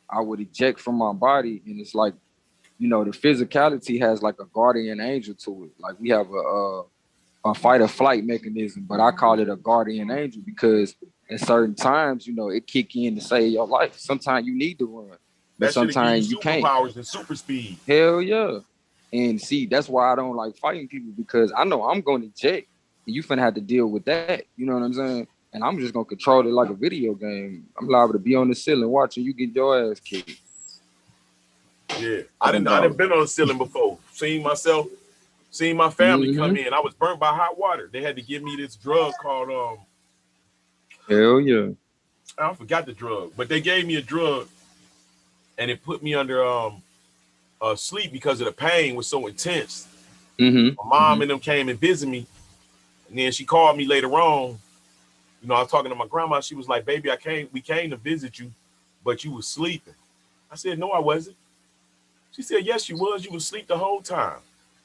I would eject from my body, and it's like, you know, the physicality has like a guardian angel to it. Like we have a fight or flight mechanism, but I call it a guardian angel because at certain times, you know, it kick in to save your life. Sometimes you need to run, but That should give you sometimes you can't. superpowers and super speed. Hell yeah. And see, that's why I don't like fighting people because I know I'm going to eject and you finna have to deal with that. You know what I'm saying? And I'm just going to control it like a video game. I'm liable to be on the ceiling watching you get your ass kicked. Yeah, I didn't been on the ceiling before. Seen myself, seen my family come in. I was burnt by hot water. They had to give me this drug called hell yeah. I forgot the drug, but they gave me a drug, and it put me under sleep because of the pain was so intense. My mom and them came and visited me, and then she called me later on. You know, I was talking to my grandma. She was like, "Baby, we came to visit you, but you was sleeping." I said, "No, I wasn't." She said, "Yes, you was. You was asleep the whole time."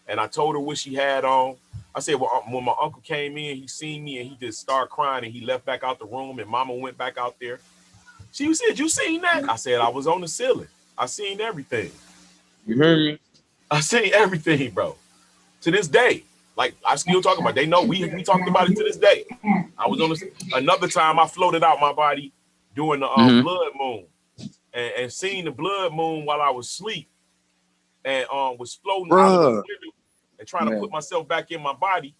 And I told her what she had on. I said, well, when my uncle came in, he seen me and he just started crying and he left back out the room and mama went back out there. She said, "You seen that?" I said, "I was on the ceiling. I seen everything." You heard me? I seen everything, bro. To this day. Like, I still talking about it. They know we talked about it to this day. I was on this. Another time I floated out my body during the blood moon and seen the blood moon while I was asleep. And was floating out of the window and trying to put myself back in my body.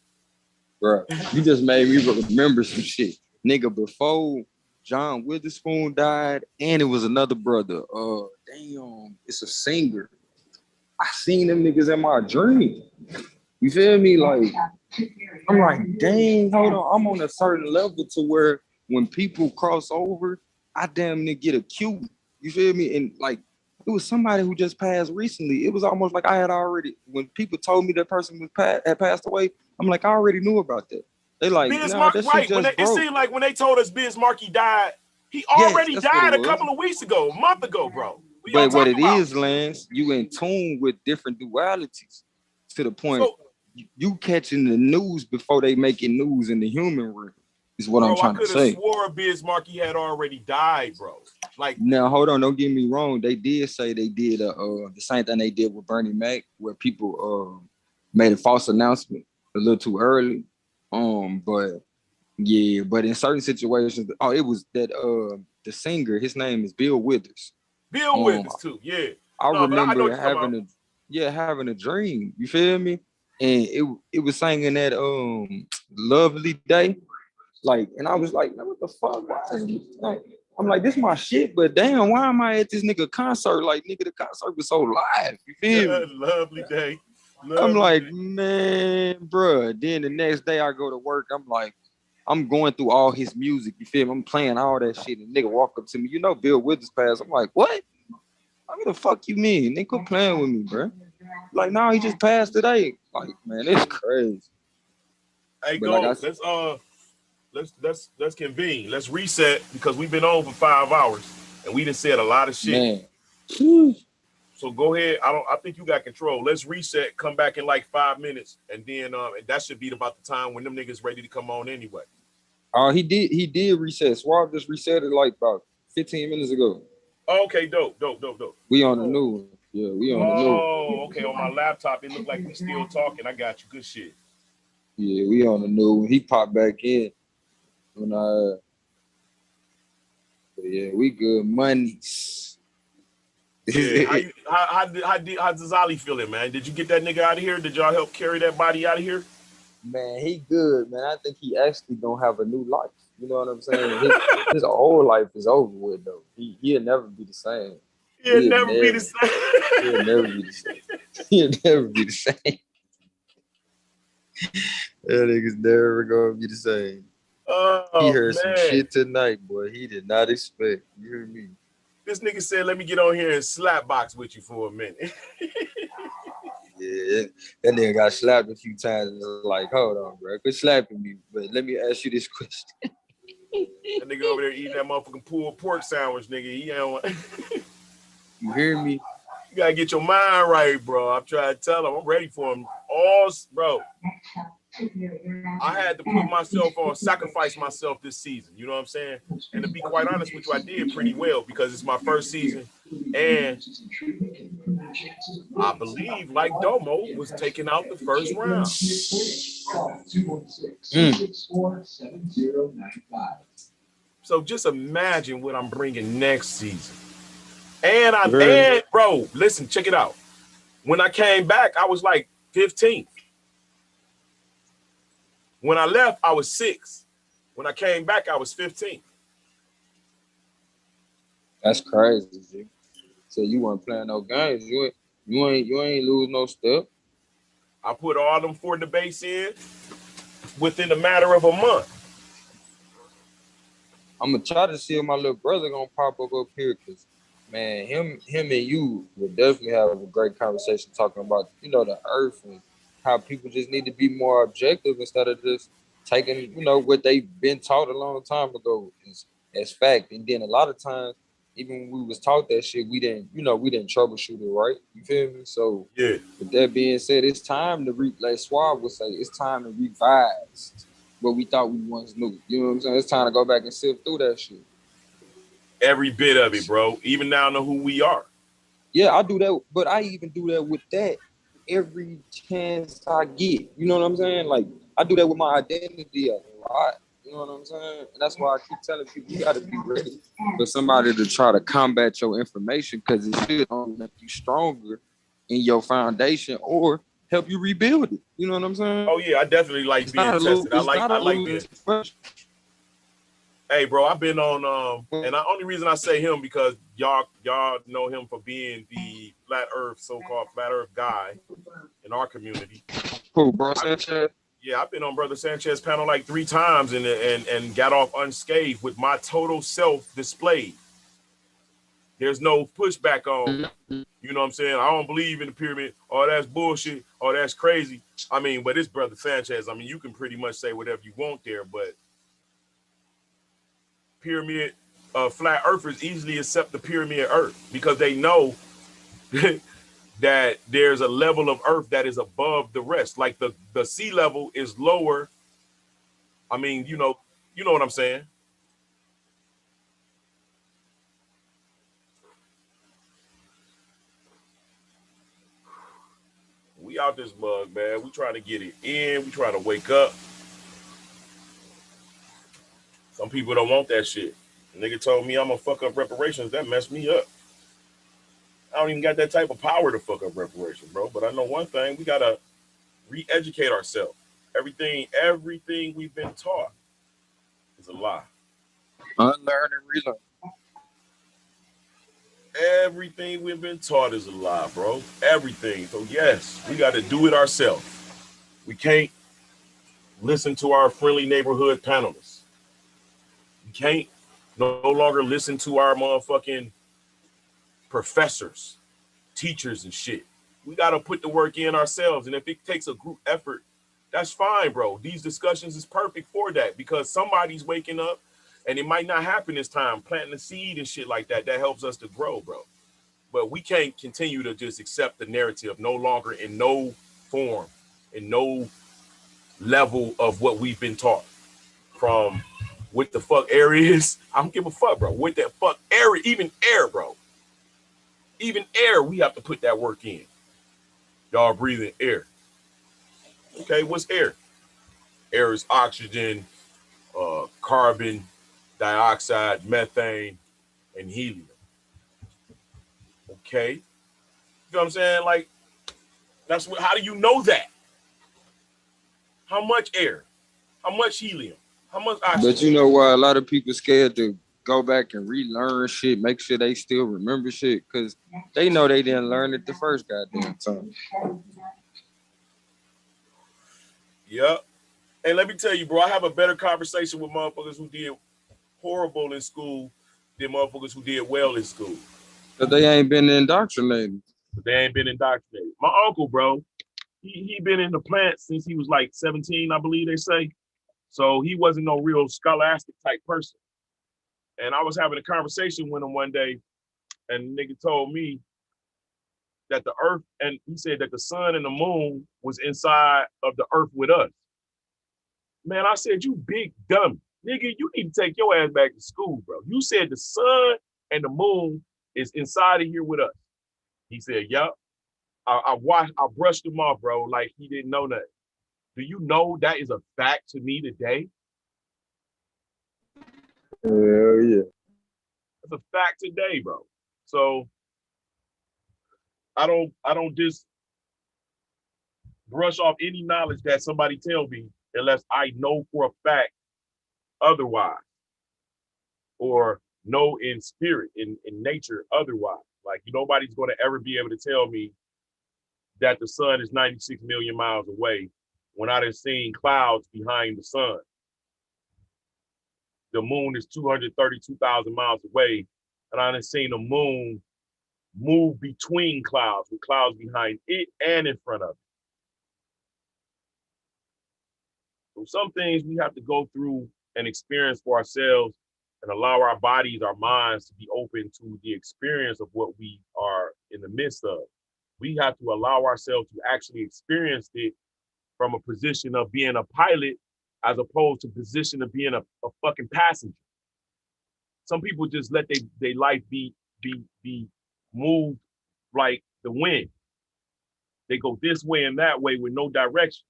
Bro, you just made me remember some shit. Nigga, before John Witherspoon died, and it was another brother. Damn, it's a singer. I seen them niggas in my dream. You feel me? Like, I'm like, dang, hold on. I'm on a certain level to where when people cross over, I damn near get a cue. You feel me? And like, it was somebody who just passed recently. It was almost like I had already, when people told me that person had passed away, I'm like, I already knew about that. They like, nah, that shit just broke. It seemed like when they told us Biz Markie died, he already died a couple of weeks ago, a month ago, bro. But what it is, Lance, you in tune with different dualities to the point you catching the news before they making news in the human realm. Is what I'm trying to say. I could have swore Biz Markie had already died, bro. Like, now, hold on, don't get me wrong. They did say they did the same thing they did with Bernie Mac, where people made a false announcement a little too early. But yeah, but in certain situations, it was that the singer, his name is Bill Withers. Bill Withers too, yeah. I remember having a dream. You feel me? And it was singing that Lovely Day. Like, and I was like, what the fuck? Why is it? Like, I'm like, this my shit, but damn, why am I at this nigga concert? Like, nigga, the concert was so live. You feel me? Lovely Day. I'm like, man, bro. Then the next day I go to work. I'm like, I'm going through all his music. You feel me? I'm playing all that shit. And nigga walk up to me. You know, Bill Withers passed. I'm like, what? What the fuck you mean? Nigga, quit playing with me, bro. Like, no, he just passed today. Like, man, it's crazy. Hey, but go. Let's convene. Let's reset because we've been on for 5 hours and we done said a lot of shit. Man. So go ahead. I think you got control. Let's reset. Come back in like 5 minutes, and then and that should be about the time when them niggas ready to come on anyway. He did reset. Swab just reset it like about 15 minutes ago. Okay, dope. We on the new one. Yeah, we on the new. Oh, okay. On my laptop, it looked like we still talking. I got you. Good shit. Yeah, we on the new one. He popped back in. Yeah, we good monies. Yeah, how's Zali feeling, man? Did you get that nigga out of here? Did y'all help carry that body out of here? Man, he good, man. I think he actually gonna have a new life. You know what I'm saying? His whole life is over with, though. He'll never be the same. He'll never be the same. He'll never be the same. He'll never be the same. That nigga's never gonna be the same. He heard some shit tonight, boy. He did not expect. You hear me? This nigga said, "Let me get on here and slap box with you for a minute." Yeah, that nigga got slapped a few times. And was like, hold on, bro, quit slapping me. But let me ask you this question. That nigga over there eating that motherfucking pulled pork sandwich, nigga. He don't. You hear me? You gotta get your mind right, bro. I'm trying to tell him. I'm ready for him. Bro. I had to put myself on, sacrifice myself this season. You know what I'm saying? And to be quite honest with you, I did pretty well because it's my first season And I believe, like Domo, was taking out the first round. So just imagine what I'm bringing next season. And bro, listen, check it out. When I came back, I was like 15th. When I left, I was 6th. When I came back, I was 15th. That's crazy, G. So you weren't playing no games. You ain't lose no step. I put all them 4 debates in within a matter of a month. I'm gonna try to see if my little brother gonna pop up here, because man, him and you would definitely have a great conversation talking about, you know, the earth and how people just need to be more objective instead of just taking, you know, what they've been taught a long time ago as fact. And then a lot of times, even when we was taught that shit, we didn't troubleshoot it, right? You feel me? So yeah. With that being said, it's time to like Swab would say, it's time to revise what we thought we once knew. You know what I'm saying? It's time to go back and sift through that shit. Every bit of it, bro. Even down to who we are. Yeah, I do that, but I even do that with that every chance I get. You know what I'm saying? Like, I do that with my identity a lot. You know what I'm saying? And that's why I keep telling people, you got to be ready for somebody to try to combat your information, because it should only make you stronger in your foundation or help you rebuild it. You know what I'm saying? Oh yeah, I definitely like being tested. I like being. Hey, bro, I've been on and the only reason I say him because y'all know him for being the so-called flat earth guy in our community. Who, bro, Sanchez? Yeah, I've been on Brother Sanchez panel like 3 times and got off unscathed with my total self displayed. There's no pushback on, you know what I'm saying? I don't believe in the pyramid. Oh, that's bullshit. Oh, that's crazy. I mean, but it's Brother Sanchez. I mean, you can pretty much say whatever you want there, but pyramid flat earthers easily accept the pyramid earth because they know that there's a level of earth that is above the rest. Like the sea level is lower. I mean, you know what I'm saying? We out this mug, man. We trying to get it in. We trying to wake up. Some people don't want that shit. A nigga told me I'm gonna fuck up reparations. That messed me up. I don't even got that type of power to fuck up reparations, bro. But I know one thing: we gotta re-educate ourselves. Everything we've been taught is a lie. Unlearn and relearn. Everything we've been taught is a lie, bro. Everything. So yes, we got to do it ourselves. We can't listen to our friendly neighborhood panelists. We can't no longer listen to our motherfucking professors, teachers and shit. We got to put the work in ourselves. And if it takes a group effort, that's fine, bro. These discussions is perfect for that because somebody's waking up and it might not happen this time, planting a seed and shit like that. That helps us to grow, bro. But we can't continue to just accept the narrative no longer in no form, in no level of what we've been taught from what the fuck air is. I don't give a fuck, bro. What that fuck air, even air, bro. Even air, we have to put that work in. Y'all breathing air. Okay, what's air? Air is oxygen, carbon dioxide, methane, and helium. Okay. You know what I'm saying? Like, that's what, how do you know that? How much air? How much helium? How much oxygen? But you know why a lot of people scared to go back and relearn shit, make sure they still remember shit, because they know they didn't learn it the first goddamn time. Yep. And let me tell you, bro, I have a better conversation with motherfuckers who did horrible in school than motherfuckers who did well in school. But they ain't been indoctrinated. My uncle, bro, he been in the plant since he was like 17, I believe they say. So he wasn't no real scholastic type person. And I was having a conversation with him one day, and the nigga told me that the earth, and he said that the sun and the moon was inside of the earth with us. Man, I said, you big dummy. Nigga, you need to take your ass back to school, bro. You said the sun and the moon is inside of here with us. He said, yup. I brushed him off, bro, like he didn't know nothing. Do you know that is a fact to me today? Hell yeah. It's a fact today, bro. So I don't just brush off any knowledge that somebody tell me unless I know for a fact otherwise, or know in spirit, in nature otherwise. Like nobody's going to ever be able to tell me that the sun is 96 million miles away when I done seen clouds behind the sun. The moon is 232,000 miles away, and I done seen the moon move between clouds, with clouds behind it and in front of it. So some things we have to go through and experience for ourselves and allow our bodies, our minds to be open to the experience of what we are in the midst of. We have to allow ourselves to actually experience it from a position of being a pilot as opposed to position of being a fucking passenger. Some people just let their life be moved like the wind. They go this way and that way with no direction.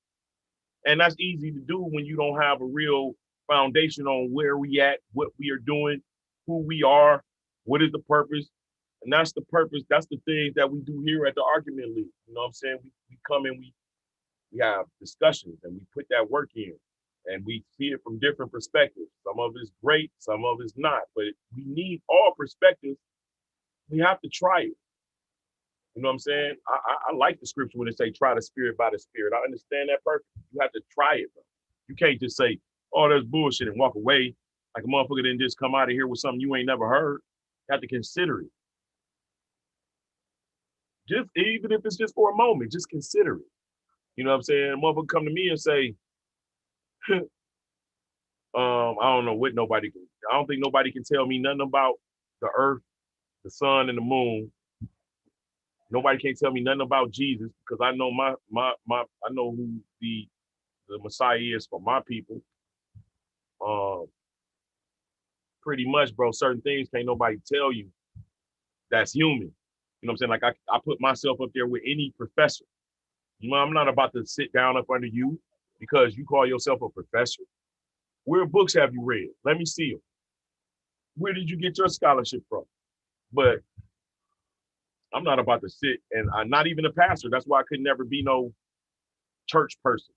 And that's easy to do when you don't have a real foundation on where we at, what we are doing, who we are, what is the purpose. And that's the purpose. That's the things that we do here at the Argument League. You know what I'm saying? We come and we have discussions and we put that work in and we see it from different perspectives. Some of it's great, some of it's not, but we need all perspectives. We have to try it. You know what I'm saying? I like the scripture when they say, try the spirit by the spirit. I understand that perfectly. You have to try it, bro. You can't just say, oh, that's bullshit and walk away like a motherfucker didn't just come out of here with something you ain't never heard. You have to consider it. Just even if it's just for a moment, just consider it. You know what I'm saying? A motherfucker come to me and say, I don't know what nobody can. I don't think nobody can tell me nothing about the earth, the sun, and the moon. Nobody can't tell me nothing about Jesus because I know I know who the Messiah is for my people. Pretty much, bro, certain things can't nobody tell you that's human. You know what I'm saying? Like I put myself up there with any professor. You know, I'm not about to sit down up under you because you call yourself a professor. Where books have you read? Let me see them. Where did you get your scholarship from? But I'm not about to sit, and I'm not even a pastor. That's why I could never be no church person.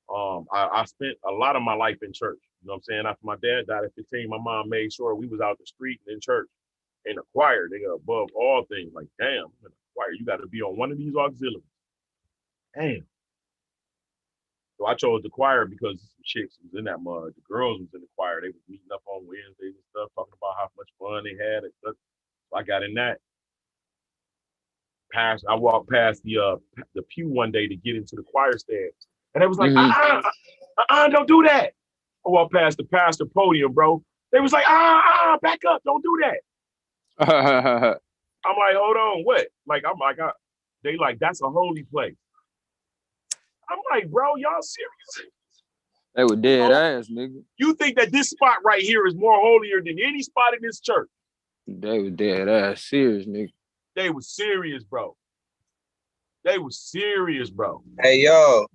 I spent a lot of my life in church. You know what I'm saying? After my dad died at 15, my mom made sure we was out the street and in church. In the choir, they got above all things. Like, damn, in the choir, you got to be on one of these auxiliaries. Damn. So I chose the choir because some chicks was in that mud. The girls was in the choir. They was meeting up on Wednesdays and stuff, talking about how much fun they had. And stuff. So I got in that. I walked past the pew one day to get into the choir stand, and they was like, don't do that. I walked past the pastor podium, bro. They was like, back up, don't do that. I'm like, hold on, what? Like, I'm like, they like, that's a holy place. I'm like, bro, y'all serious? They were dead ass, nigga. You think that this spot right here is more holier than any spot in this church? They were dead ass serious, nigga. They was serious, bro. They was serious, bro. Hey, yo.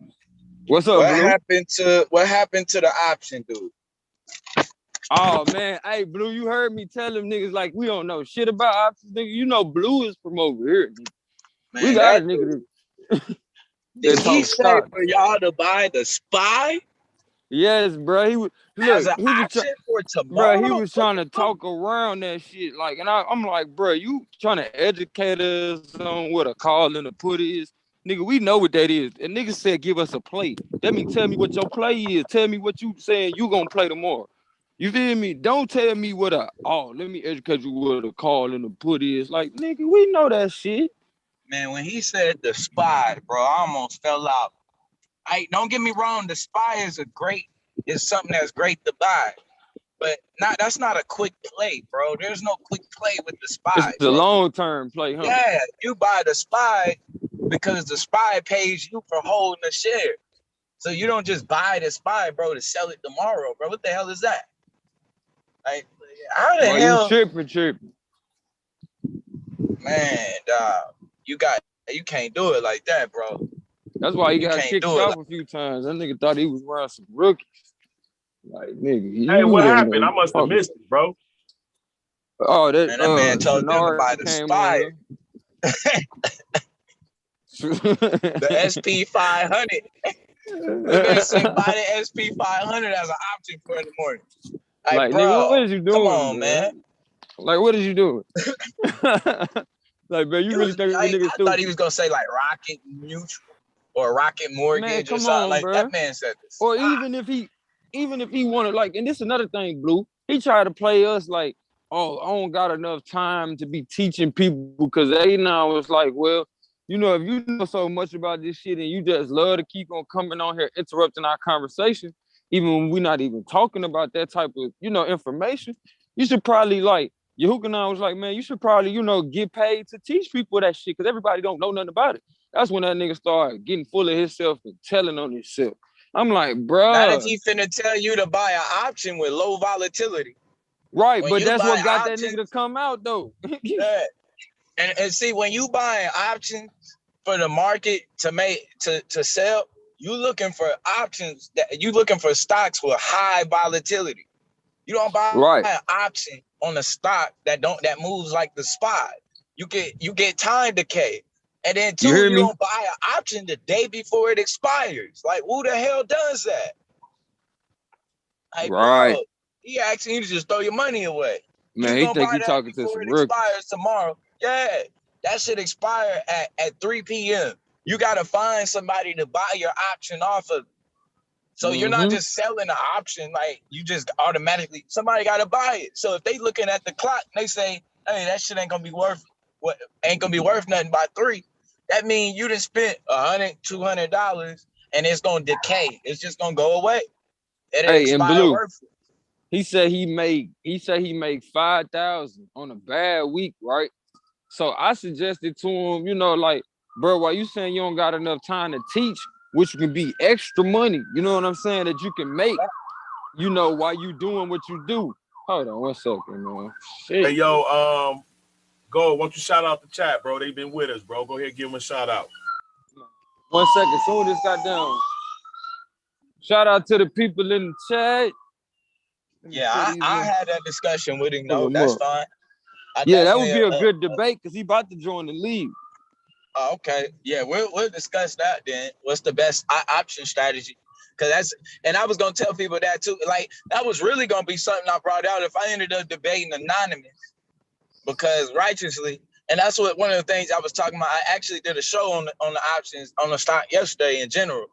What's up, Blue? What happened to the option, dude? Oh, man. Hey, Blue, you heard me tell them niggas like we don't know shit about options, nigga. You know Blue is from over here, nigga. Man, we got a nigga. Did he say for y'all to buy the spy? Yes, bro. He was for tomorrow. Bro, he was trying to talk around that shit. Like, and I'm like, bro, you trying to educate us on what a call and a put is? Nigga, we know what that is. And nigga said, give us a play. That means tell me what your play is. Tell me what you saying you gonna play tomorrow. You feel me? Don't tell me what let me educate you what a call and a put is. Like, nigga, we know that shit. Man, when he said the spy, bro, I almost fell out. Don't get me wrong, the spy is something that's great to buy. But that's not a quick play, bro. There's no quick play with the spy. It's a long-term play, huh? Yeah, you buy the spy because the spy pays you for holding the share. So you don't just buy the spy, bro, to sell it tomorrow, bro. What the hell is that? Like, how the hell? You tripping. Man, you can't do it like that, bro. That's why he You got can't kicked do it off a few times. That nigga thought he was around some rookies. Like, nigga, Hey, you what didn't happened? I know. must have missed it, bro. Oh, that Man, that man told them to Shenard buy the came Spire, on the SP 500. That man said buy the SP 500 as an option for in the morning. Like, like, nigga, what bro, is you come doing, on, man. Like, what is you doing? Like, bro, you really think a nigga I thought he stupid? was gonna say like Rocket Mutual or Rocket Mortgage Man, or come something on, like bro. that. Man said this. Or even if he wanted, like, and this is another thing, Blue. He tried to play us like, oh, I don't got enough time to be teaching people because they now it's like, well, you know, if you know so much about this shit and you just love to keep on coming on here interrupting our conversation, even when we're not even talking about that type of, you know, information, you should probably like, Yehukanan was like, man, you should probably, you know, get paid to teach people that shit because everybody don't know nothing about it. That's when that nigga started getting full of himself and telling on himself. I'm like, Not if bruh. he finna tell you to buy an option with low volatility. Right, When but you that's buy what got that options, nigga to come out, though. and see, when you buying options for the market to sell, you looking for options that you looking for stocks with high volatility. You don't buy Right. an option on a stock that moves like the spot. You get time decay. And then You two, hear you me? don't buy an option the day before it expires. Like, who the hell does that? Like, Right. bro, he asking you to just throw your money away. Man, You he gonna think buy he that talking to before some it rookies. expires tomorrow. Yeah, that should expire at 3 p.m. You gotta find somebody to buy your option off of. So you're not just selling an option, like you just automatically, somebody gotta buy it. So if they looking at the clock and they say, hey, that shit ain't gonna be worth nothing by 3, that means you just spent $100, $200 and it's gonna decay. It's just gonna go away. It'll Hey, in expire Blue, worthless. he said he made 5,000 on a bad week, right? So I suggested to him, you know, like, bro, why you saying you don't got enough time to teach, which can be extra money, you know what I'm saying, that you can make, you know, while you doing what you do. Hold on 1 second, man. Shit. Hey, yo, Go, why don't you shout out the chat, bro? They've been with us, bro. Go ahead, give them a shout out. 1 second, soon as this got down. Shout out to the people in the chat. Yeah, I had that discussion with him. Pull No, them that's up. fine. Yeah, that would be a good debate because he about to join the league. Okay, yeah, we'll discuss that then. What's the best option strategy? Because and I was gonna tell people that too. Like, that was really gonna be something I brought out if I ended up debating anonymous, because righteously, and that's what one of the things I was talking about. I actually did a show on the options on the stock yesterday in general,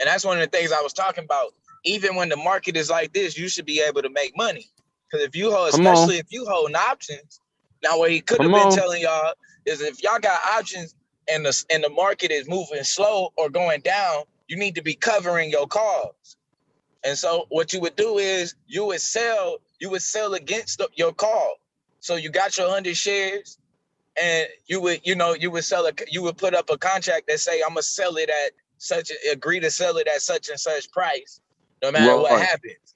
and that's one of the things I was talking about. Even when the market is like this, you should be able to make money. Because if you hold, especially if you hold options, now what he could have been telling y'all is if y'all got options and the market is moving slow or going down, you need to be covering your calls. And so what you would do is you would sell against your call. So you got your 100 shares and you would put up a contract that say, I'm gonna sell it at agree to sell it at such and such price, no matter what happens.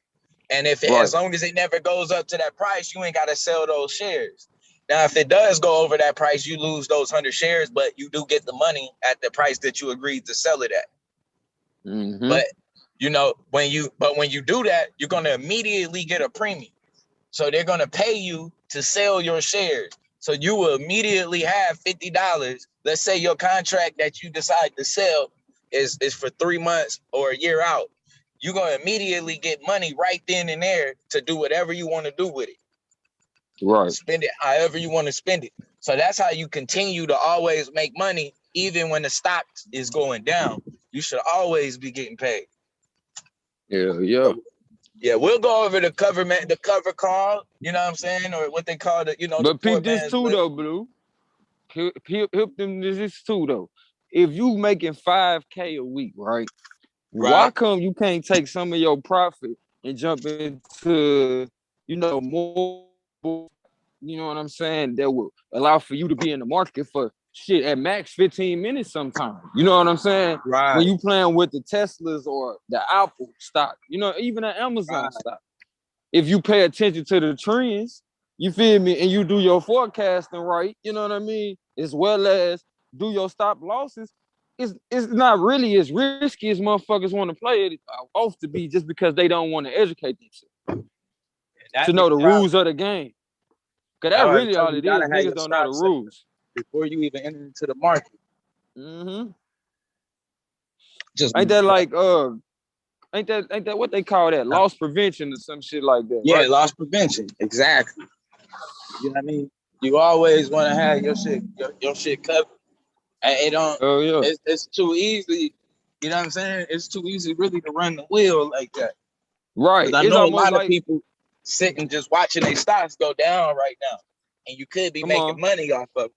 And as long as it never goes up to that price, you ain't gotta sell those shares. Now, if it does go over that price, you lose those 100 shares, but you do get the money at the price that you agreed to sell it at. But when you do that, you're gonna immediately get a premium. So they're gonna pay you to sell your shares. So you will immediately have $50. Let's say your contract that you decide to sell is for 3 months or a year out. You're gonna immediately get money right then and there to do whatever you want to do with it. Right. Spend it however you want to spend it. So that's how you continue to always make money, even when the stock is going down. You should always be getting paid. Yeah. Yeah, we'll go over the cover call, you know what I'm saying, or what they call it, But peep this too, though, Blue. Help them this too, though. If you making 5K a week, right? Why come you can't take some of your profit and jump into, more, you know what I'm saying, that will allow for you to be in the market for shit at max 15 minutes sometimes. You know what I'm saying? Right. When you playing with the Teslas or the Apple stock, even the Amazon stock. If you pay attention to the trends, You feel me? And you do your forecasting right, you know what I mean? As well as do your stop losses. It's not really as risky as motherfuckers want to play it off to be just because they don't want to educate themselves. To know the rules of the game. Cause that's really all it is. Niggas don't know the rules. Before you even enter into the market. Just ain't that like ain't that what they call that? Loss prevention or some shit like that. Yeah, right? Loss prevention. Exactly. You know what I mean? You always want to have your shit covered. And it don't it's too easy, you know what I'm saying? It's too easy really to run the wheel like that. Right. I know a lot of people sitting just watching their stocks go down right now. And you could be making money off of it.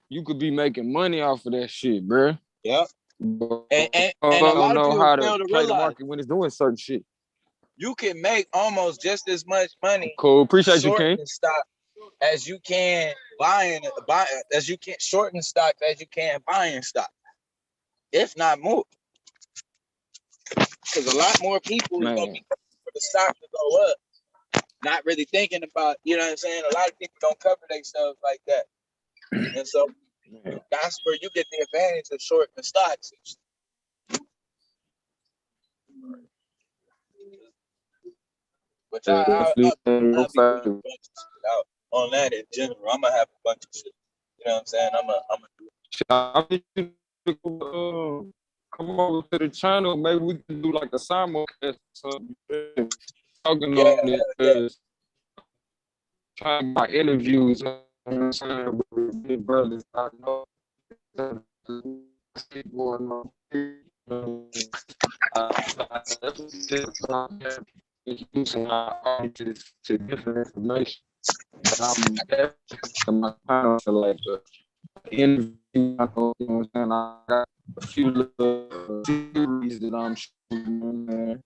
You could be making money off of that shit, bro. Yeah. And a lot of people fail to realize the market when it's doing certain shit. You can make almost just as much money. Cool. Appreciate you, King. Stock as you can as you can shorten stock as you can buying stock, if not more. Because a lot more people is gonna be for the stock to go up, not really thinking about, you know what I'm saying? A lot of people don't cover themselves like that, and so that's where you get the advantage of shorting the stocks. But I'll be doing a bunch of shit out on that in general. I'm gonna have a bunch of shit. You know what I'm saying? I'm gonna come over to the channel. Maybe we can do like a simulcast or something. Talking on it because trying my interviews. You know what I'm saying, with big brothers. I know going on. Introducing our audiences to different information. I'm definitely my channel to like interview. You know what I'm saying? I got a few little series that I'm shooting, man.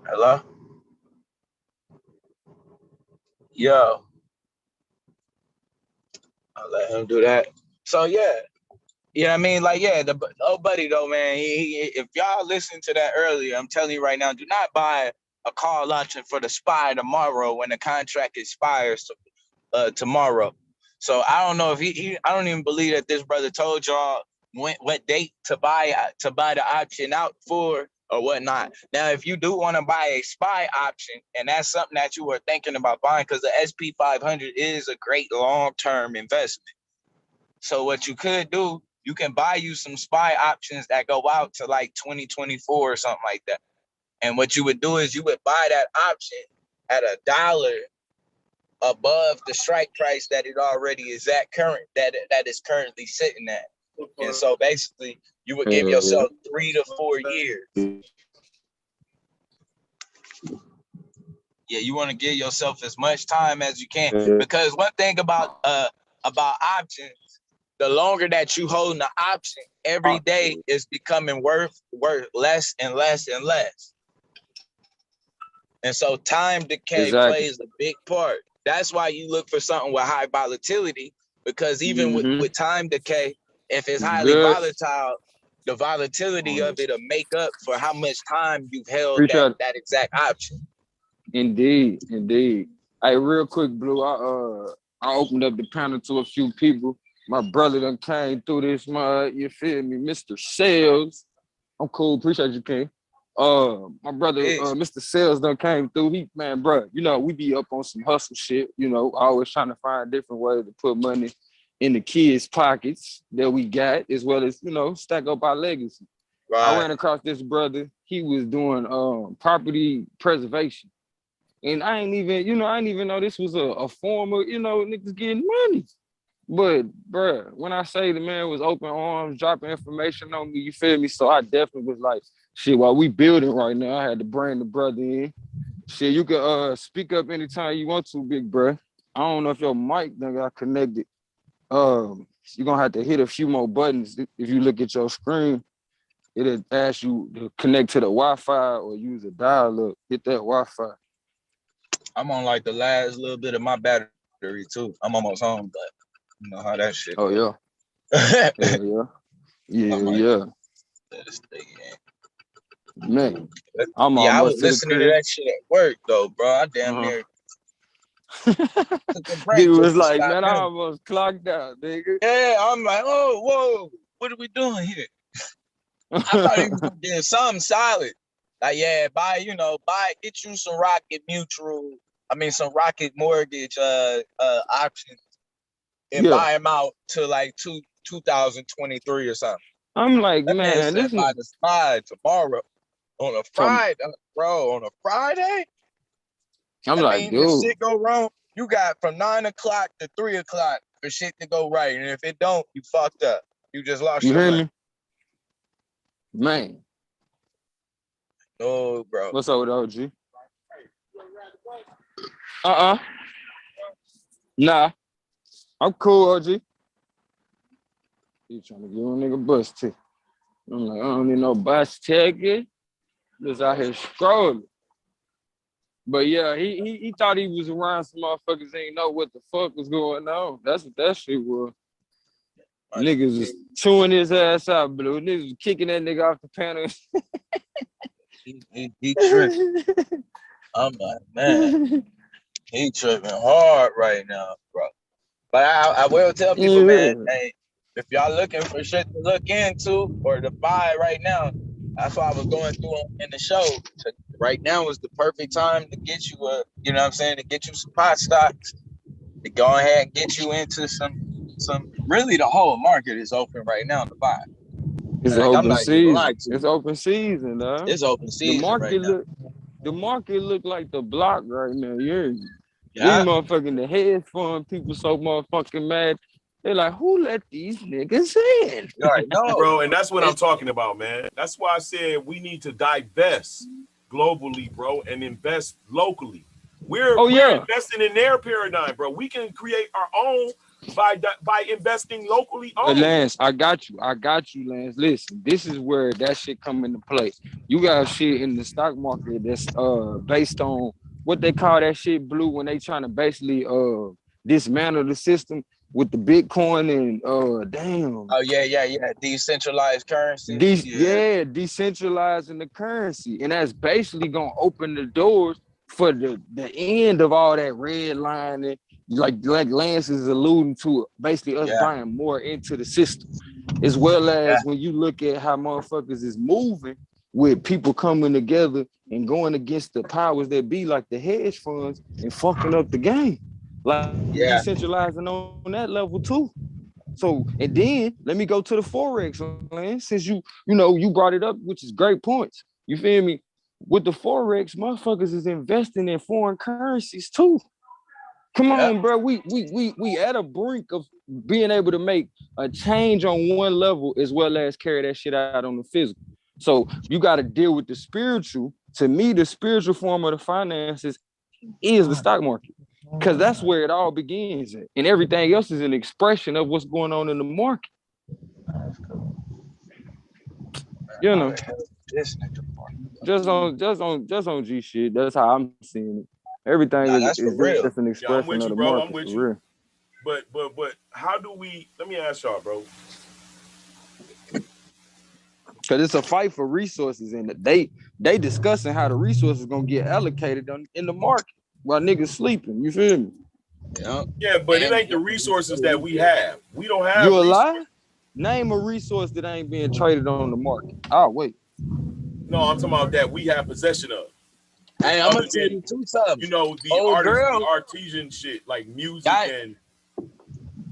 Hello? Yo. I'll let him do that. So yeah. You know what I mean? Like, yeah, the old buddy though, man. If y'all listened to that earlier, I'm telling you right now, do not buy a call option for the SPY tomorrow when the contract expires tomorrow. So I don't know if I don't even believe that this brother told y'all what date to buy the option out for or whatnot. Now, if you do want to buy a SPY option, and that's something that you were thinking about buying, because the SP 500 is a great long-term investment. So what you could do, you can buy you some SPY options that go out to like 2024 or something like that. And what you would do is you would buy that option at $1 above the strike price that it already is at that is currently sitting at. And so basically you would give yourself 3 to 4 years. Yeah, you want to give yourself as much time as you can, because one thing about options, the longer that you hold the option, every day is becoming worth less and less and less. And so time decay plays a big part. That's why you look for something with high volatility, because even with time decay, if it's highly volatile, the volatility of it will make up for how much time you've held that exact option. Indeed. Hey, real quick, Blue, I opened up the panel to a few people. My brother done came through this, you feel me, Mr. Sales. I'm cool, appreciate you, King. My brother, Mr. Sales done came through. Man, bro, you know, we be up on some hustle shit, you know, always trying to find different ways to put money in the kids' pockets that we got, as well as, you know, stack up our legacy. Right. I ran across this brother. He was doing property preservation. And I ain't even know this was a form of, you know, niggas getting money. But, bruh, when I say the man was open arms, dropping information on me, you feel me? So I definitely was like, shit, while we building right now, I had to bring the brother in. Shit, you can speak up anytime you want to, big bruh. I don't know if your mic done got connected. You're going to have to hit a few more buttons. If you look at your screen, it'll ask you to connect to the Wi-Fi or use a dial-up. Hit that Wi-Fi. I'm on like the last little bit of my battery too. I'm almost home, but you know how that shit goes. Oh yeah. Yeah. Let this thing in. Man, I'm Yeah, I was almost to the listening to crib. that shit at work though, bro. I damn near took a break Dude just was to like, stop man, I hearing. almost clocked out, nigga. Yeah, I'm like, oh, whoa, what are we doing here? I thought he was gonna do something solid. Like, yeah, get you some Rocket Mutual. I mean, some Rocket Mortgage options and Yeah. buy them out to like 2023 or something. I'm like, That man man, said this is by the slide tomorrow on a Friday, bro. On a Friday, I'm I like, mean, if dude. shit go wrong, you got from 9 o'clock to 3 o'clock for shit to go right, and if it don't, you fucked up. You just lost You your hear money. me? Man. No, bro. What's up with OG? Nah. I'm cool, OG. He trying to give a nigga bus ticket. I'm like, I don't need no bus ticket. Just out here scrolling. But yeah, he thought he was around some motherfuckers ain't know what the fuck was going on. That's what that shit was. Niggas was chewing his ass out, Blue. Niggas was kicking that nigga off the panel. He tripping. I'm like, man, he tripping hard right now, bro. But I will tell people, man, hey, if y'all looking for shit to look into or to buy right now, that's why I was going through in the show. Right now is the perfect time to get you you know what I'm saying, to get you some pot stocks, to go ahead and get you into some really the whole market is open right now to buy. It's Like, I'm open not even season. lying to you. It's open season, dog. It's open season right now. The market look like the block right now. Yeah. Yeah. These motherfucking the hedge fund people so motherfucking mad. They're like, who let these niggas in? You already know. Bro, and that's what I'm talking about, man. That's why I said we need to divest globally, bro, and invest locally. We're investing in their paradigm, bro. We can create our own by investing locally only. Lance, I got you, Lance. Listen, this is where that shit come into play. You got shit in the stock market that's based on what they call that shit, Blue, when they trying to basically dismantle the system with the Bitcoin and damn. Oh yeah. Decentralized currency. Decentralizing the currency. And that's basically gonna open the doors for the end of all that redlining, like Lance is alluding to, basically us buying more into the system, as well as when you look at how motherfuckers is moving with people coming together and going against the powers that be, like the hedge funds, and fucking up the game, like decentralizing on that level too. So, and then let me go to the Forex, man, since you brought it up, which is great points. You feel me? With the Forex, motherfuckers is investing in foreign currencies too. Come on, bro. We at a brink of being able to make a change on one level as well as carry that shit out on the physical. So you got to deal with the spiritual. To me, the spiritual form of the finances is the stock market, because that's where it all begins at. And everything else is an expression of what's going on in the market. You know. Just on G shit. That's how I'm seeing it. Everything is just an expression of the market. I'm with you. But how do we? Let me ask y'all, bro. Because it's a fight for resources, and they discussing how the resources gonna get allocated in the market while niggas sleeping. You feel me? Yeah, but it ain't the resources that we have. We don't have. You alive? Name a resource that ain't being traded on the market. Oh wait. No, I'm talking about that we have possession of. Hey, I'm gonna tell you two something. You know, the artisan shit like music and.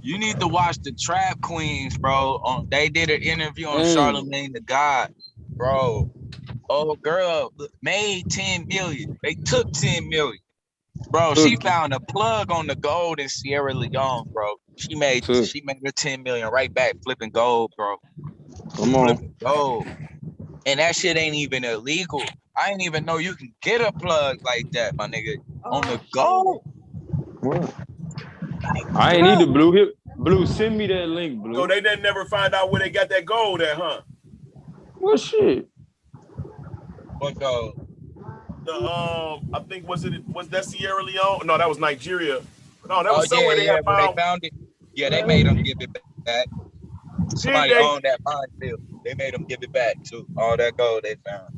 You need to watch the Trap Queens, bro. They did an interview on Charlemagne the God, bro. Oh, girl made 10 million. They took 10 million, bro. She found a plug on the gold in Sierra Leone, bro. She made her 10 million right back flipping gold, bro. Come on, flipping gold, and that shit ain't even illegal. I ain't even know you can get a plug like that, my nigga, on the gold. What? I ain't either, Blue. Blue, send me that link, Blue. So they didn't never find out where they got that gold at, huh? What shit? What gold? I think was that Sierra Leone? No, that was Nigeria. No, that was somewhere they found it. Yeah, they made them give it back. Somebody owned that mine field. They made them give it back too. All that gold they found.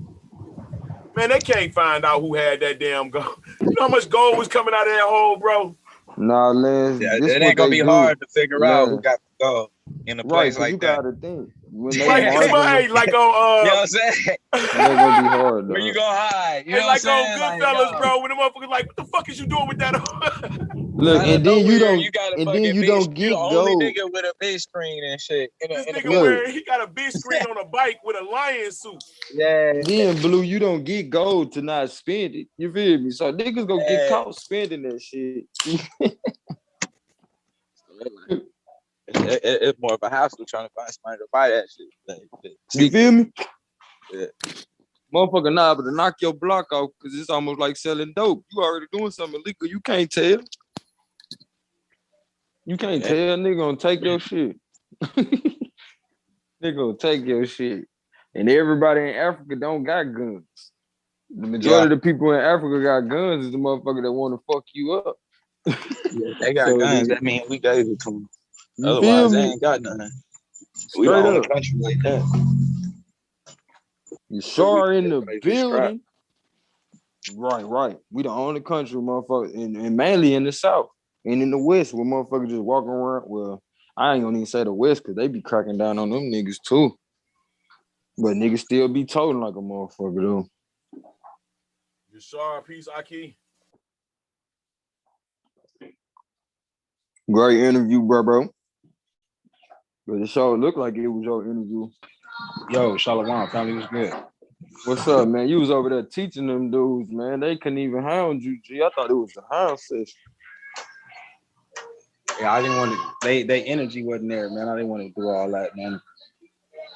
Man, they can't find out who had that damn gold. You know how much gold was coming out of that hole, bro? Nah, Lance, Yeah, this it what ain't gonna they be do. hard to figure out who Lance. got the gold in a Right, place because you like that. gotta think. When they Right, cause margin, hey, like You know on what I'm saying? it ain't gonna be hard, Where you though. gonna hide? You hey, know what I'm like on saying? Like, Goodfellas, yo, bro, when the motherfuckers like, what the fuck is you doing with that? Look, out of and then you nowhere, don't, you got a and then fucking you big. don't You the get only gold. nigga with a big screen and shit This in the nigga place. he got a big screen on a bike with a lion suit. Yeah. Then Blue, you don't get gold to not spend it. You feel me? So niggas gonna get caught spending that shit. It's more of a hassle trying to find somebody to buy that shit. You feel me? Yeah. Motherfucker, nah, but to knock your block off, because it's almost like selling dope. You already doing something illegal. You can't tell. You can't tell. Nigga gonna take your shit. Nigga gonna take your shit. And everybody in Africa don't got guns. The majority of the people in Africa got guns is the motherfucker that want to fuck you up. Yeah, they got So guns. That mean we gave it to them. You Otherwise, feel they me? ain't got nothing. Straight We the only up. country like that. You sure in the building. Right. We the only country, motherfucker, and mainly in the South and in the West, where motherfuckers just walking around. Well, I ain't gonna even say the West because they be cracking down on them niggas too. But niggas still be toting like a motherfucker though. You sure, peace, Aki. Great interview, bro. But it sure looked like it was your interview. Yo, Shalom, family was good. What's up, man? You was over there teaching them dudes, man. They couldn't even hound you, G. I thought it was a hound session. Yeah, I didn't want to. They energy wasn't there, man. I didn't want to do all that, man.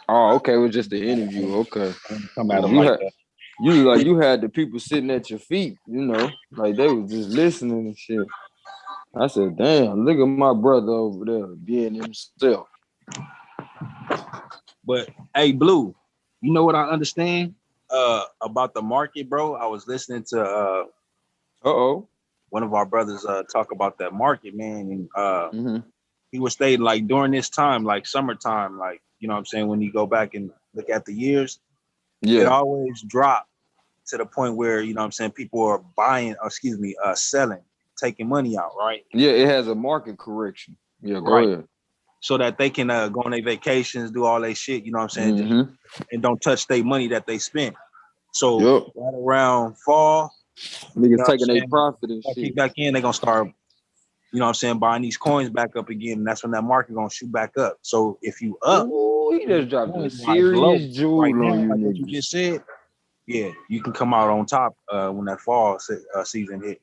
Oh, okay. It was just the interview. Okay. Come at them like that. You had the people sitting at your feet, you know, like they was just listening and shit. I said, damn, look at my brother over there being himself. But hey, Blue, you know what I understand about the market, bro? I was listening to one of our brothers talk about that market, man, and he was stating like during this time, like summertime, like you know what I'm saying, when you go back and look at the years, it always dropped to the point where you know what I'm saying people are buying, selling, taking money out, right? Yeah, it has a market correction. Yeah, go ahead. So that they can go on their vacations, do all their shit, you know what I'm saying, and don't touch their money that they spent. So right around fall, niggas taking their profit and shit. Kick back in, they're gonna start, you know what I'm saying, buying these coins back up again, and that's when that market gonna shoot back up. So if you up, he just dropped a serious jewel right now, on you, like niggas. what you just said. Yeah, you can come out on top when that fall season hit.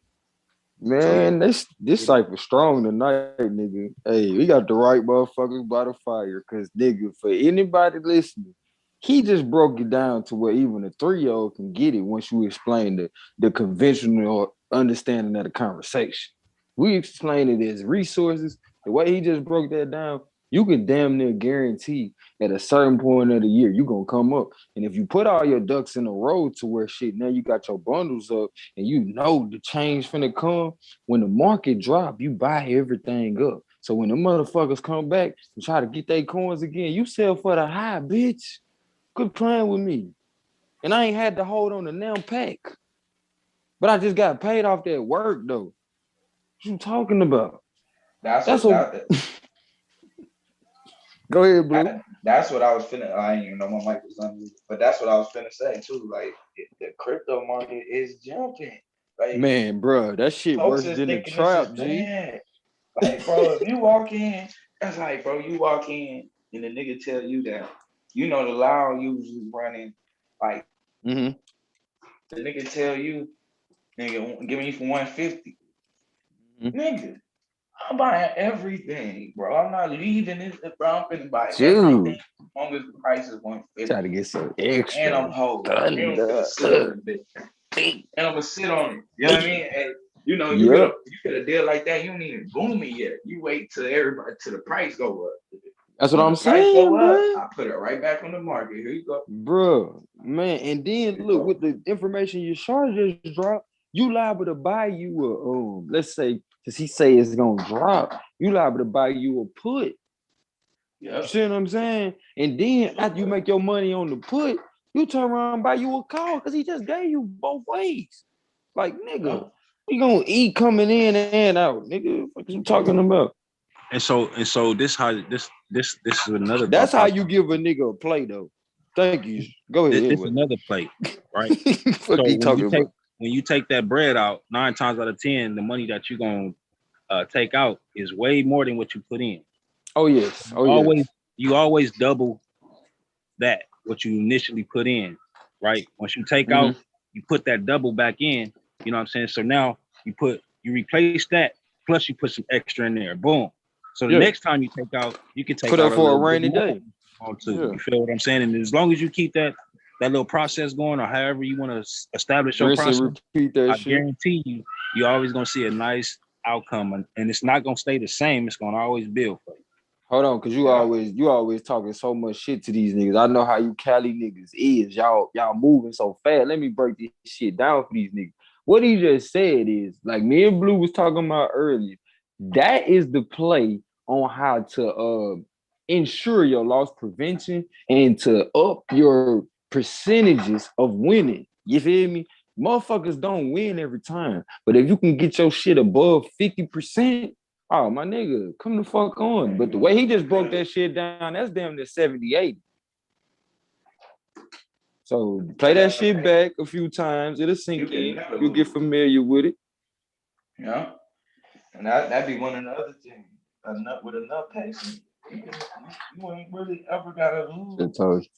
Man, this cipher strong tonight, nigga. Hey, we got the right motherfuckers by the fire. Cause nigga, for anybody listening, he just broke it down to where even a 3-year-old can get it once you explain the conventional understanding of the conversation. We explain it as resources. The way he just broke that down, you can damn near guarantee at a certain point of the year, you're gonna come up. And if you put all your ducks in a row to where shit, now you got your bundles up and you know the change finna come, when the market drop, you buy everything up. So when the motherfuckers come back and try to get their coins again, you sell for the high, bitch. Quit playing with me. And I ain't had to hold on the damn pack. But I just got paid off that work, though. What you talking about? That's what Go ahead, Blue. That's what I was finna. I didn't even know my mic was on, but that's what I was finna say too. Like the crypto market is jumping. Like, man, bro, that shit worse than the trap, G. Bad. Like, bro, if you walk in, that's like, bro, you walk in and the nigga tell you that, you know, the loud usually running, like, the nigga tell you, nigga, give me for 150. Nigga, I'm buying everything, bro. I'm not leaving this, bro. I'm finna buy everything as long as the price is 150. Try to get some extra. And I'm holding. And I'm gonna sit on it. And I'm gonna sit on it. You know what I mean? And you know, you get a deal like that, you don't even boom it yet. You wait till the price go up. That's what I'm saying, bro. I put it right back on the market. Here you go. Bro, man. And then look, with the information your charges drop, you liable to buy you a let's say, since he say it's gonna drop, you liable to buy you a put. You see what I'm saying? And then after you make your money on the put, You turn around and buy you a car because he just gave you both ways. Like, nigga, you gonna eat coming in and out, nigga. What you talking about? And so this is another. That's how you give a nigga a play, though. Thank you. Go ahead. This another play, right? What he talking about? When you take that bread out, 9 times out of 10, the money that you're gonna take out is way more than what you put in. Oh yes. You always double that what you initially put in, right? Once you take out, you put that double back in. You know what I'm saying? So now you replace that, plus you put some extra in there. Boom. So the next time you take out, you can take put out up for a rainy day. You feel what I'm saying? And as long as you keep that little process going, or however you want to establish your process, I guarantee you're always gonna see a nice outcome, and it's not gonna stay the same. It's gonna always build for you. Hold on, cause you always talking so much shit to these niggas. I know how you Cali niggas is. Y'all moving so fast. Let me break this shit down for these niggas. What he just said is, like me and Blue was talking about earlier, that is the play on how to ensure your loss prevention and to up your percentages of winning. You feel me? Motherfuckers don't win every time. But if you can get your shit above 50%, oh, my nigga, come the fuck on. But the way he just broke that shit down, that's damn near 70-80. So play that shit back a few times. It'll sink in. You'll get familiar with it. Yeah. And that'd be one of the other things. With enough patience, you ain't really ever gotta lose.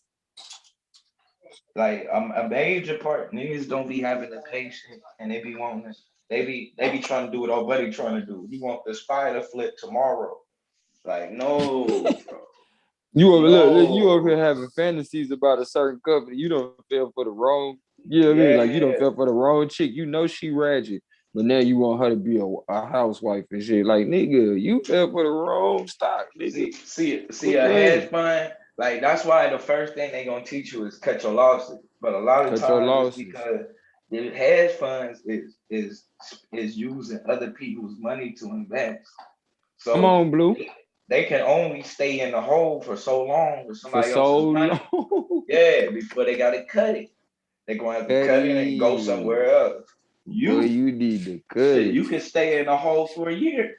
Like a major part, niggas don't be having the patience, and they be wanting. They be trying to do what old buddy trying to do. He want the spider flip tomorrow. Like, no, bro. You over here having fantasies about a certain company. You don't feel for the wrong. You know what I mean? Like, you don't feel for the wrong chick. You know she ratchet, but now you want her to be a housewife and shit. Like, nigga, you fell for the wrong stock, nigga. See a hedge fund. Like, that's why the first thing they gonna teach you is cut your losses. But a lot of times it's because the hedge funds is using other people's money to invest. So come on, Blue. They can only stay in the hole for so long with somebody else's money. Yeah, before they gotta cut it. They're gonna have to cut it and go somewhere else. You need to cut it. You can stay in the hole for a year.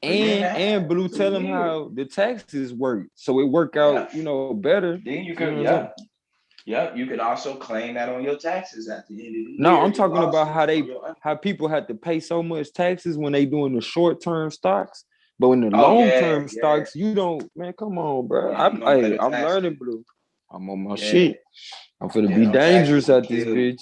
And Blue, tell them how the taxes work, so it work out, better. Then you can, you can also claim that on your taxes at the end of the year. No, I'm talking about how people have to pay so much taxes when they doing the short-term stocks, but when the long-term stocks, you don't. Man, come on, bro. I'm learning, Blue. I'm on my shit. I'm finna be dangerous at this bitch.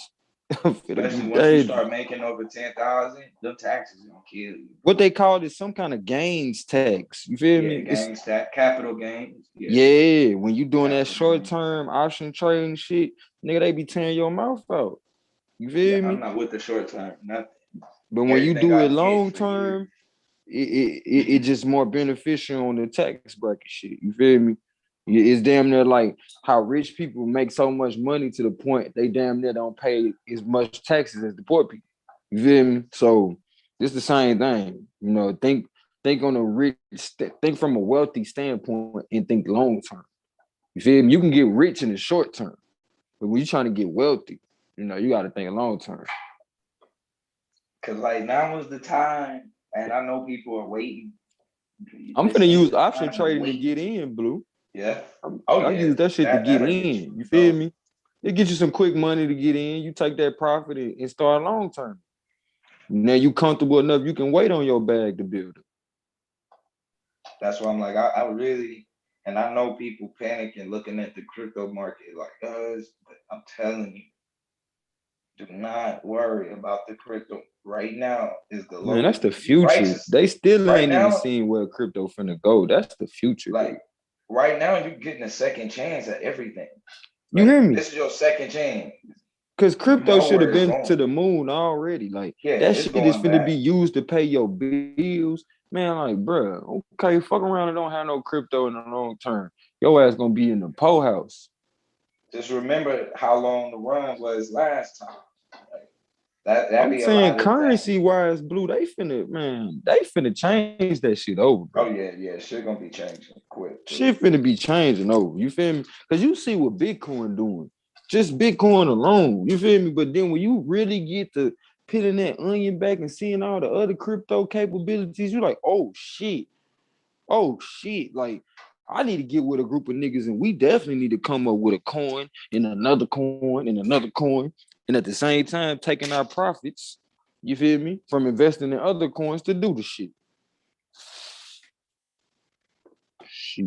Especially once you start making over 10,000, the taxes gonna kill you. What they call it, some kind of gains tax. You feel me? Gains tax, capital gains. Yeah, when you doing that short term option trading shit, nigga, they be tearing your mouth out. You feel me? I'm not with the short term, nothing. But when you do it long term, it just more beneficial on the tax bracket shit. You feel me? It's damn near like how rich people make so much money to the point they damn near don't pay as much taxes as the poor people. You feel me? So it's the same thing. Think on a rich, think from a wealthy standpoint and think long term. You feel me? You can get rich in the short term, but when you're trying to get wealthy, you got to think long term. Cause like now is the time, and I know people are waiting. I'm gonna use option trading to get in, Blue. Yeah. I use that shit to get in. You feel me? It gets you some quick money to get in. You take that profit and start long term. Now you comfortable enough, you can wait on your bag to build it. That's why I'm like, I really, and I know people panicking looking at the crypto market like us, but I'm telling you, do not worry about the crypto. Right now is the lowest. Man, that's the future. Prices. They still ain't even seen where crypto finna go. That's the future. Like, right now, you're getting a second chance at everything. You hear me? This is your second chance. Because crypto should have been to the moon already. Like, that shit is finna be used to pay your bills. Man, like, bro, okay, fuck around and don't have no crypto in the long term. Your ass gonna be in the po house. Just remember how long the run was last time. I'm saying currency-wise, Blue, they finna change that shit over, bro. Oh, yeah, shit gonna be changing quick. Shit finna be changing over, you feel me? Because you see what Bitcoin doing. just Bitcoin alone. You feel me? But then when you really get to peeling that onion back and seeing all the other crypto capabilities, you're like, oh shit. Oh shit. Like, I need to get with a group of niggas and we definitely need to come up with a coin and another coin and another coin. And at the same time, taking our profits, you feel me, from investing in other coins to do the shit. Shit,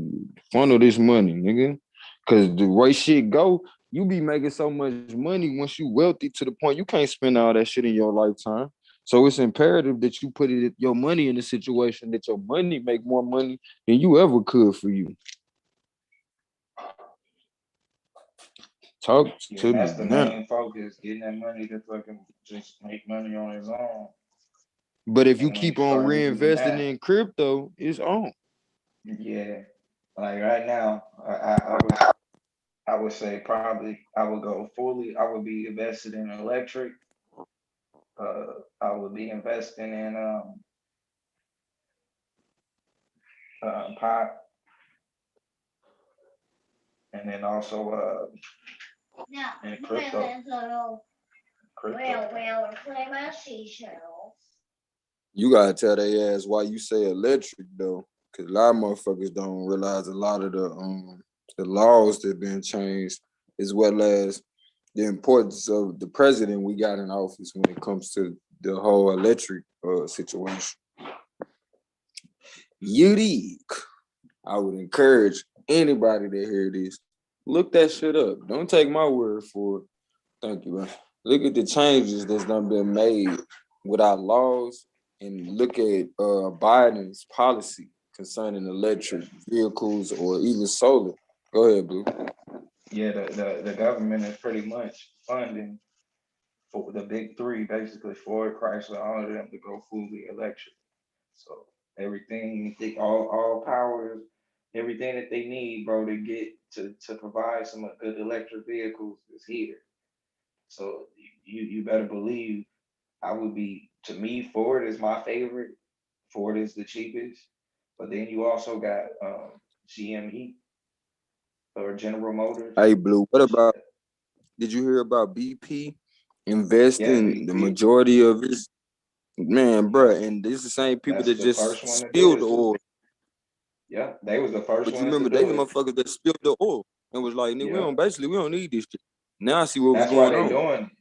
funnel this money, nigga. Cause the way shit go, you be making so much money once you wealthy to the point you can't spend all that shit in your lifetime. So it's imperative that you put your money in a situation that your money make more money than you ever could for you. Talk to me. That's the main focus, getting that money to fucking just make money on its own. But if you keep on reinvesting in crypto, it's on. Yeah. Like right now, I would say probably I would go fully, I would be invested in electric. I would be investing in pot, and then also in crypto. You gotta tell their ass why you say electric though, because a lot of motherfuckers don't realize a lot of the laws that been changed, as well as the importance of the president we got in office when it comes to the whole electric situation. Unique. I would encourage anybody to hear this. Look that shit up. Don't take my word for it. Thank you, man. Look at the changes that's done been made with our laws and look at Biden's policy concerning electric vehicles or even solar. Go ahead, Blue. Yeah, the government is pretty much funding for the big three, basically Ford, Chrysler, all of them to go fully electric. So everything, all power, everything that they need, bro, to get to provide some good electric vehicles is here. So you better believe I would be, to me, Ford is my favorite. Ford is the cheapest. But then you also got GME or General Motors. Hey, Blue, what about, did you hear about BP investing the majority of his, man, bro, and this is the same people that just spilled the oil. Yeah, they was the first but one. You remember they the motherfuckers that spilled the oil and was like, nigga, we don't need this shit. Now I see what was going on. That's why they doing,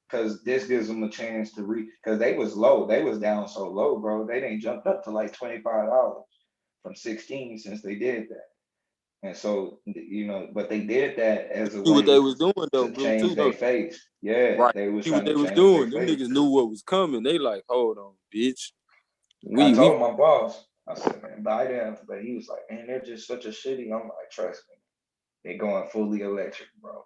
because this gives them a chance to because they was low. They was down so low, bro. They didn't jumped up to like $25 from 16 since they did that. And so, but they did that as a way what they was doing though, to change their face. Yeah, right. They was See trying what they to was change doing. their Them face. niggas knew what was coming. They like, hold on, bitch. I told my boss, I said, man, buy them. But he was like, man, they're just such a shitty. I'm like, trust me, they going fully electric, bro.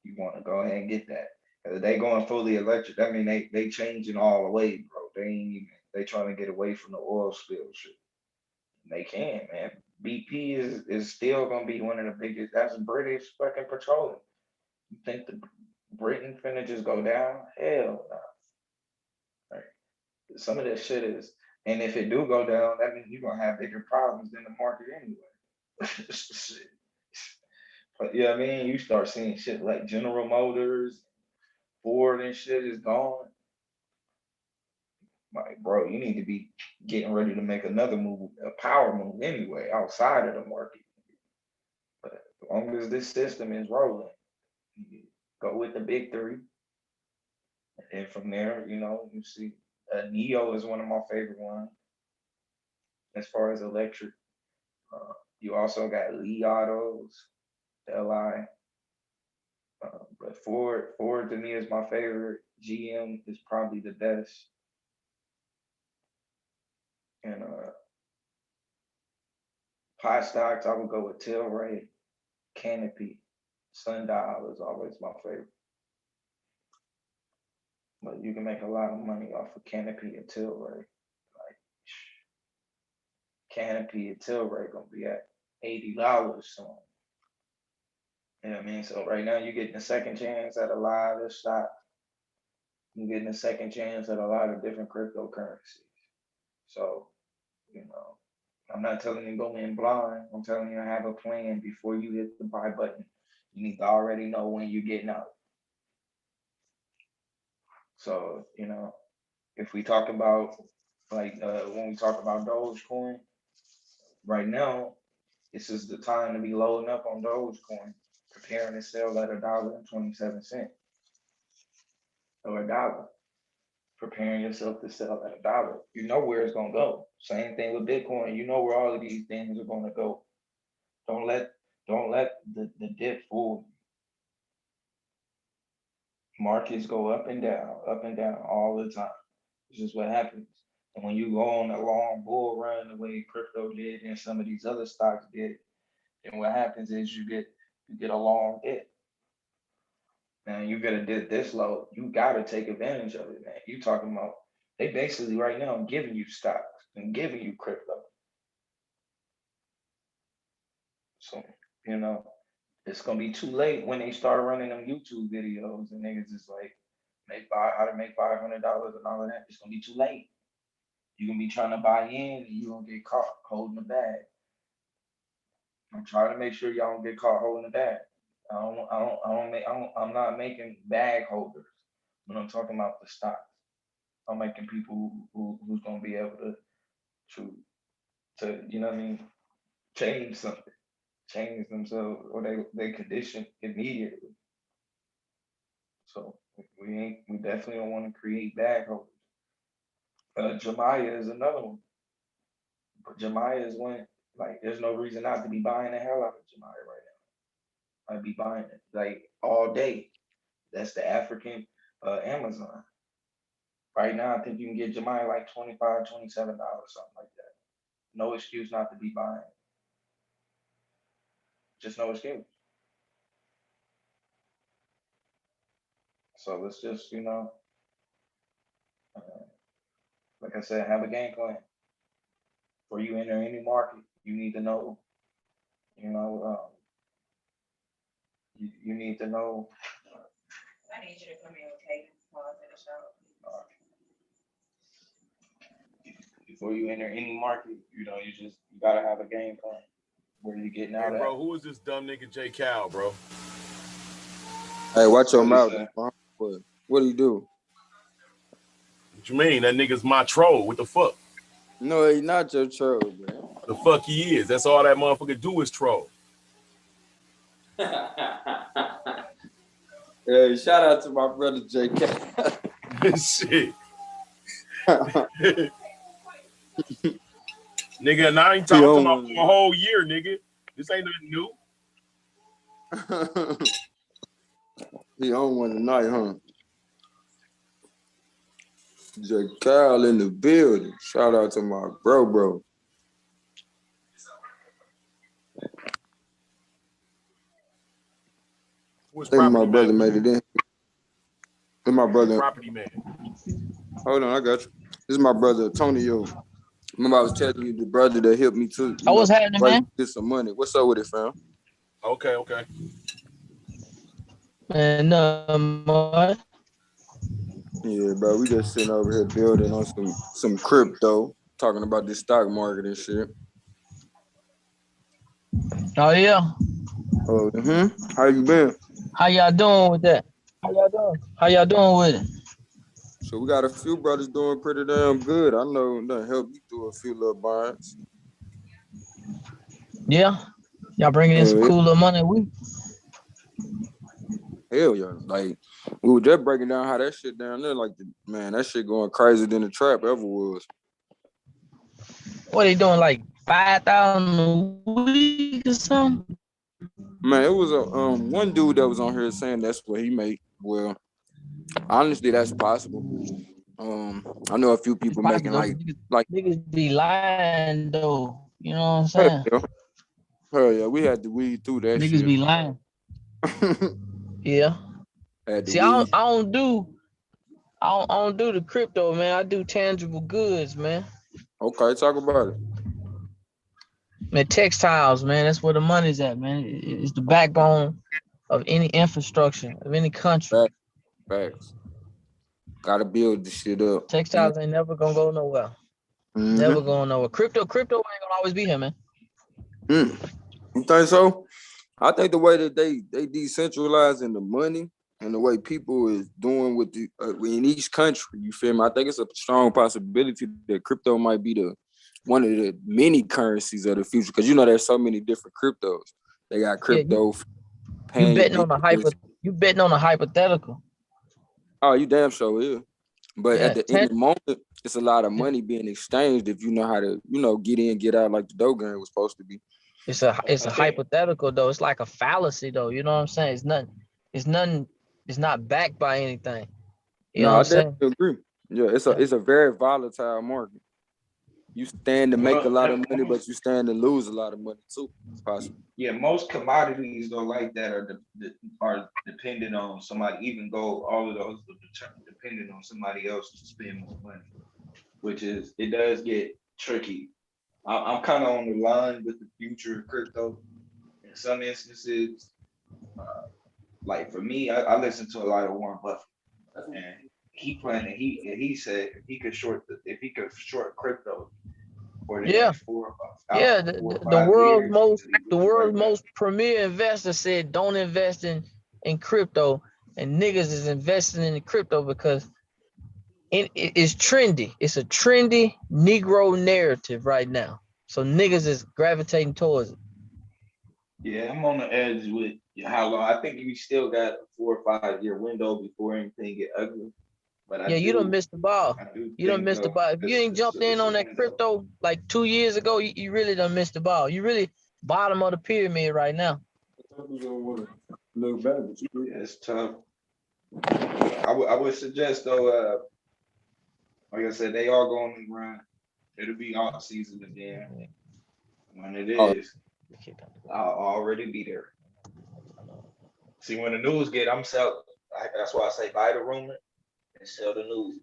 You want to go ahead and get that. Cause they going fully electric. I mean, they changing all the way, bro. They trying to get away from the oil spill shit. They can, man. BP is still gonna be one of the biggest. That's British fucking petroleum. You think the Britain finna just go down? Hell no. Right. Some of this shit is, and if it do go down, that means you're gonna have bigger problems than the market anyway. Shit. But yeah, I mean, you start seeing shit like General Motors, Ford and shit is gone. Like, bro, you need to be getting ready to make another move, a power move anyway, outside of the market. But as long as this system is rolling, you go with the big three. And then from there, you see Neo is one of my favorite ones as far as electric. You also got Li Autos, LI. But Ford to me is my favorite. GM is probably the best. And pot stocks, I would go with Tilray, Canopy, Sundial is always my favorite. But you can make a lot of money off of Canopy and Tilray. Like Canopy and Tilray gonna be at $80 soon. You know what I mean? So right now you're getting a second chance at a lot of stocks. You're getting a second chance at a lot of different cryptocurrencies. So, I'm not telling you go in blind. I'm telling you have a plan before you hit the buy button. You need to already know when you're getting out. So, you know, if we talk about like when we talk about Dogecoin, right now, this is the time to be loading up on Dogecoin, preparing to sell at $1.27 or $1. Preparing yourself to sell at $1. You know where it's gonna go. Same thing with Bitcoin. You know where all of these things are gonna go. Don't let the dip fool you. Markets go up and down all the time. It's just what happens. And when you go on a long bull run the way crypto did and some of these other stocks did, then what happens is you get a long dip. Man, you get a dip this low, you gotta take advantage of it, man. You talking about they basically right now giving you stocks and giving you crypto. So, you know, it's gonna be too late when they start running them YouTube videos and niggas is like how to make $500 and all of that. It's gonna be too late. You're gonna be trying to buy in and you're gonna get caught holding the bag. I'm trying to make sure y'all don't get caught holding the bag. I'm not making bag holders when I'm talking about the stocks. I'm making people who's gonna be able to you know what I mean, change something, change themselves or they condition immediately. So we definitely don't want to create bag holders. Jemiah is another one. But Jemiah is one, like, there's no reason not to be buying the hell out of Jemiah right now. I'd be buying it like all day. That's the African Amazon. Right now, I think you can get Jemiah like $25, $27, something like that. No excuse not to be buying. Just no excuse. So let's just, you know, like I said, have a game plan. Before you enter any market, you need to know, you know, you need to know. I need you to come in, okay? While I finish out. Before you enter any market, you know, you gotta have a game plan. Where you getting out hey, at? bro, who is this dumb nigga J Cal, bro? Hey, watch your mouth. What do you do? What you mean? That nigga's my troll. What the fuck? No, he's not your troll, man. The fuck he is. That's all that motherfucker do is troll. Hey, shout out to my brother JK. Shit. Nigga, and I ain't talking about for a whole year, nigga. This ain't nothing new. He on one tonight, huh? J. Kyle in the building. Shout out to my bro. I think my brother made it in. This my brother. Property man. Hold on, I got you. This is my brother, Antonio. Remember I was telling you the brother that helped me too. What's happening, man? Get some money. What's up with it, fam? Okay. Man, much. Yeah, bro. We just sitting over here building on some crypto, talking about this stock market and shit. Oh yeah. Oh, How you been? How y'all doing with that? How y'all doing with it? So we got a few brothers doing pretty damn good. I know that helped me through a few little binds. Yeah. Y'all bringing in some cool little money a week? Hell yeah. Like, we were just breaking down how that shit down there, like, man, that shit going crazier than the trap ever was. What they doing, like 5,000 a week or something? Man, it was a one dude that was on here saying that's what he made. Well, honestly, that's possible. I know a few people making like niggas be lying though. You know what I'm saying? Hell yeah, we had to weed through that niggas shit. Niggas be lying. Yeah. See, I don't do the crypto, man. I do tangible goods, man. Okay, talk about it. Man, textiles, man. That's where the money's at, man. It's the backbone of any infrastructure of any country. Facts. Gotta build this shit up. Textiles ain't never gonna go nowhere. Never going nowhere. Crypto ain't gonna always be here, man. You think so? I think the way that they decentralizing the money and the way people is doing with the in each country, you feel me? I think it's a strong possibility that crypto might be one of the many currencies of the future, because you know there's so many different cryptos. They got crypto. You betting on a hypothetical. Oh, you damn sure is. But at the end of the moment, it's a lot of money being exchanged if you know how to, get in, get out like the dough game was supposed to be. It's a hypothetical though. It's like a fallacy though. You know what I'm saying? It's not backed by anything. You know what I'm saying? I agree. Yeah, it's a very volatile market. You stand to make a lot of money, but you stand to lose a lot of money too. It's possible. Yeah, most commodities though like that are dependent on somebody. Even gold, all of those are dependent on somebody else to spend more money, which is it does get tricky. I'm kind of on the line with the future of crypto. In some instances, like for me, I listen to a lot of Warren Buffett, and he said he could short crypto for the next 4 or 5 years. The world's most premier investor said don't invest in crypto, and niggas is investing in the crypto because it's trendy. It's a trendy Negro narrative right now. So niggas is gravitating towards it. Yeah, I'm on the edge with how long. I think we still got a 4 or 5 year window before anything get ugly. But you done missed the ball. You done missed the ball. If you ain't jumped in on that crypto like 2 years ago, you really done missed the ball. You really bottom of the pyramid right now. It's tough. I would suggest though, like I said, they are going to run. It'll be off season again. When it is, I'll already be there. See, when the news get, I'm selling. That's why I say buy the rumor and sell the news.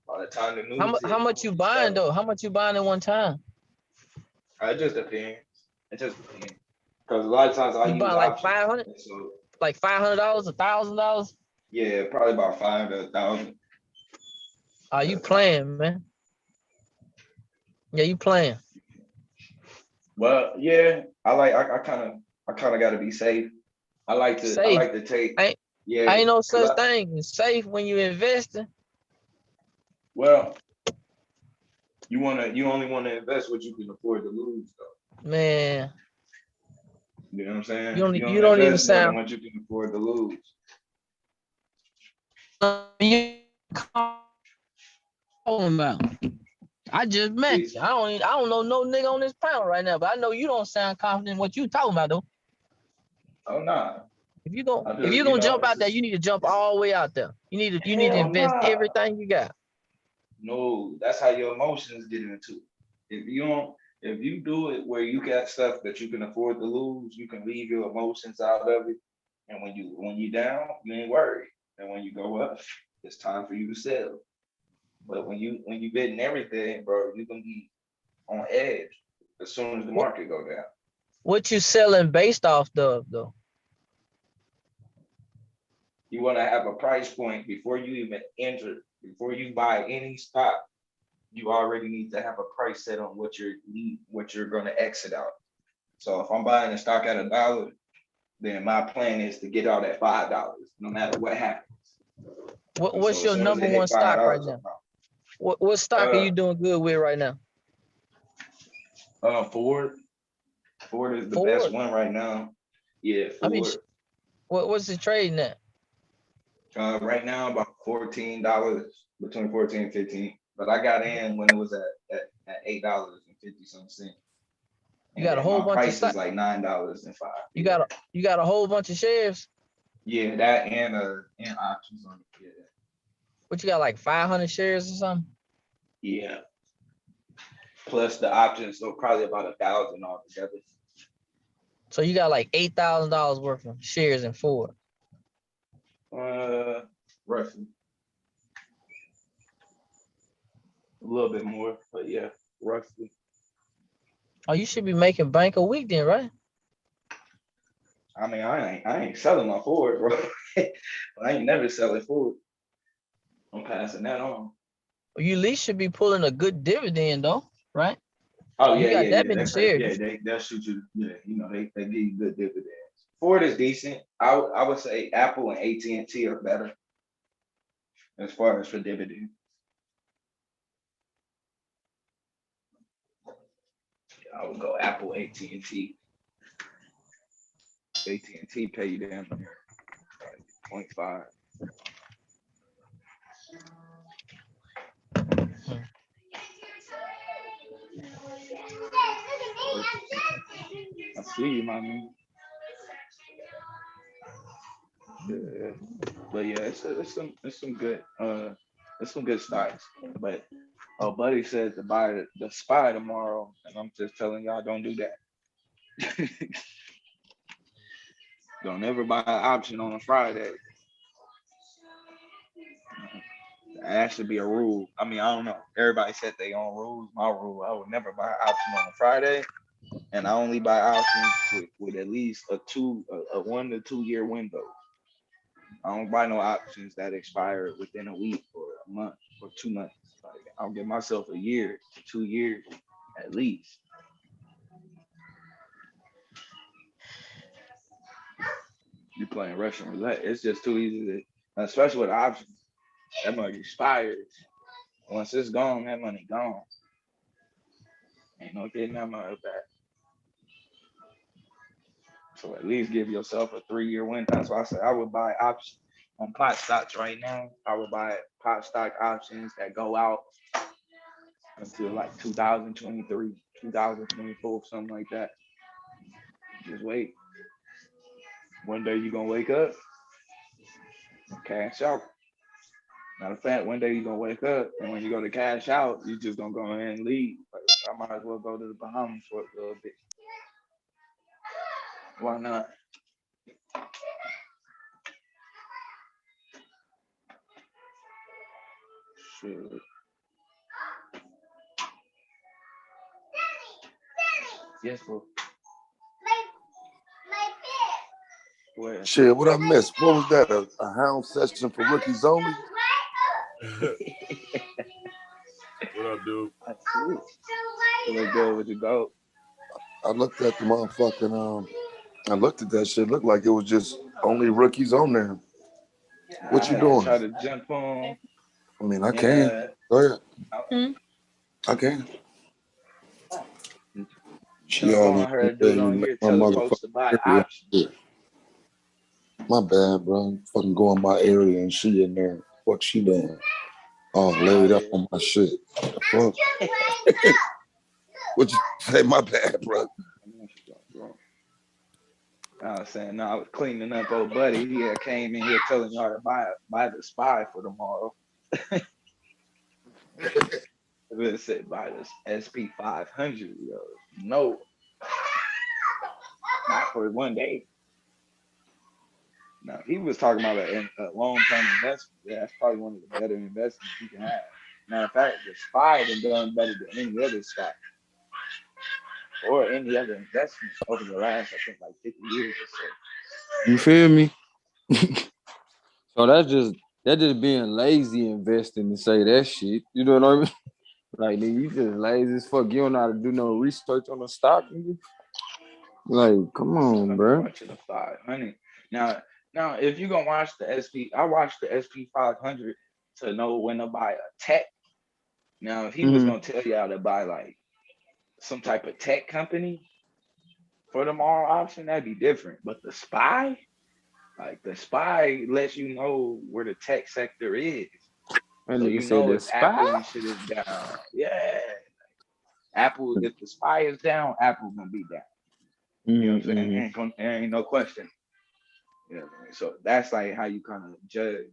By the time the news, how much you buying though? How much you buying at one time? It just depends. Because a lot of times I use like 500, so, like $500, $1,000. Yeah, probably about 5 to 1,000. Are you playing, man? Yeah, you playing. Well, yeah, I kind of got to be safe. I like to take. Ain't no such thing as safe when you investing. Well, you only want to invest what you can afford to lose, though. Man, you know what I'm saying? You don't even sound what you can afford to lose. About. I just met you. I don't know no nigga on this panel right now, but I know you don't sound confident in what you talking about though. Oh nah. If you gonna jump out there, you need to jump all the way out there. You need to invest everything you got. No, that's how your emotions get into it. If you do it where you got stuff that you can afford to lose, you can leave your emotions out of it. And when you down, you ain't worried. And when you go up, it's time for you to sell. But when you betting everything, bro, you're gonna be on edge as soon as the market go down. What you selling based off of though? You want to have a price point before you even enter, before you buy any stock. You already need to have a price set on what you're going to exit out. So if I'm buying a stock at $1, then my plan is to get out at $5, no matter what happens. What's your number one stock right now? What stock are you doing good with right now? Ford. Ford is the best one right now. Yeah, Ford. I mean, what's it trading at? Right now about $14, between 14 and 15. But I got in when it was at $8.50. You got a whole bunch of stocks. Like $9.05. You got a whole bunch of shares. Yeah, that and options on it. Yeah. What you got, like 500 shares or something? Yeah. Plus the options, so probably about 1,000 altogether. So you got like $8,000 worth of shares in Ford. Roughly. A little bit more, but yeah, roughly. Oh, you should be making bank a week then, right? I mean, I ain't selling my Ford, bro. I ain't never selling Ford. I'm passing that on. Well, you at least should be pulling a good dividend though, right? Oh yeah, you got that many shares. Yeah, they'll shoot you. Yeah, they give you good dividends. Ford is decent. I would say Apple and AT&T are better as far as for dividend. I would go Apple, AT&T. AT&T pay you down like 0.5. I see you, my man. Yeah. But yeah, it's some good stocks. But buddy said to buy the SPY tomorrow, and I'm just telling y'all, don't do that. Don't ever buy an option on a Friday. That should be a rule. I mean, I don't know. Everybody said they own rules. My rule, I would never buy an option on a Friday, and I only buy options with at least a 1 to 2 year window. I don't buy no options that expire within a week or a month or 2 months. Like, I'll give myself a year to 2 years at least. You playing Russian roulette. It's just too easy to, especially with options. That money expires. Once it's gone, that money gone. Ain't no getting that money back. So at least give yourself a 3 year window. That's why I said I would buy options on pot stocks right now. I would buy pot stock options that go out until like 2023, 2024, something like that. Just wait. One day you're gonna wake up, cash out. Matter of fact, one day you're gonna wake up, and when you go to cash out, you just gonna go ahead and leave. Like, I might as well go to the Bahamas for a little bit. Why not? Shit. Yes, bro. Shit, what I missed? What was that? A hound session for rookies only? What up, dude? Look good with the goat. I looked at the motherfucking I looked at that shit. Looked like it was just only rookies on there. What you doing? Try to jump on. I mean, I can. Go ahead. I can. She always on her dude on here telling folks to buy options. My bad, bro. Fucking go in my area and she in there. What she doing? Oh, laid up on my shit. What the fuck? What you say? My bad, bro. I was saying, no, I was cleaning up old buddy. He had came in here telling y'all to buy the SPY for tomorrow. It said buy this SP 500, yo. No, not for one day. No, he was talking about a long-term investment. Yeah, that's probably one of the better investments you can have. Matter of fact, the SPY has done better than any other stock or any other investment over the last, I think, like 50 years or so. You feel me? So that's just being lazy investing to say that shit. You know what I mean? Like, nigga, you just lazy as fuck. You don't know how to do no research on the stock, nigga. Like, come on, bro. Watching the 500. Now, if you gonna watch the SP, I watched the SP 500 to know when to buy a tech. Now, if he was gonna tell y'all to buy like some type of tech company for tomorrow option, that'd be different. But the SPY, like the SPY lets you know where the tech sector is. And so you know if Apple and shit is down. Yeah. Apple, if the SPY is down, Apple's gonna be down. You know what I'm saying? There ain't no question. You know what I mean? So that's like how you kind of judge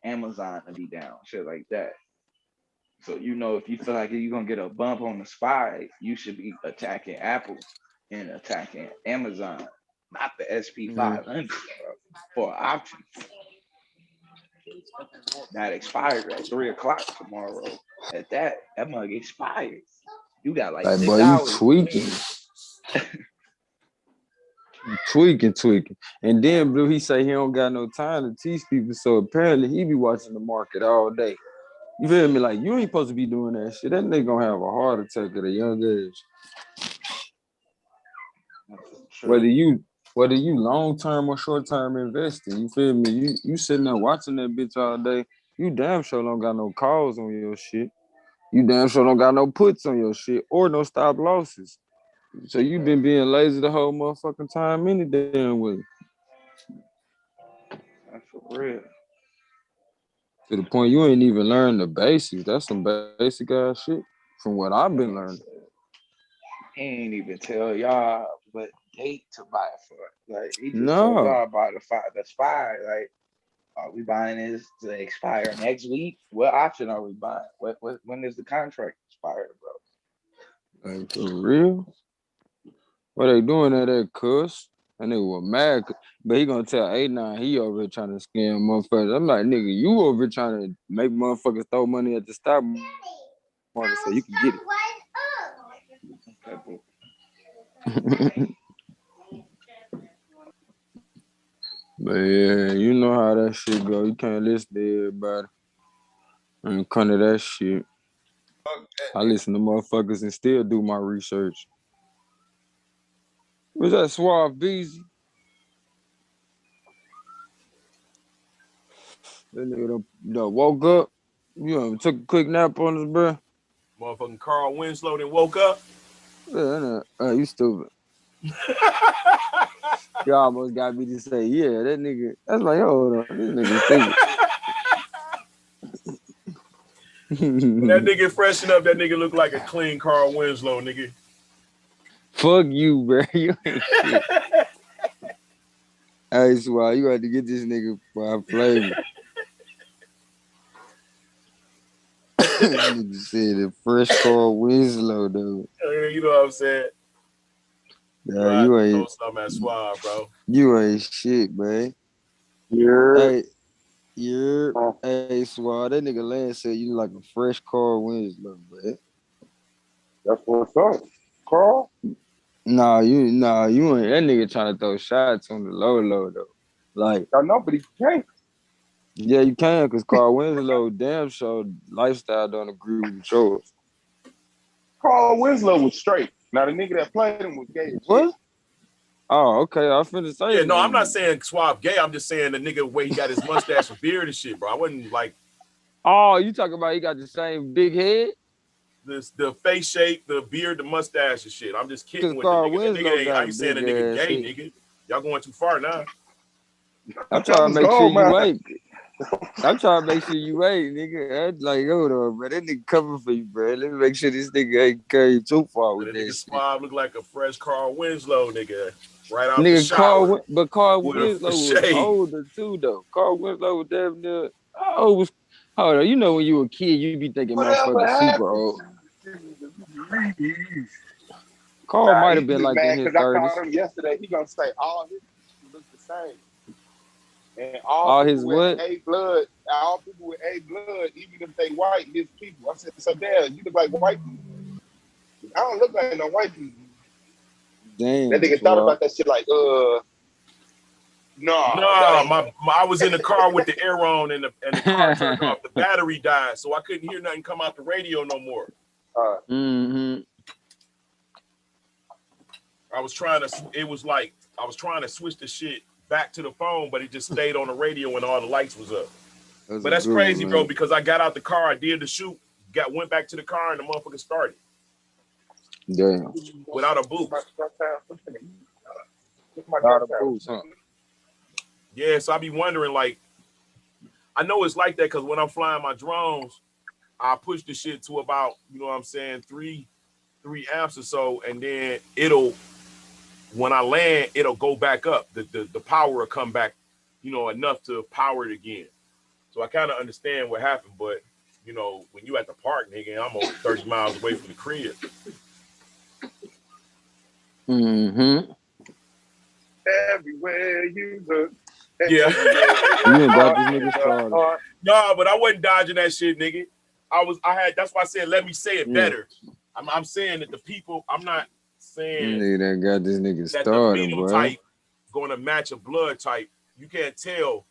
Amazon to be down, shit like that. So if you feel like you're gonna get a bump on the SPY, you should be attacking Apple and attacking Amazon, not the SP 500 for an option. That expired at 3:00 tomorrow. At that mug expired. You got like 6 hours. You tweaking. tweaking. And then Blue, he say he don't got no time to teach people. So apparently he be watching the market all day. You feel me? Like, you ain't supposed to be doing that shit. That nigga gonna have a heart attack at a young age. Whether whether you long-term or short-term investing, you feel me? You sitting there watching that bitch all day, you damn sure don't got no calls on your shit. You damn sure don't got no puts on your shit or no stop losses. So you been being lazy the whole motherfucking time any damn way. That's for real. To the point you ain't even learn the basics. That's some basic ass shit from what I've been learning. He ain't even tell y'all what date to buy it for. Like he just told No. y'all about the fire. That's fire. Like, are we buying this to expire next week? What option are we buying? What when is the contract expire, bro? Like for real? What they doing at cuss? And they were mad, but he gonna tell A9 he over here trying to scam motherfuckers. I'm like, nigga, you over here trying to make motherfuckers throw money at the stock market so you can get it. But yeah, you know how that shit go. You can't listen to everybody and come to that shit. I listen to motherfuckers and still do my research. Was that Suave Beezy? That nigga done woke up. You took a quick nap on us, bro. Motherfucking Carl Winslow then woke up. Yeah, you stupid. You almost got me to say, yeah, that nigga. That's like, hold on, this nigga stupid. That nigga freshen up, that nigga look like a clean Carl Winslow, nigga. Fuck you, bro. You ain't shit. Hey, Swag, you got to get this nigga for flavor. Nigga said a fresh Carl Winslow, though. You know what I'm saying? Yeah, you ain't. Something at Swag, bro. You ain't shit, man. Yeah. Hey, Swag, that nigga Lance said you like a fresh Carl Winslow, man. That's what's up, Carl. Nah, you ain't. That nigga trying to throw shots on the low though. Like I know, but he can't. Yeah, you can, because Carl Winslow damn sure lifestyle don't agree with yours. Carl Winslow was straight. Now the nigga that played him was gay as What? shit. Oh, okay. I finna say. Yeah, no, I'm not saying Suave gay. I'm just saying the nigga way he got his mustache and beard and shit, bro. I wasn't like. Oh, you talking about he got the same big head? The face shape, the beard, the mustache and shit. I'm just kidding with Carl the nigga. Winslow The nigga I ain't saying the nigga gay, head. nigga. Y'all going too far now. I'm trying to make sure you ain't. I'm trying to make sure you ain't, nigga. I'm like, hold on, bro. That nigga coming for you, bro. Let me make sure this nigga ain't carry too far with that nigga shit. Suave look like a fresh Carl Winslow, nigga. Right out nigga, the shower. Carl Winslow was older too, though. Carl Winslow was damn near. Hold on, you know when you were a kid, you be thinking motherfucker super old. Carl might have been like in his 30s. I called him yesterday. He gonna say all his look the same. And all his what? A blood, all people with A blood, even if they white, his people. I said, so damn, you look like white people. I don't look like no white people. Damn. That nigga thought about that shit like, I was in the car with the air on and the car turned off. The battery died, so I couldn't hear nothing come out the radio no more. I was trying to switch the shit back to the phone, but it just stayed on the radio when all the lights was up. But that's crazy, bro, because I got out the car, I did the shoot, went back to the car, and the motherfucker started. Damn. Without a boost. Without a boost, huh? Yeah, so I be wondering, like, I know it's like that because when I'm flying my drones, I push the shit to about, you know what I'm saying, 3 amps or so, and then when I land, it'll go back up. The power will come back, you know, enough to power it again. So I kind of understand what happened, but, you know, when you at the park, nigga, I'm over 30 miles away from the crib. Mm-hmm. Everywhere you look. Yeah. You ain't got this nigga started. No, but I wasn't dodging that shit, nigga. That's why I said, let me say it better. I'm saying that the people, I'm not saying that got this nigga that started, the boy. phenotype going to match a blood type. You can't tell.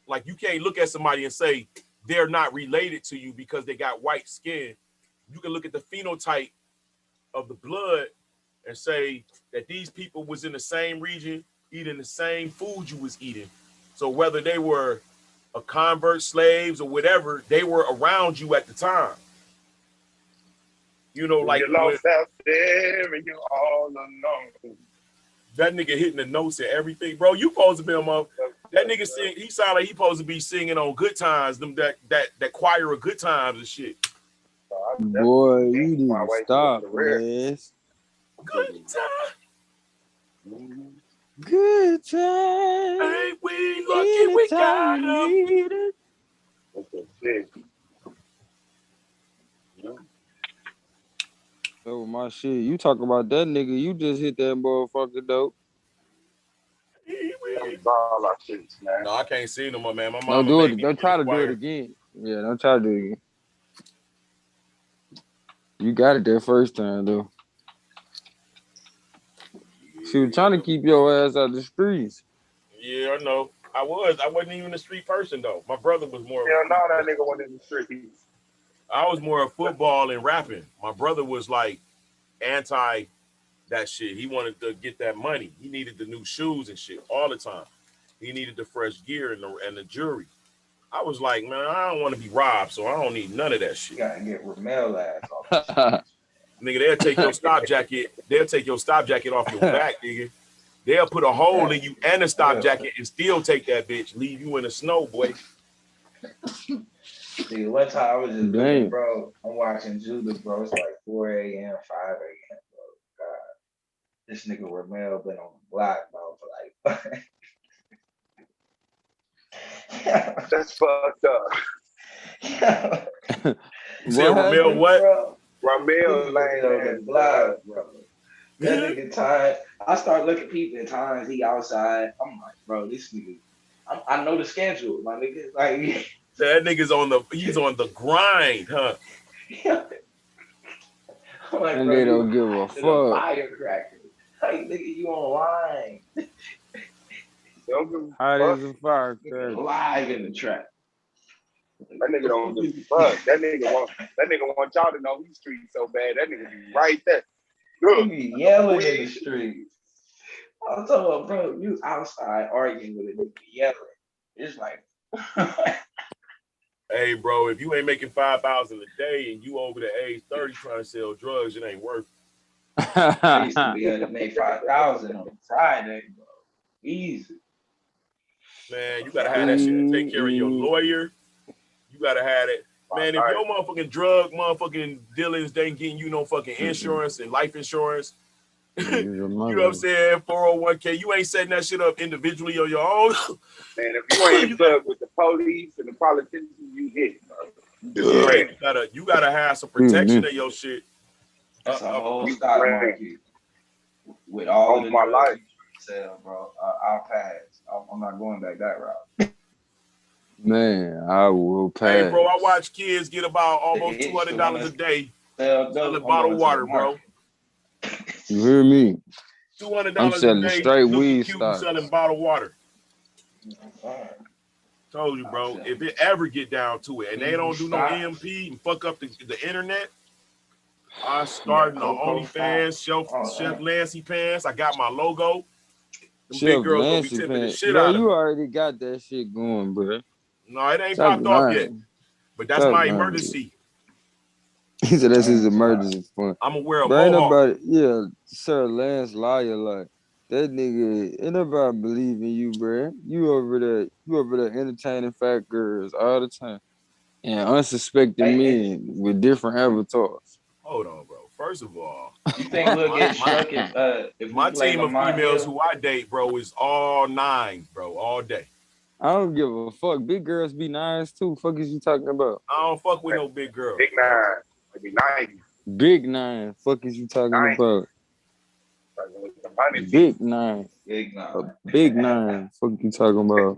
Like, you can't look at somebody and say they're not related to you because they got white skin. You can look at the phenotype of the blood and say that these people was in the same region eating the same food you was eating. So whether they were a convert, slaves, or whatever, they were around you at the time. You know, like you're lost out there and you're all alone. That nigga hitting the notes and everything, bro. You supposed to be a mother. That nigga sing. He sound like he supposed to be singing on Good Times, them that choir of Good Times and shit. Boy, you need to stop, man. Good time. Good time. Ain't we lucky we got him? So my shit, you talk about that nigga, you just hit that motherfucker dope. No, I can't see no more, man. My mama don't do it. Don't try to do it again. Yeah, don't try to do it again. You got it that first time though. She was trying to keep your ass out the streets. Yeah, I know. I wasn't even a street person though. My brother was more. Hell no, that nigga wasn't in the streets. I was more of football and rapping. My brother was like anti that shit. He wanted to get that money. He needed the new shoes and shit all the time. He needed the fresh gear and the jewelry. I was like, man, I don't want to be robbed, so I don't need none of that shit. You gotta get Ramel ass off. Nigga, they'll take your stop jacket. They'll take your stop jacket off your back, nigga. They'll put a hole in you and a stop jacket and still take that bitch, leave you in the snow, boy. See, one time I was just looking, bro. I'm watching Judah, bro. It's like 4 a.m., 5 a.m., bro. God, this nigga Ramel been on the block, bro, for like. That's fucked up. You said Ramel what? Bro? Ramel laying on the block, bro. That nigga time. I start looking people at times he outside. I'm like, bro, this nigga. I know the schedule, my nigga. Like. That nigga's he's on the grind, huh? Like, and bro, they don't give a fuck. Firecracker. Like, nigga, you online. Hot as a firecracker. Live in the trap. That nigga don't give a fuck. That nigga want y'all to know he's street so bad. That nigga be right there. He be yelling in the streets. I'm talking about, bro, you outside arguing with a nigga yelling. It's like. Hey, bro, if you ain't making $5,000 a day and you over the age 30 trying to sell drugs, it ain't worth it. I used to be able to make 5,000 on Friday, bro. Easy. Man, you gotta have that shit to take care of your lawyer. You gotta have it. Man, if your motherfucking dealings ain't getting you no fucking insurance and life insurance, you know what I'm saying? 401k, you ain't setting that shit up individually on your own. Man, if you ain't plugged with the police and the politicians, you hit, bro. You gotta have some protection of your shit. That's a whole stock market with all of my life. Sell, bro. I'll pass. I'm not going back that route. Man, I will pass. Hey, bro, I watch kids get about almost $200 a day selling bottled water, bro. You hear me? $200 I'm selling a day, straight weed stocks. Selling bottled water. Told you, bro. If it ever get down to it, and they don't do no EMP and fuck up the internet, I starting the OnlyFans, Chef Lancy pants. I got my logo. Them big girls gonna be tipping the shit out of me. You already got that shit going, bro. No, it ain't popped off yet. But that's my emergency. He said that's his emergency fund. I'm aware of nobody, Sir Lance liar like that nigga. Ain't nobody believe in you, bro. You over there entertaining fat girls all the time and unsuspecting men with different avatars. Hold on, bro. First of all, you think we'll get struck if my team of females who I date, bro, is all 9, bro, all day. I don't give a fuck. Big girls be nice too. Fuck is you talking about? I don't fuck with no big girl. Big 9. Maybe 90. Big 9. Fuck is you talking about? Big 9. Big 9. Big 9. Fuck you talking about?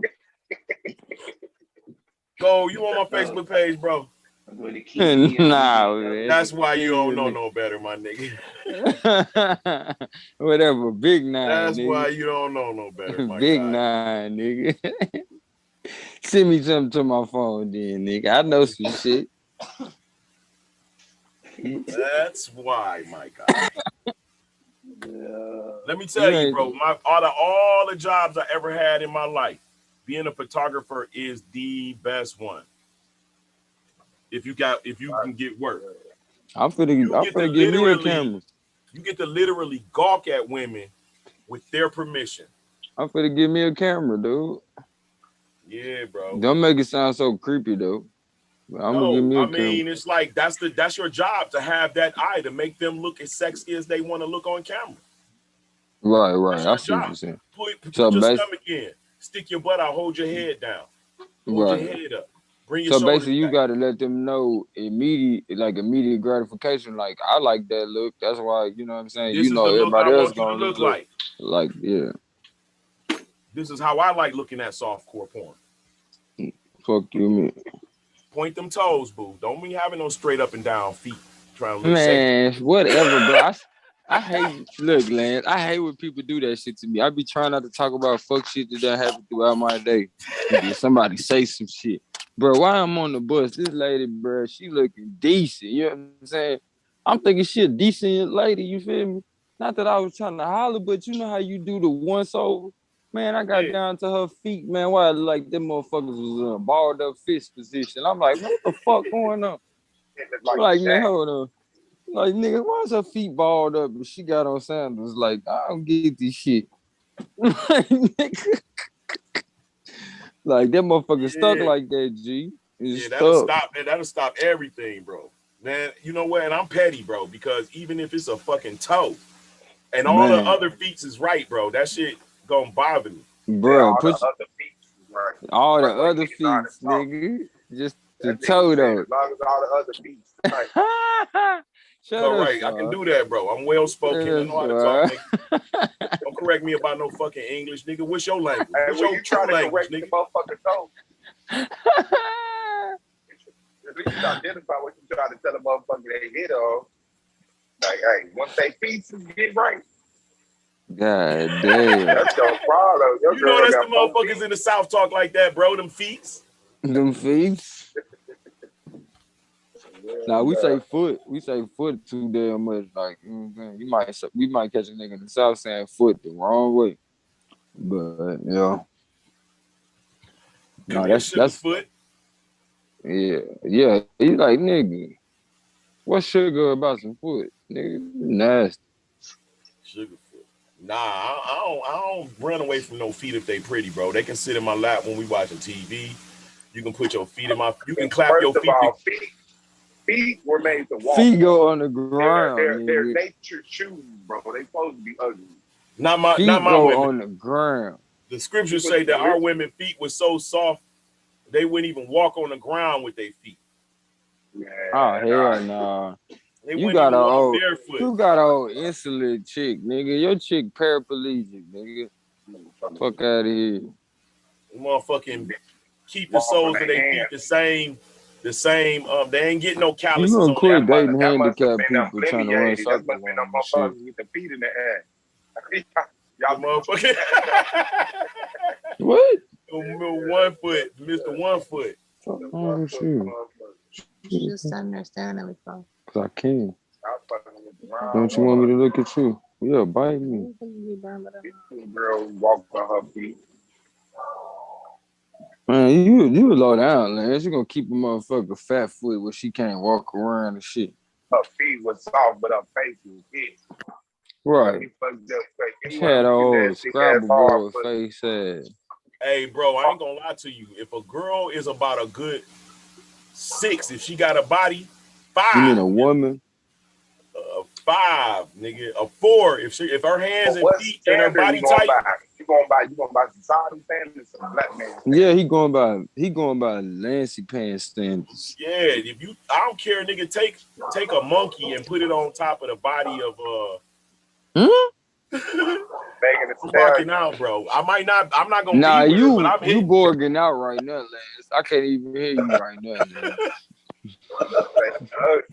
Go, you on my Facebook page, bro? Nah, man. That's why you don't know no better, my nigga. Whatever, Big 9. That's nigga. why you don't know no better, my Big guy. 9, nigga. Send me something to my phone, then, nigga. I know some shit. That's why, my guy. Let me tell you, bro, all the jobs I ever had in my life, being a photographer is the best one. If you can get work. I'm finna give me a camera. You get to literally gawk at women with their permission. I'm finna give me a camera, dude. Yeah, bro. Don't make it sound so creepy though. I'm gonna give me a camera. It's like that's your job, to have that eye, to make them look as sexy as they want to look on camera. Right. I see what you're saying. Put your stomach in, stick your butt out, hold your head down, hold your head up, bring your shoulders basically, you back. gotta let them know immediate gratification. Like, I like that look. That's why, you know what I'm saying. This is the look everybody I else want you to gonna look like. Like, yeah. This is how I like looking at softcore porn. Fuck you, man. Point them toes, boo. Don't be having no straight up and down feet trying to look sexy. Whatever, bro. I hate, look, Lance, I hate when people do that shit to me. I be trying not to talk about fuck shit that happened throughout my day. Somebody say some shit. Bro, while I'm on the bus, this lady, bro, she looking decent. You know what I'm saying? I'm thinking she a decent lady, you feel me? Not that I was trying to holler, but you know how you do the once over? Man, I got down to her feet, man. Why, like, them motherfuckers was in a balled up fist position. I'm like, what the fuck going on? Like, man, hold on. Like, nigga, why is her feet balled up and she got on sandals? Like, I don't get this shit. Like, nigga. Like, that motherfucker stuck like that, G. That'll stop everything, bro. Man, you know what? And I'm petty, bro, because even if it's a fucking toe and all the other feet is right, bro, that shit gonna bother me. Bro, all the Right, other feet, nigga. Just the toe, though. As long as all the other feet right. I can do that, bro. I'm well spoken. I know how to talk. Nigga. Don't correct me about no fucking English, nigga. What's your language? What's your true language, nigga? Motherfucker toe. At least you identify what you trying to tell a motherfucker they hit on. Like, hey, once they feet get right. God damn. That's your problem. You know that's the motherfuckers in the South talk like that, bro. Them feet. Them feet. Now we say foot. We say foot too damn much. Like, you know what I'm saying? We might catch a nigga in the South saying foot the wrong way. But yeah. No, that's foot. Yeah. He's like, nigga, what's sugar about some foot? Nigga, nasty. Sugar foot. Nah, I don't run away from no feet if they pretty, bro. They can sit in my lap when we watching TV. You can put your feet in my. You can clap your feet. Feet were made to walk. Feet go on the ground. They're nature shoes, bro. They supposed to be ugly. Not my feet go women. On the ground. The scriptures say that our women feet were so soft they wouldn't even walk on the ground with their feet. Yeah, hell nah. You got an old insolent chick, nigga. Your chick paraplegic, nigga. Fuck out of here. Motherfucking keep the soles of their feet the same. They ain't getting no calluses. You gonna quit dating handicapped people trying to run circles on motherfuckers with the feet in the air. Y'all motherfucking what? One foot, Mr. 1 foot. Oh shit. You just sitting there staring at me, bro. Cause I can. Don't you want me to look at you? Yeah, bite me. Girl walk on her feet. Man, you low down, man. She gonna keep a motherfucker fat foot where she can't walk around and shit. Her feet was soft, but her face was big. Right. She had a old Scrabble board face ass. Hey, bro, I ain't gonna lie to you. If a girl is about a good 6, if she got a body, 5. You mean a woman? 5, nigga. A 4 if her hands and feet and her body tight. You gonna buy society standards or black man standards? Yeah, he going by Lancy pants standards. Yeah, I don't care, nigga. Take a monkey and put it on top of the body of Barking out, bro. I'm not gonna. Nah, be you with her, but you barking out right now, Lance. I can't even hear you right now.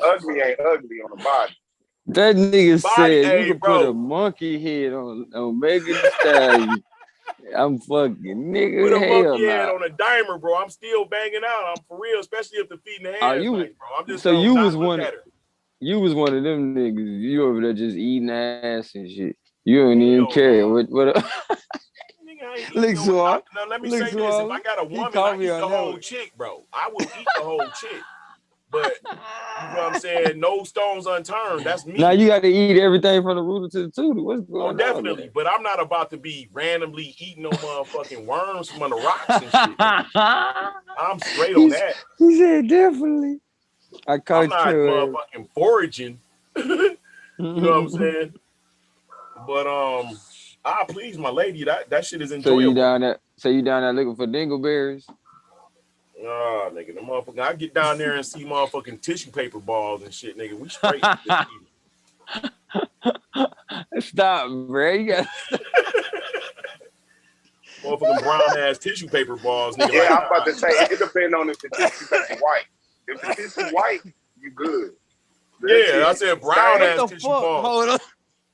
Ugly ain't ugly on the body. That nigga said you can put a monkey head on Megan Thee Stallion. I'm fucking nigga. Put a monkey head on a dimer, bro. I'm still banging out. I'm for real, especially if the feet in the hands, bro. I'm just so you was one of them niggas. You over there just eating ass and shit. You don't even care. What? Look, Suave. now let me say this: if I got a woman, I eat the whole chick, bro. I will eat the whole chick. But you know what I'm saying? No stones unturned. That's me. Now you got to eat everything from the rooter to the tutor. What's going on? Definitely. But I'm not about to be randomly eating no motherfucking worms from under rocks and shit. I'm straight on that. He said definitely. I'm not motherfucking foraging. You know what I'm saying? But I please my lady. That shit is enjoyable. So you down there looking for dingleberries? Oh, nigga, the motherfucker. I get down there and see motherfucking tissue paper balls and shit, nigga. We straight. Stop, bro. You got motherfucking brown ass tissue paper balls, nigga. Yeah, I'm about to say it depends on if the tissue paper white. If the tissue white, you good. Yeah, I said brown ass tissue balls.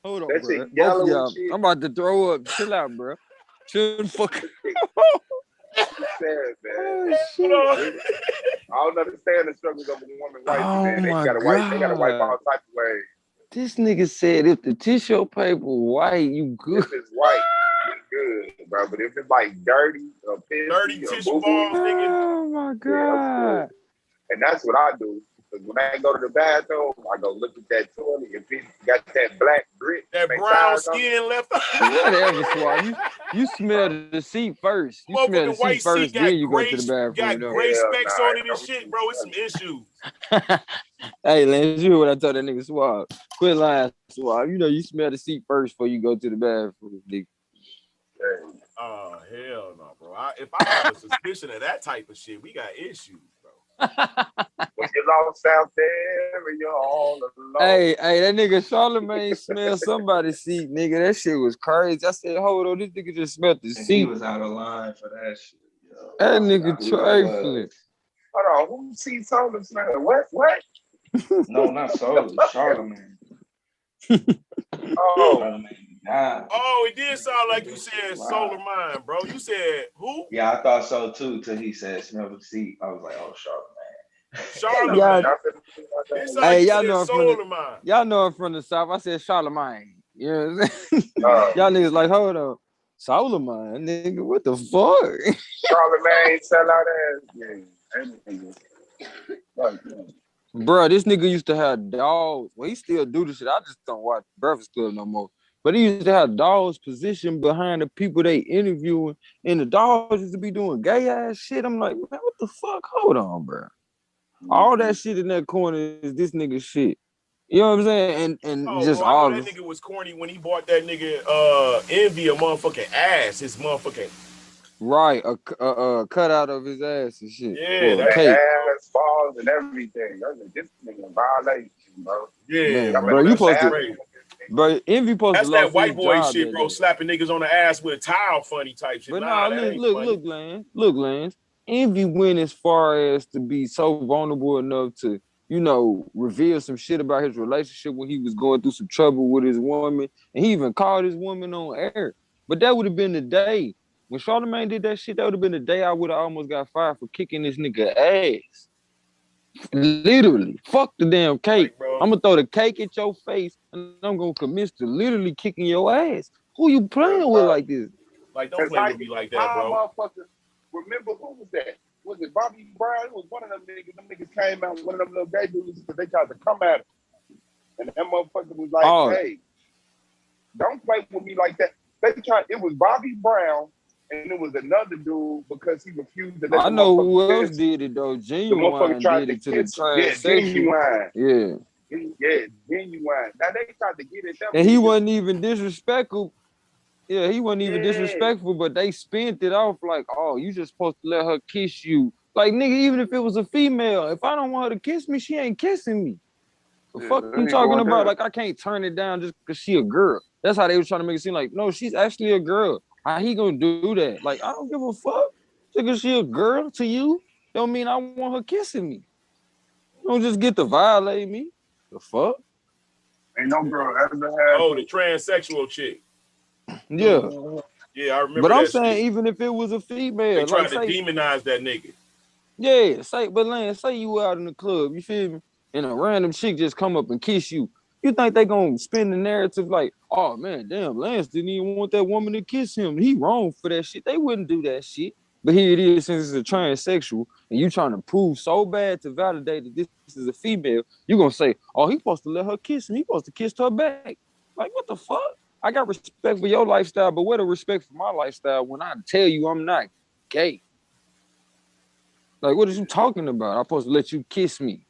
Hold on, that bro. shit yellow and shit. I'm about to throw up. Chill out, bro. Chill the fuck. Sad, man. Oh, shit. I don't understand the struggles of a woman wife, man. They gotta wipe all type of ways. This nigga said if the tissue paper white, you good. If it's white, it's good, bro. But if it's like dirty or pissy, dirty tissue balls, nigga. Oh my god. Yeah, and that's what I do. Because when I go to the bathroom, I go look at that toilet. If it got that black grit, that brown skin left. Whatever, Swab. You smell the seat first. You smell the seat first, then you go to the bathroom. Got gray specks on it and shit, bro. It's some issues. Hey, Lance, you hear what I told that nigga Swab? Quit lying, Swab. You know you smell the seat first before you go to the bathroom, nigga. Oh, hell no, bro. If I have a suspicion of that type of shit, we got issues, bro. When you're lost out there and you're all alone. Hey, that nigga Charlemagne smelled somebody's seat, nigga. That shit was crazy. I said, hold on, this nigga just smelled the seat. He was out of line for that shit. Yo. That nigga trifling. Hold on, who sees Solar smell? What? No, not Solar, Charlemagne. Oh, it did sound like you said Solar Mind, bro. You said who? Yeah, I thought so too till he said smell the seat. I was like, oh, Charlemagne. Hey, y'all know I'm from the South. I said Charlemagne. You know what I'm saying? Y'all niggas like, hold on. Charlemagne, nigga, what the fuck? Charlemagne sell out ass. Bro, this nigga used to have dogs. Well, he still do this shit. I just don't watch Breakfast Club no more. But he used to have dogs positioned behind the people they interviewing, and the dogs used to be doing gay ass shit. I'm like, man, what the fuck? Hold on, bro. All that shit in that corner is this nigga shit. You know what I'm saying? And just bro, all that nigga was corny when he bought that nigga Envy a motherfucking ass. His motherfucking right, a cutout of his ass and shit. Yeah, that ass balls and everything. This nigga violation, bro. Yeah, man, bro, you supposed to. Bro, Envy supposed That's to. That's that white boy shit, bro. Slapping niggas on the ass with a towel, funny type shit. But look, Lance. Envy went as far as to be so vulnerable enough to, you know, reveal some shit about his relationship when he was going through some trouble with his woman, and he even called his woman on air. But that would have been the day when Charlemagne did that shit. That would have been the day I would have almost got fired for kicking this nigga ass. Literally, fuck the damn cake. I'm gonna throw the cake at your face, and I'm gonna commit to literally kicking your ass. Who you playing with like this? Like, don't play with me like that, bro. Remember who was that? Was it Bobby Brown? It was one of them niggas. Them niggas came out, one of them little gay dudes, because they tried to come at him. And that motherfucker was like, hey, don't play with me like that. It was Bobby Brown, and it was another dude because he refused to let I know who else did it, though. Genuine did it to the transsexual. Yeah, Genuine. Now, they tried to get it. And he wasn't even disrespectful. Yeah, he wasn't even disrespectful, but they spent it off like, oh, you just supposed to let her kiss you. Like, nigga, even if it was a female, if I don't want her to kiss me, she ain't kissing me. The fuck you talking about? Like, I can't turn it down just because she a girl. That's how they was trying to make it seem like, no, she's actually a girl. How he gonna do that? Like, I don't give a fuck. Just because she a girl to you, don't mean I want her kissing me. You don't just get to violate me. The fuck? Ain't no girl ever had. Oh, the transsexual chick. Yeah. Yeah, I remember. But I'm saying, even if it was a female, they tried to demonize that nigga. Yeah, say you out in the club, you feel me? And a random chick just come up and kiss you. You think they gonna spin the narrative like, oh man, damn, Lance didn't even want that woman to kiss him. He wrong for that shit. They wouldn't do that shit. But here it is, since it's a transsexual, and you trying to prove so bad to validate that this is a female, you gonna say, oh, he supposed to let her kiss him. He supposed to kiss her back. Like, what the fuck? I got respect for your lifestyle, but what a respect for my lifestyle when I tell you I'm not gay? Like, what are you talking about? I'm supposed to let you kiss me.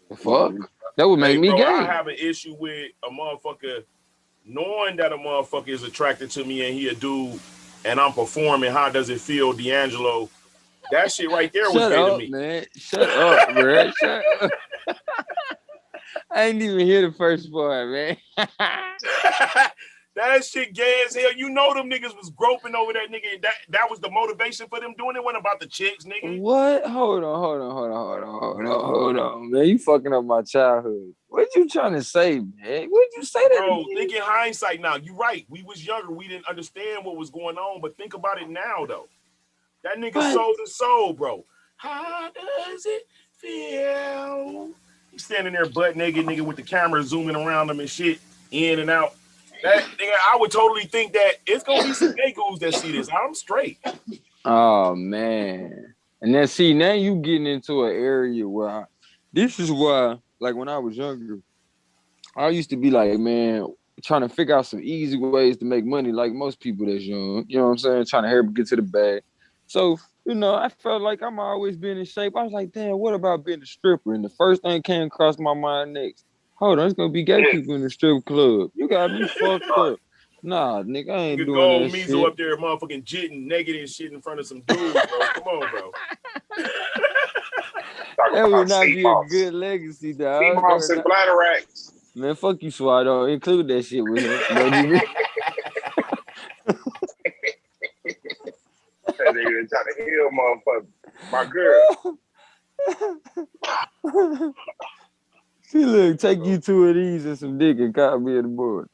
The fuck? That would make me gay. I have an issue with a motherfucker knowing that a motherfucker is attracted to me and he a dude and I'm performing. How does it feel, D'Angelo? That shit right there was gay to me. Man. Shut up, bro. Shut up. I ain't even hear the first part, man. That shit gay as hell. You know them niggas was groping over that nigga. That was the motivation for them doing it. It wasn't about the chicks, nigga. What? Hold on, man. You fucking up my childhood. What you trying to say, man? What you say that? Bro, think in hindsight now. You right. We was younger. We didn't understand what was going on. But think about it now, though. That nigga soul to soul, bro. How does it feel? He's standing there butt naked, nigga, with the camera zooming around him and shit, in and out. That nigga, I would totally think that it's gonna be some gay ghouls that see this. I'm straight. Oh man. And then see, now you getting into an area where this is why, like when I was younger, I used to be like, man, trying to figure out some easy ways to make money, like most people that's young. You know what I'm saying? Trying to hurry up get to the bag. So, you know, I felt like I'm always being in shape. I was like, damn, what about being a stripper? And the first thing came across my mind next. Hold on, it's gonna be gay people in the strip club. You got me fucked up. Nah, nigga, I ain't doing that shit. Mizo up there motherfucking jitting naked and shit in front of some dudes, bro. Come on, bro. That would not be a good legacy, dog. C-Moss and bladder racks. Man, fuck you, Swado. Include that shit with him. That nigga trying to heal motherfucker. My girl. See, look, take you two of these and some dick and call me at the board.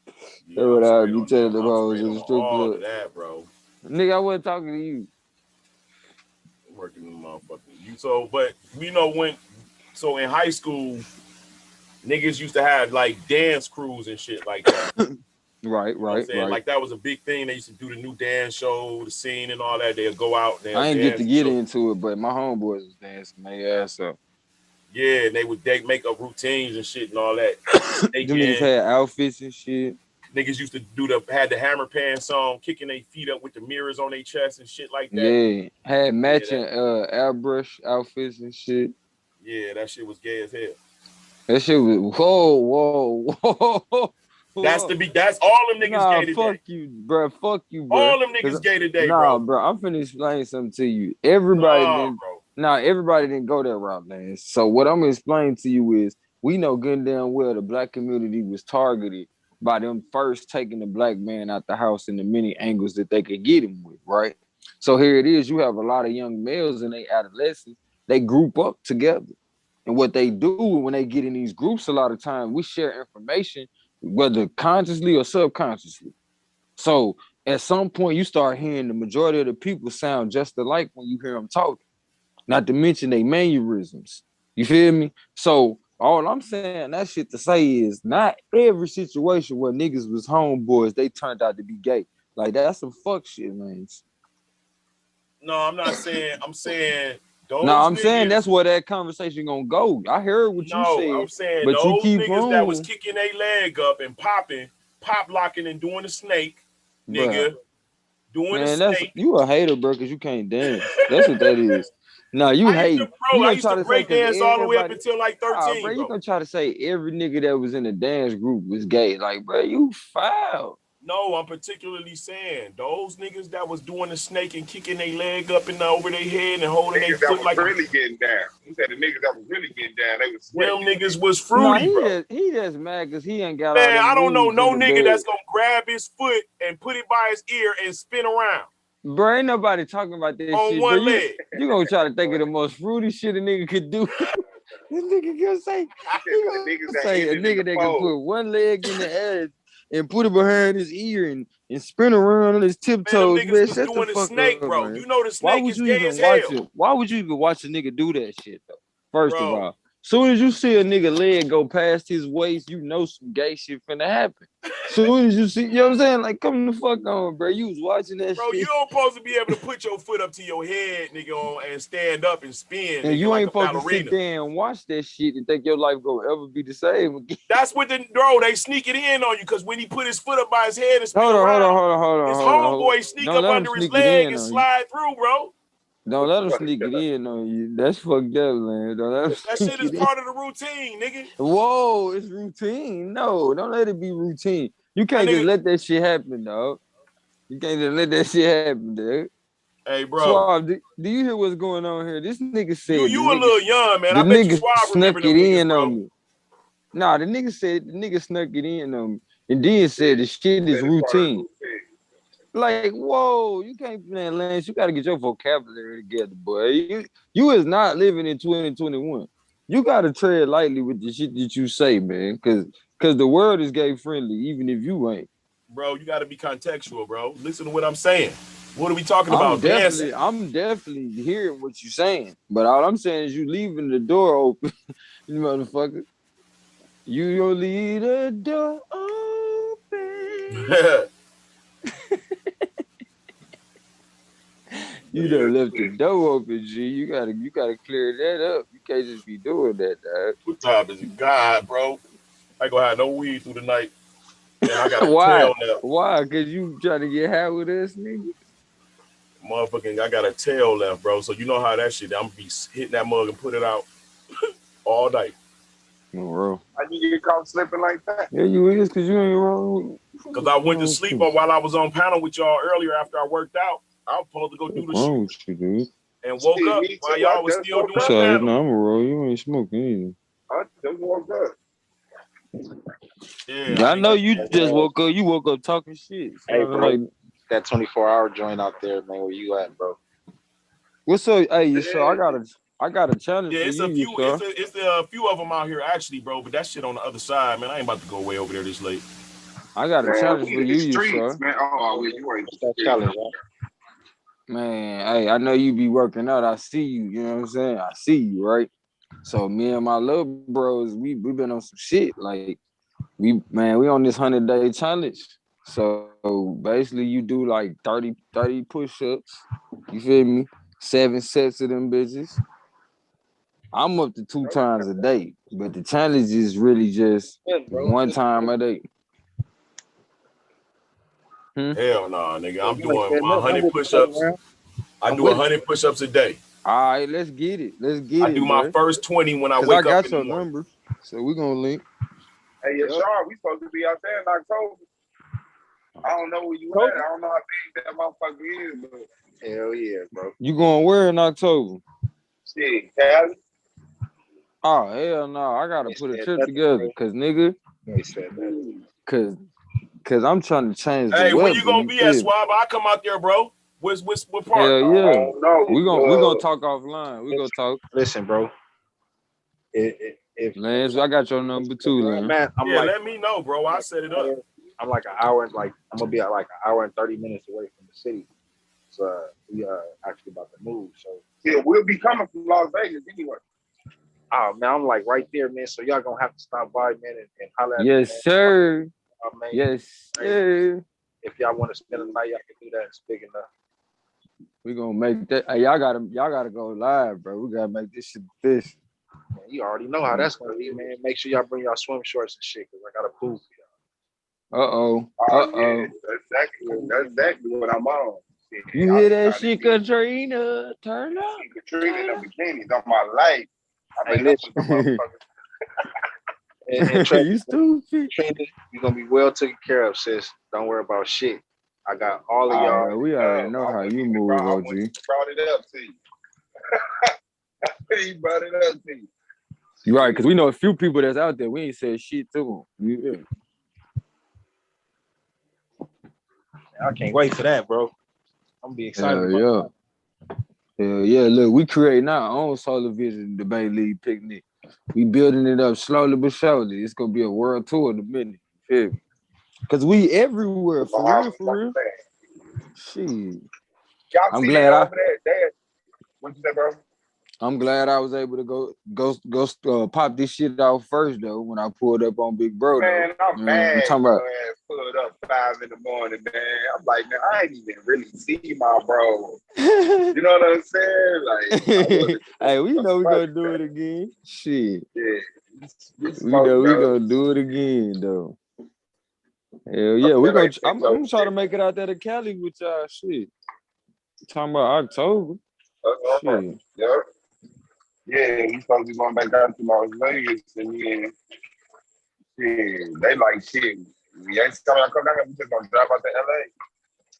That's what I be telling them hoes in the strip club. That, bro. Nigga, I wasn't talking to you. Working in motherfucking. But you know so in high school, niggas used to have like dance crews and shit like that. Right. Like that was a big thing. They used to do the new dance show, the scene and all that. They'll go out. I ain't get to get into it, but my homeboys was dancing their ass up. Yeah, and they make up routines and shit and all that. Them niggas had outfits and shit. Niggas used to had the hammer pants on, kicking their feet up with the mirrors on their chest and shit like that. Yeah, had matching airbrush outfits and shit. Yeah, that shit was gay as hell. That shit was whoa. That's all them niggas gay today. Fuck you, bro. All them niggas gay today, bro. Bro. I'm finna explain something to you. Everybody didn't go that route, man. So what I'm gonna explain to you is, we know good and damn well the black community was targeted by them first taking the black man out the house in the many angles that they could get him with, right? So here it is, you have a lot of young males in their adolescence, they group up together. And what they do when they get in these groups, a lot of times, we share information, whether consciously or subconsciously. So at some point, you start hearing the majority of the people sound just alike when you hear them talking, not to mention they mannerisms. You feel me? So all I'm saying, that shit to say is, not every situation where niggas was homeboys, they turned out to be gay. Like, that's some fuck shit, man. No, I'm not saying. I'm saying those. No, I'm saying that's where that conversation gonna go. I heard what you said. No, I'm saying but those you keep niggas on. That was kicking their leg up and pop locking and doing the snake, nigga. Doing the snake. You a hater, bro, because you can't dance. That's what that is. No, you hate. I used to break dance all the way up until like 13, bro. You gonna try to say every nigga that was in the dance group was gay? Like, bro, you foul. No, I'm particularly saying those niggas that was doing the snake and kicking their leg up and over their head and holding their foot like really getting down. He said the niggas that was really getting down, they was them niggas was fruity, bro. He just mad because he ain't got. Man, I don't know no nigga that's gonna grab his foot and put it by his ear and spin around. Bro, ain't nobody talking about this on shit. One leg. You gonna try to think of the most fruity shit a nigga could do. This nigga gonna say, a nigga that can put one leg in the air and put it behind his ear and spin around on his tiptoes. Man, shut the fuck snake, up, bro. Man. You know the snake is gay as hell. Why would you even watch a nigga do that shit, though? First of all, Soon as you see a nigga leg go past his waist, you know some gay shit finna happen. Soon as you see, you know what I'm saying? Like, come the fuck on, bro. You was watching that bro, shit. You don't supposed to be able to put your foot up to your head, nigga, and stand up and spin, and nigga, you like ain't a supposed ballerina. to sit there and watch that shit and think your life gonna ever be the same again. That's what they sneak it in on you, because when he put his foot up by his head and spin hold around, on, his homeboy sneak up under his leg and slide through, bro. Don't let him sneak it in on you. That's fucked up, man. Don't let him that sneak shit is it part of the routine, nigga. Whoa, it's routine. No, don't let it be routine. You can't just let that shit happen, dog. You can't just let that shit happen, dude. Hey, bro. Suave, do you hear what's going on here? This nigga said you a little young, man. The I bet you nigga Suave snuck remember it them in niggas, bro. on me. Nah, the nigga said the nigga snuck it in on me. And then said the shit is routine. Like, whoa, you can't, man, Lance, you gotta get your vocabulary together, boy. You is not living in 2021. You gotta tread lightly with the shit that you say, man, cause the world is gay friendly, even if you ain't. Bro, you gotta be contextual, bro. Listen to what I'm saying. What are we talking about? Dancing. I'm definitely hearing what you're saying, but all I'm saying is you leaving the door open, you motherfucker. You don't leave the door open. You done left the door open, G. You gotta clear that up. You can't just be doing that, dog. What time is it? God, bro. I ain't gonna have no weed through the night. And I got a Why? tail left. Why? Cause you trying to get high with us, nigga? Motherfucking, I got a tail left, bro. So you know how that shit, I'm gonna be hitting that mug and put it out all night. Bro. How you get caught slipping like that? Yeah, you is, cause you ain't wrong. Cause I went to sleep while I was on panel with y'all earlier after I worked out. I was supposed to go do the shoot. You, and woke up while y'all was still doing panel. No, I'm a roll. You ain't smoking either. I just woke up. Yeah, I know you just woke up. You woke up talking shit. Hey, bro, like that 24-hour joint out there, man. Where you at, bro? What's up? Hey, you sir? I got a challenge for it's you. It's a few of them out here actually, bro. But that shit on the other side, man. I ain't about to go way over there this late. I got a challenge for you, sir. Man. Oh, you ain't that challenge, man. Hey, I know you be working out. I see you. You know what I'm saying? I see you, right? So me and my little bros, we been on some shit. Like we on this 100-day challenge. So basically, you do like 30 push-ups. You feel me? 7 sets of them bitches. I'm up to 2 times a day, but the challenge is really just 1 time a day. Hell nah, nigga. I'm doing 100 push-ups. I do 100 push-ups a day. All right, let's get it. I do my first 20 when I wake up in the morning. Number, so we're gonna link. Hey, yeah, Sean, we supposed to be out there in October. I don't know where you at. I don't know how big that motherfucker is, but hell yeah, bro. You going where in October? Shit, Cali. Oh hell no! I gotta put a trip together, cause nigga, cause I'm trying to change the weather. Hey, where you gonna be at, Swab? I come out there, bro. What part? Hell yeah. We gonna talk offline. We gonna talk. Listen, bro. If Lance, I got your number too, Lance. Man, let me know, bro. I set it up. I'm like an hour, I'm gonna be at like an hour and 30 minutes away from the city. So we are actually about to move. So yeah, we'll be coming from Las Vegas anyway. Oh man, I'm like right there, man. So y'all gonna have to stop by, man, and holler at me, man. Sir. Yes, sir. If y'all want to spend the night, y'all can do that. It's big enough. We gonna make that. Hey, y'all gotta go live, bro. We gotta make this shit official. Man, you already know how that's gonna be, man. Make sure y'all bring y'all swim shorts and shit, cause I got a pool for y'all. Yeah, that's exactly what I'm on. Yeah, you hear that shit, Katrina? Turn up. Katrina in the bikinis on my life. I mean, listen. And you stupid. Katrina, you're gonna be well taken care of, sis. Don't worry about shit. I got all of y'all. We already know how you move, OG. Brought it up to you. He brought it up to you. You're right, because we know a few people that's out there. We ain't said shit to them. Yeah. I can't wait for that, bro. I'm gonna be excited. Hell yeah. Look, we creating our own Solar Vision Debate League picnic. We building it up slowly but surely. It's gonna be a world tour in a minute. Yeah. Cause we everywhere, for real. Shit. Y'all I'm glad over there. What you say, bro? I'm glad I was able to go pop this shit out first though when I pulled up on Big Bro. Man, though. I'm mad. I'm talking about Pulled up 5 in the morning, man. I'm like, man, I ain't even really see my bro. You know what I'm saying? Like, hey, we know we gonna do it again. Shit. Yeah, we know we gonna do it again though. Hell yeah, we gonna. I'm gonna try to make it out there to Cali with y'all. Shit. Talking about October. Shit. Yeah. Yeah, we supposed to be going back down to Las Vegas and then shit, they like shit. We ain't coming I come down here, we just gonna drive out to LA.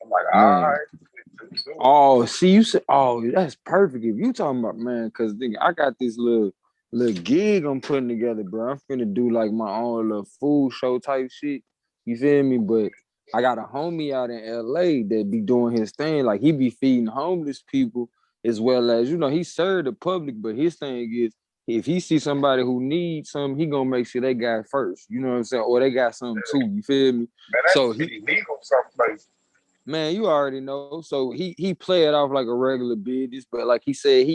I'm like, all right. Oh, see, you said, oh, that's perfect. If you talking about, man, because I got this little gig I'm putting together, bro. I'm finna do like my own little food show type shit. You feel me? But I got a homie out in LA that be doing his thing. Like he be feeding homeless people as well as, he serve the public, but his thing is if he see somebody who needs something, he gonna make sure they got it first. You know what I'm saying? Or they got something too. You feel me? Man, that's so illegal someplace. Man, you already know. So he play it off like a regular business, but like he said,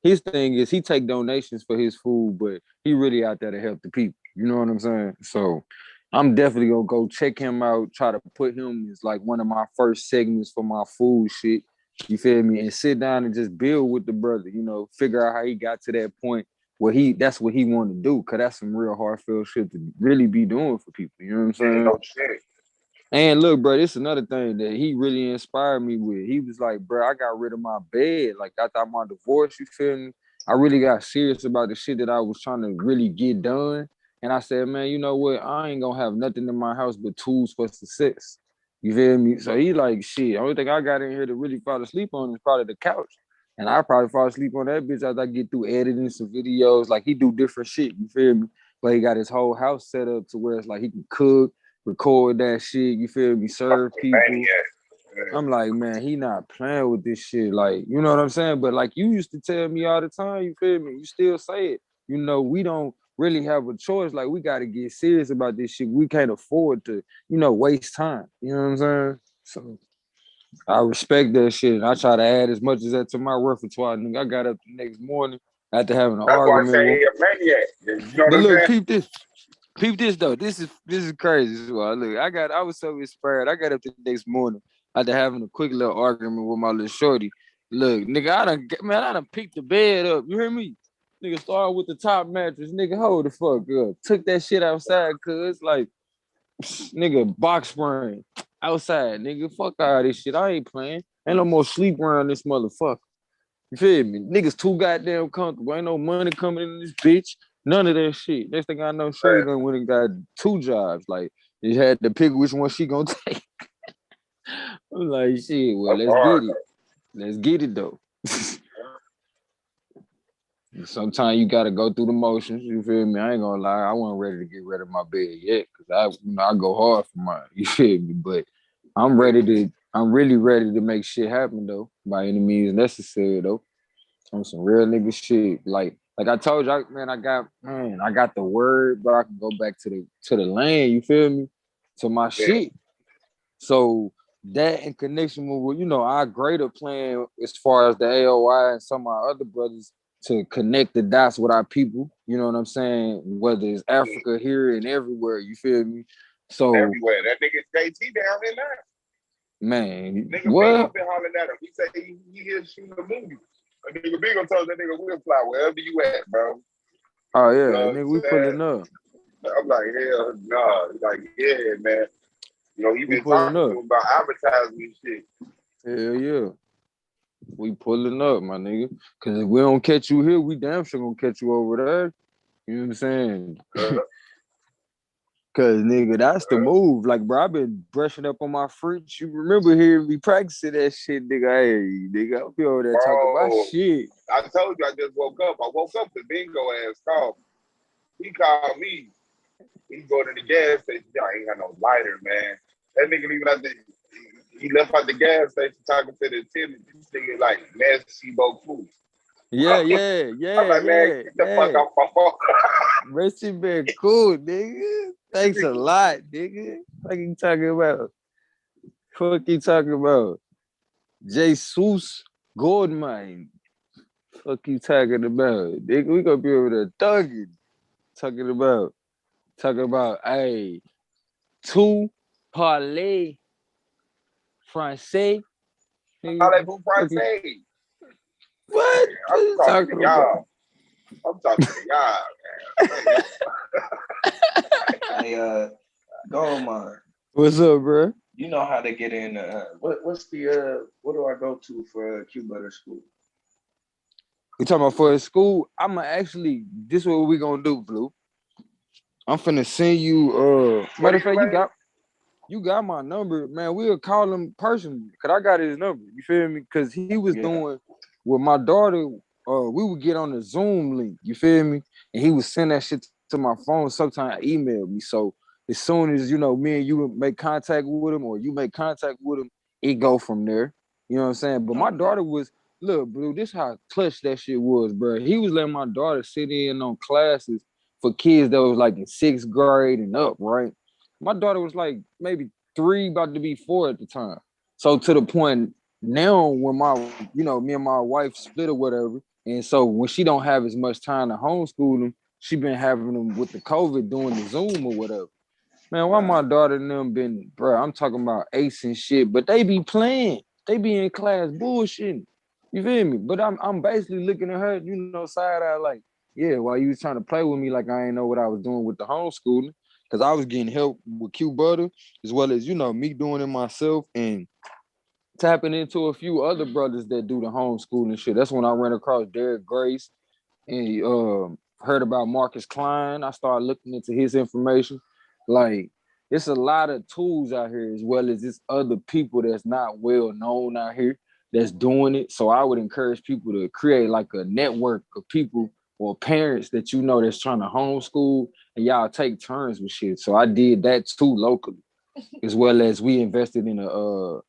his thing is he take donations for his food, but he really out there to help the people. You know what I'm saying? So I'm definitely gonna go check him out, try to put him as like one of my first segments for my food shit. You feel me? And sit down and just build with the brother, figure out how he got to that point where that's what he wanted to do. Cause that's some real heartfelt shit to really be doing for people. You know what I'm saying? No shit. And look, bro, this is another thing that he really inspired me with. He was like, bro, I got rid of my bed. Like, after my divorce, you feel me? I really got serious about the shit that I was trying to really get done. And I said, man, you know what? I ain't gonna have nothing in my house but tools for success. You feel me? So he like, shit, only thing I got in here to really fall asleep on is probably the couch. And I probably fall asleep on that bitch after I get through editing some videos. Like, he do different shit, you feel me? But he got his whole house set up to where it's like he can cook, record that shit, you feel me, serve people. I'm like, man, he not playing with this shit. Like, you know what I'm saying? But like you used to tell me all the time, you feel me? You still say it. We don't really have a choice. Like, we got to get serious about this shit. We can't afford to, waste time. You know what I'm saying? So I respect that shit. And I try to add as much as that to my repertoire. Nigga, I got up the next morning after having an argument. That's why I say he a maniac. You know but look, peep this though. This is crazy. Look, I was so inspired. I got up the next morning after having a quick little argument with my little shorty. Look, nigga, I done picked the bed up. You hear me? Nigga, started with the top mattress. Nigga, hold the fuck up. Took that shit outside, cuz like, nigga, box spring outside. Nigga, fuck all this shit. I ain't playing. Ain't no more sleep around this motherfucker. You feel me? Niggas too goddamn comfortable. Ain't no money coming in this bitch. None of that shit. Next thing I know, Shorty done went and got 2 jobs. Like, you had to pick which one she gonna take. I'm like, shit, well, let's get it. Let's get it, though. Sometimes you gotta go through the motions, you feel me? I ain't gonna lie, I wasn't ready to get rid of my bed yet, because I go hard for mine, you feel me? But I'm really ready to make shit happen, though, by any means necessary, though. On some real nigga shit. Like I told you, I got the word, bro. I can go back to the land, you feel me? To my shit. So that in connection with, our greater plan as far as the AOI and some of our other brothers to connect the dots with our people, you know what I'm saying? Whether it's Africa, here and everywhere, you feel me? So everywhere. That nigga JT down in there. Man, nigga what? Big been hollering at him. He said he is shooting a movie. A nigga Big told that nigga we'll fly wherever you at, bro. Oh yeah, nigga, we pulling up. I'm like, hell no. Like, yeah, man. He been talking to him about advertising and shit. Hell yeah. We pulling up, my nigga. Cause if we don't catch you here, we damn sure gonna catch you over there. You know what I'm saying? Cause nigga, that's the move. Like, bro, I've been brushing up on my fruits. You remember hearing me practicing that shit, nigga? Hey, nigga, I'll be over there talking about shit. I told you I just woke up. I woke up, the bingo ass called. He called me. He go to the gas station. I ain't got no lighter, man. That nigga even out there. He left out the gas station talking to the attendant. This nigga like, merci beaucoup. Yeah. I'm like, man, get the fuck off my phone. Merci been cool, nigga. Thanks a lot, nigga. What you talking about? Fuck you talking about? Jesus Goldmindtreetribetv. Fuck you talking about? Nigga, we gonna be over there thugging. Talking about, hey, two parlay français. Parlez-vous français? What? I'm talking to y'all. I'm talking to y'all, man. Hey, Goldmine. What's up, bro? You know how to get in. What's the what do I go to for Q Butter School? You talking about for school? I'ma actually. This is what we gonna do, Blue. I'm finna send you. Matter of fact, you got my number, man. We'll call him personally, cause I got his number. You feel me? Cause he was doing with my daughter. We would get on the Zoom link. You feel me? And he would send that shit to my phone. Sometimes email me. So as soon as me and you make contact with him, or you make contact with him, it go from there. You know what I'm saying? But my daughter was look, Blue. This how clutch that shit was, bro. He was letting my daughter sit in on classes for kids that was like in 6th grade and up, right? My daughter was like maybe 3, about to be 4 at the time. So to the point now when me and my wife split or whatever, and so when she don't have as much time to homeschool them, she been having them with the COVID doing the Zoom or whatever. Man, why my daughter and them been, bro, I'm talking about ace and shit, but they be playing. They be in class bullshitting. You feel me? But I'm basically looking at her, side eye like, yeah, while you was trying to play with me like I ain't know what I was doing with the homeschooling. Because I was getting help with Q Butter, as well as, me doing it myself and tapping into a few other brothers that do the homeschooling shit. That's when I ran across Derek Grace and heard about Marcus Klein. I started looking into his information. Like, it's a lot of tools out here, as well as this other people that's not well known out here that's doing it. So I would encourage people to create like a network of people or parents that that's trying to homeschool, and y'all take turns with shit. So I did that too locally, as well as we invested in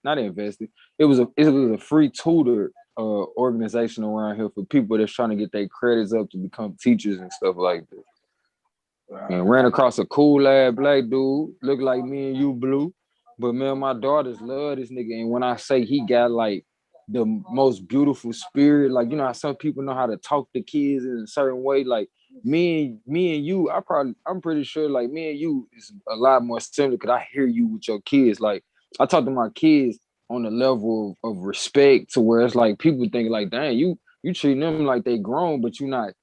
not invested. It was a free tutor organization around here for people that's trying to get their credits up to become teachers and stuff like that. And ran across a cool ass black dude, looked like me and you, Blue. But man, my daughters love this nigga. And when I say he got like the most beautiful spirit, like how some people know how to talk to kids in a certain way, like me and you, I'm pretty sure like me and you is a lot more similar because I hear you with your kids. Like I talk to my kids on a level of respect to where it's like people think like, dang, you treating them like they grown, but you're not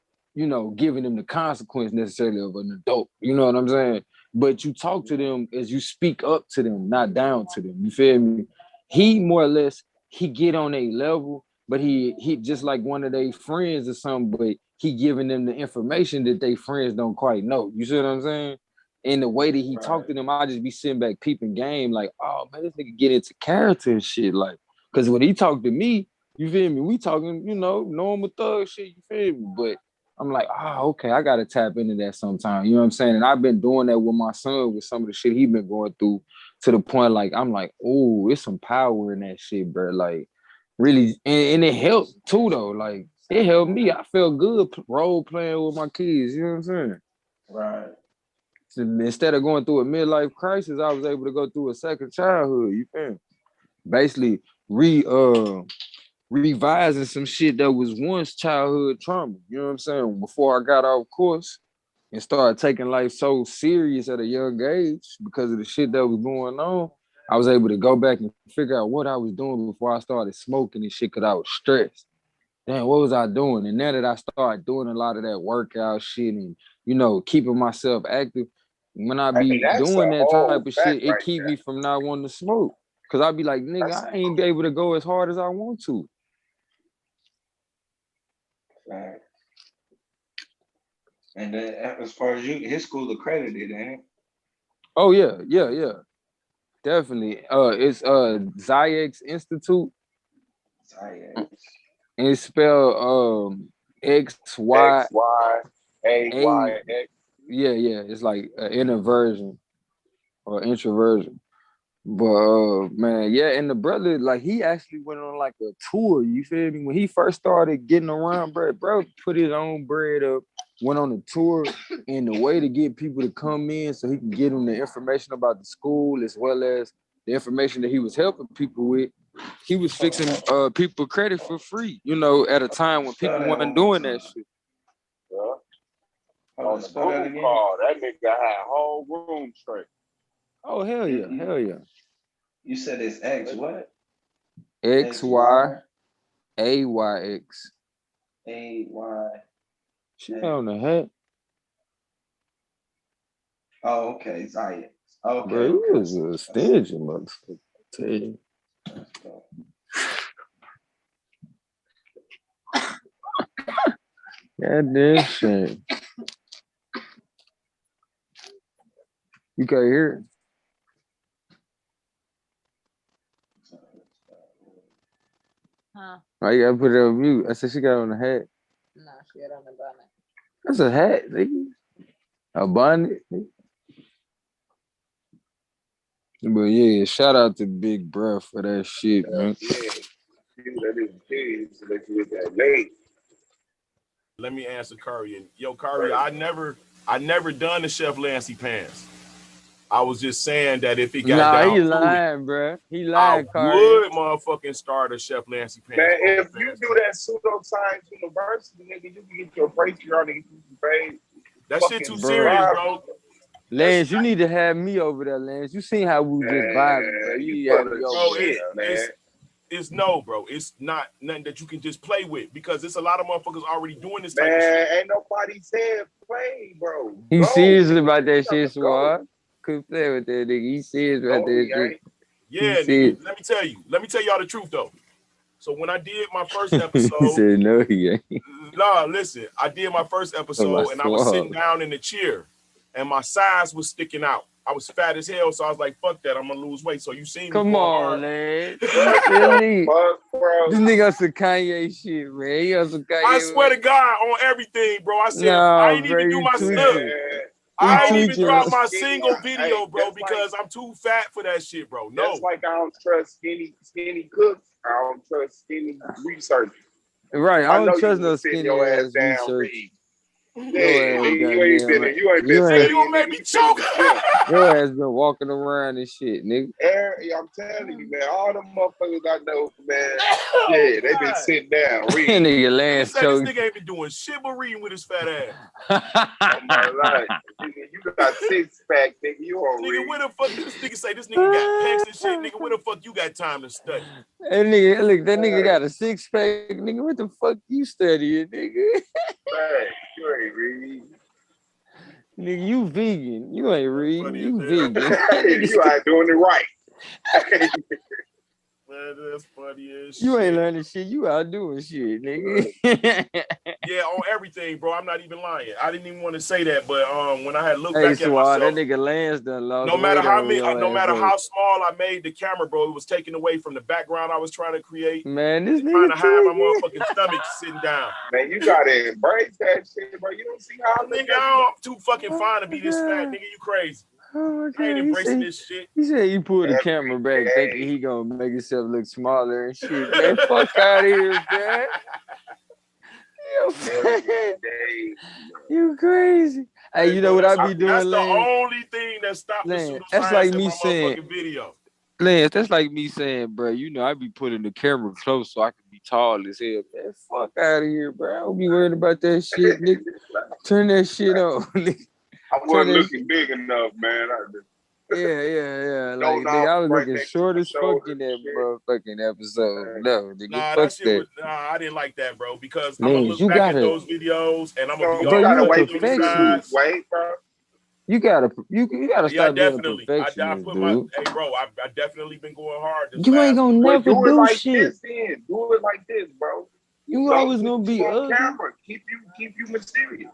giving them the consequence necessarily of an adult. You know what I'm saying? But you talk to them as you speak up to them, not down to them. You feel me? He more or less, he get on a level, but he just like one of their friends or something, but he giving them the information that they friends don't quite know. You see what I'm saying? And the way that he talked to them, I just be sitting back peeping game, like, oh man, this nigga get into character and shit. Like, cause when he talked to me, you feel me? We talking, normal thug shit, you feel me? But I'm like, okay, I gotta tap into that sometime. You know what I'm saying? And I've been doing that with my son with some of the shit he been going through to the point like I'm like, oh, it's some power in that shit, bro. Like, really, and it helped too though. Like, it helped me. I felt good role playing with my kids. You know what I'm saying? Right. So instead of going through a midlife crisis, I was able to go through a second childhood. You feel me? Basically, revising some shit that was once childhood trauma. You know what I'm saying? Before I got off course and started taking life so serious at a young age because of the shit that was going on, I was able to go back and figure out what I was doing before I started smoking and shit because I was stressed. Damn, what was I doing? And now that I started doing a lot of that workout shit and, keeping myself active, when I be doing that type of shit, it keep me from not wanting to smoke. Cause I be like, nigga, I ain't be able to go as hard as I want to. And then as far as his school accredited, ain't it? Oh yeah. Definitely. It's Zyx Institute. Zyx. And it's spelled XYAY. Yeah. It's like an introversion or introversion. But man, yeah, and the brother, like he actually went on like a tour, you feel me? When he first started getting around, bro put his own bread up, went on a tour, and the way to get people to come in so he can get them the information about the school as well as the information that he was helping people with he was fixing people credit for free, you know, at a time when people wasn't doing that shit. Yeah. On the Google call, that nigga had whole room straight. Oh, hell yeah, hell yeah. You said it's X what? XYAYX. AY. She on the hat. Oh, okay, Zayx. Okay. Bro, you was a stingy motherfucker. I tell you. God damn shame. You can't hear it. Huh? Oh, you gotta put it on mute. I said she got on the hat. No, she got on the bonnet. That's a hat, nigga. A bonnet. But yeah, shout out to Big Bruh for that shit, man. Let me answer Curry. And yo, Curry, I never done the Chef Lancy pants. I was just saying that if it got down he to lying, it, bro. He lying, I Curry. would motherfucking start a Chef Lancy pants. Man, if you do that pseudoscience university, nigga, you can get your Patreon and get you paid. That shit too serious, bro. Lance, you need to have me over there, Lance. You seen how we just vibing, bro. You have me over there. It's no, bro. It's not nothing that you can just play with because there's a lot of motherfuckers already doing this type of shit. Ain't nobody said play, bro. He serious about that shit, Swab. Couldn't play with that nigga. He serious about that shit. Yeah, nigga. Let me tell y'all the truth though. So when I did my first episode, he said no, he ain't. Nah, listen. I did my first episode and I was sitting down in the chair, and my size was sticking out. I was fat as hell, so I was like, "Fuck that! I'm gonna lose weight." So you seen me? Come on, man. This nigga on some Kanye shit, man. He on some Kanye. I swear to God on everything, bro. I said I ain't even do my stuff. I ain't even drop my single video, bro, because I'm too fat for that shit, bro. No. That's like I don't trust skinny cooks. I don't trust skinny research. Right, I don't trust no skinny ass research. Yeah, you ain't been. You make me choke. Your ass been walking around and shit, nigga. I'm telling you, man. All them motherfuckers I know, man. Yeah, they been sitting down reading. Nigga, Lance this nigga ain't been doing shit but reading with his fat ass. Oh my life, nigga, you got 6-pack, nigga. You on read? Nigga, where the fuck this nigga say this nigga got pecs and shit? Nigga, where the fuck you got time to study? Hey, nigga, look, that nigga got a 6-pack. Nigga, what the fuck you studying, nigga? Hey, you ain't reading. Nigga, you vegan. You ain't reading. You vegan. You ain't doing it right. Man, that's funny as shit. You ain't learning shit. You out doing shit, nigga. Yeah, on everything, bro. I'm not even lying. I didn't even want to say that, but when I had looked hey, back at myself, that nigga Lance done lost. No matter how small I made the camera, bro, it was taken away from the background I was trying to create. Man, this nigga trying to hide my motherfucking stomach sitting down. Man, you gotta embrace that shit, bro. You don't see how I'm too fucking fine to be this fat, nigga. You crazy? Oh my God. I ain't embracing this shit. He said he pulled the camera back thinking he gonna make himself look smaller and shit. Man, fuck out of here, man. You crazy. Hey, you know what I be doing, That's Lance? the only thing that stopped the pseudoscience that's like in me my saying, motherfucking video. Lance, that's like me saying, bro, you know, I be putting the camera close so I can be tall as hell. Man, fuck out of here, bro. I don't be worried about that shit, nigga. Turn that shit on, nigga. I wasn't looking big enough, man. Yeah. Like, nigga, I was looking short as fuck in that motherfucking episode. No, nigga, fuck that. I didn't like that, bro, because Man, I'm gonna look back at those videos and I'm gonna be bro, all you perfectionist. Wait, bro. You gotta stop being a perfectionist, dude. Hey, bro, I definitely been going hard. You ain't gonna never do like shit. This, do it like this, bro. You always gonna be ugly. Camera. Keep you mysterious.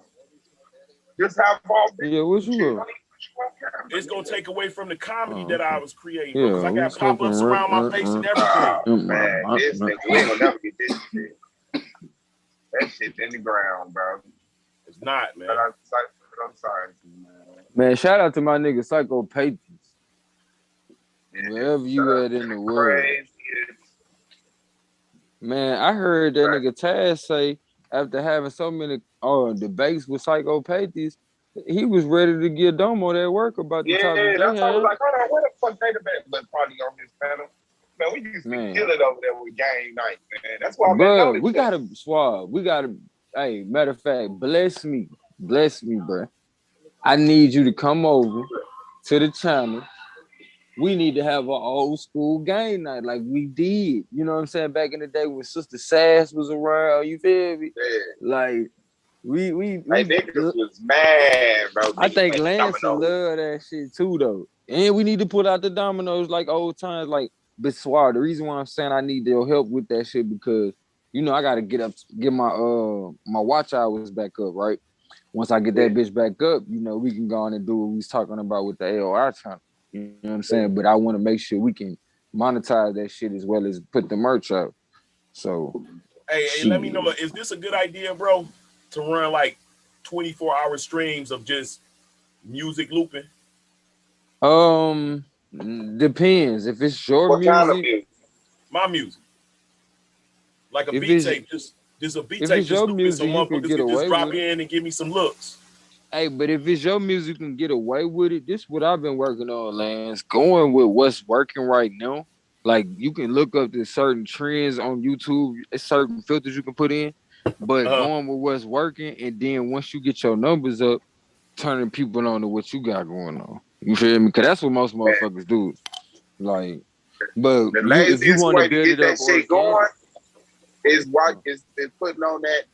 Just have all this. Yeah, what you want? It's gonna take away from the comedy that I was creating, because I got pop-ups around my face and everything. Man, this nigga, we ain't gonna never get this shit. That shit's in the ground, bro. It's not, man. I'm sorry, man. Man, shout out to my nigga Psychopathies. Wherever you at in the world. Man, I heard that nigga Taz say after having so many debates with Psychopathies, he was ready to give Domo that work about the topic they had. I was like, hold on, where the fuck they debate? But probably on his panel. Man, we used to kill it over there with game night, man. That's why, bro, we gotta swab. We gotta. Hey, matter of fact, bless me, bro. I need you to come over to the channel. We need to have an old school game night like we did. You know what I'm saying? Back in the day when Sister Sass was around, you feel me? Yeah. Like we niggas was mad, bro. I think Lance will love that shit too, though. And we need to put out the dominoes like old times, like Biswar. The reason why I'm saying I need your help with that shit because you know I gotta get my my watch hours back up, right? Once I get that bitch back up, you know, we can go on and do what we was talking about with the AOR channel. You know what I'm saying? But I want to make sure we can monetize that shit as well as put the merch out. So hey, let me know. Is this a good idea, bro? To run like 24-hour streams of just music looping? Depends. If it's your what music, kind of music? My music. Like a beat tape. Just a beat tape. Just your looping music, so motherfuckers can just drop in and give me some looks. Hey, but if it's your music, you can get away with it. This is what I've been working on, Lance. Going with what's working right now. Like, you can look up the certain trends on YouTube. It's certain filters you can put in. But going with what's working, and then once you get your numbers up, turning people on to what you got going on. You feel me? Because that's what most motherfuckers do. Like, but if you want to build it up, shit going is putting on that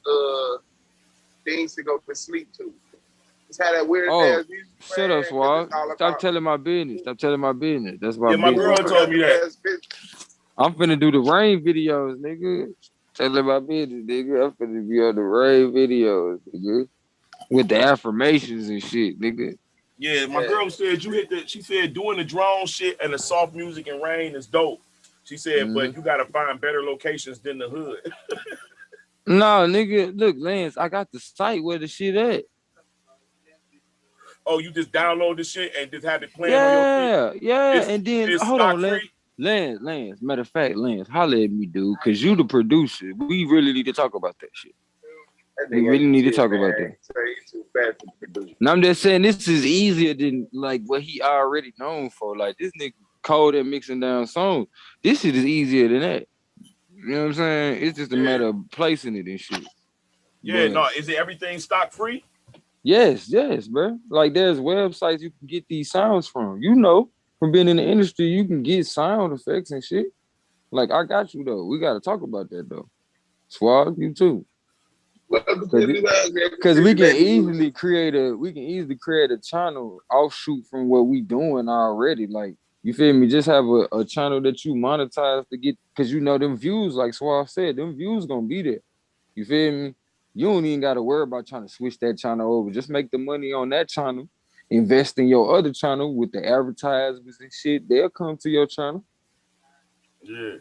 things to go to sleep to. It's had that weird ass music. Shut up, Swab. Stop telling my business. That's my business. My girl told me that. I'm finna do the rain videos, nigga. Telling my business, nigga. I'm finna be on the rain videos, nigga. With the affirmations and shit, nigga. Yeah, my girl said she said doing the drone shit and the soft music and rain is dope. She said, but you gotta find better locations than the hood. No, nigga, look, Lance, I got the site where the shit at. Oh, you just download the shit and just have it playing on your feed? Yeah, and then hold on, Lance. Matter of fact, Lance, holla at me, dude, because you the producer. We really need to talk about that shit. We really need to talk about that. Now I'm just saying this is easier than like what he already known for. Like this nigga cold at mixing down songs. This shit is easier than that. You know what I'm saying? It's just a matter of placing it and shit. Yeah, no, is it everything stock free? Yes, bro. Like there's websites you can get these sounds from. You know, from being in the industry, you can get sound effects and shit. Like I got you though. We gotta talk about that though. Swag, you too. Because we can easily create a channel offshoot from what we doing already. Like you feel me? Just have a channel that you monetize to get, because you know them views, like Swag said, them views gonna be there. You feel me? You don't even gotta worry about trying to switch that channel over. Just make the money on that channel, invest in your other channel with the advertisements and shit. They'll come to your channel. Yeah.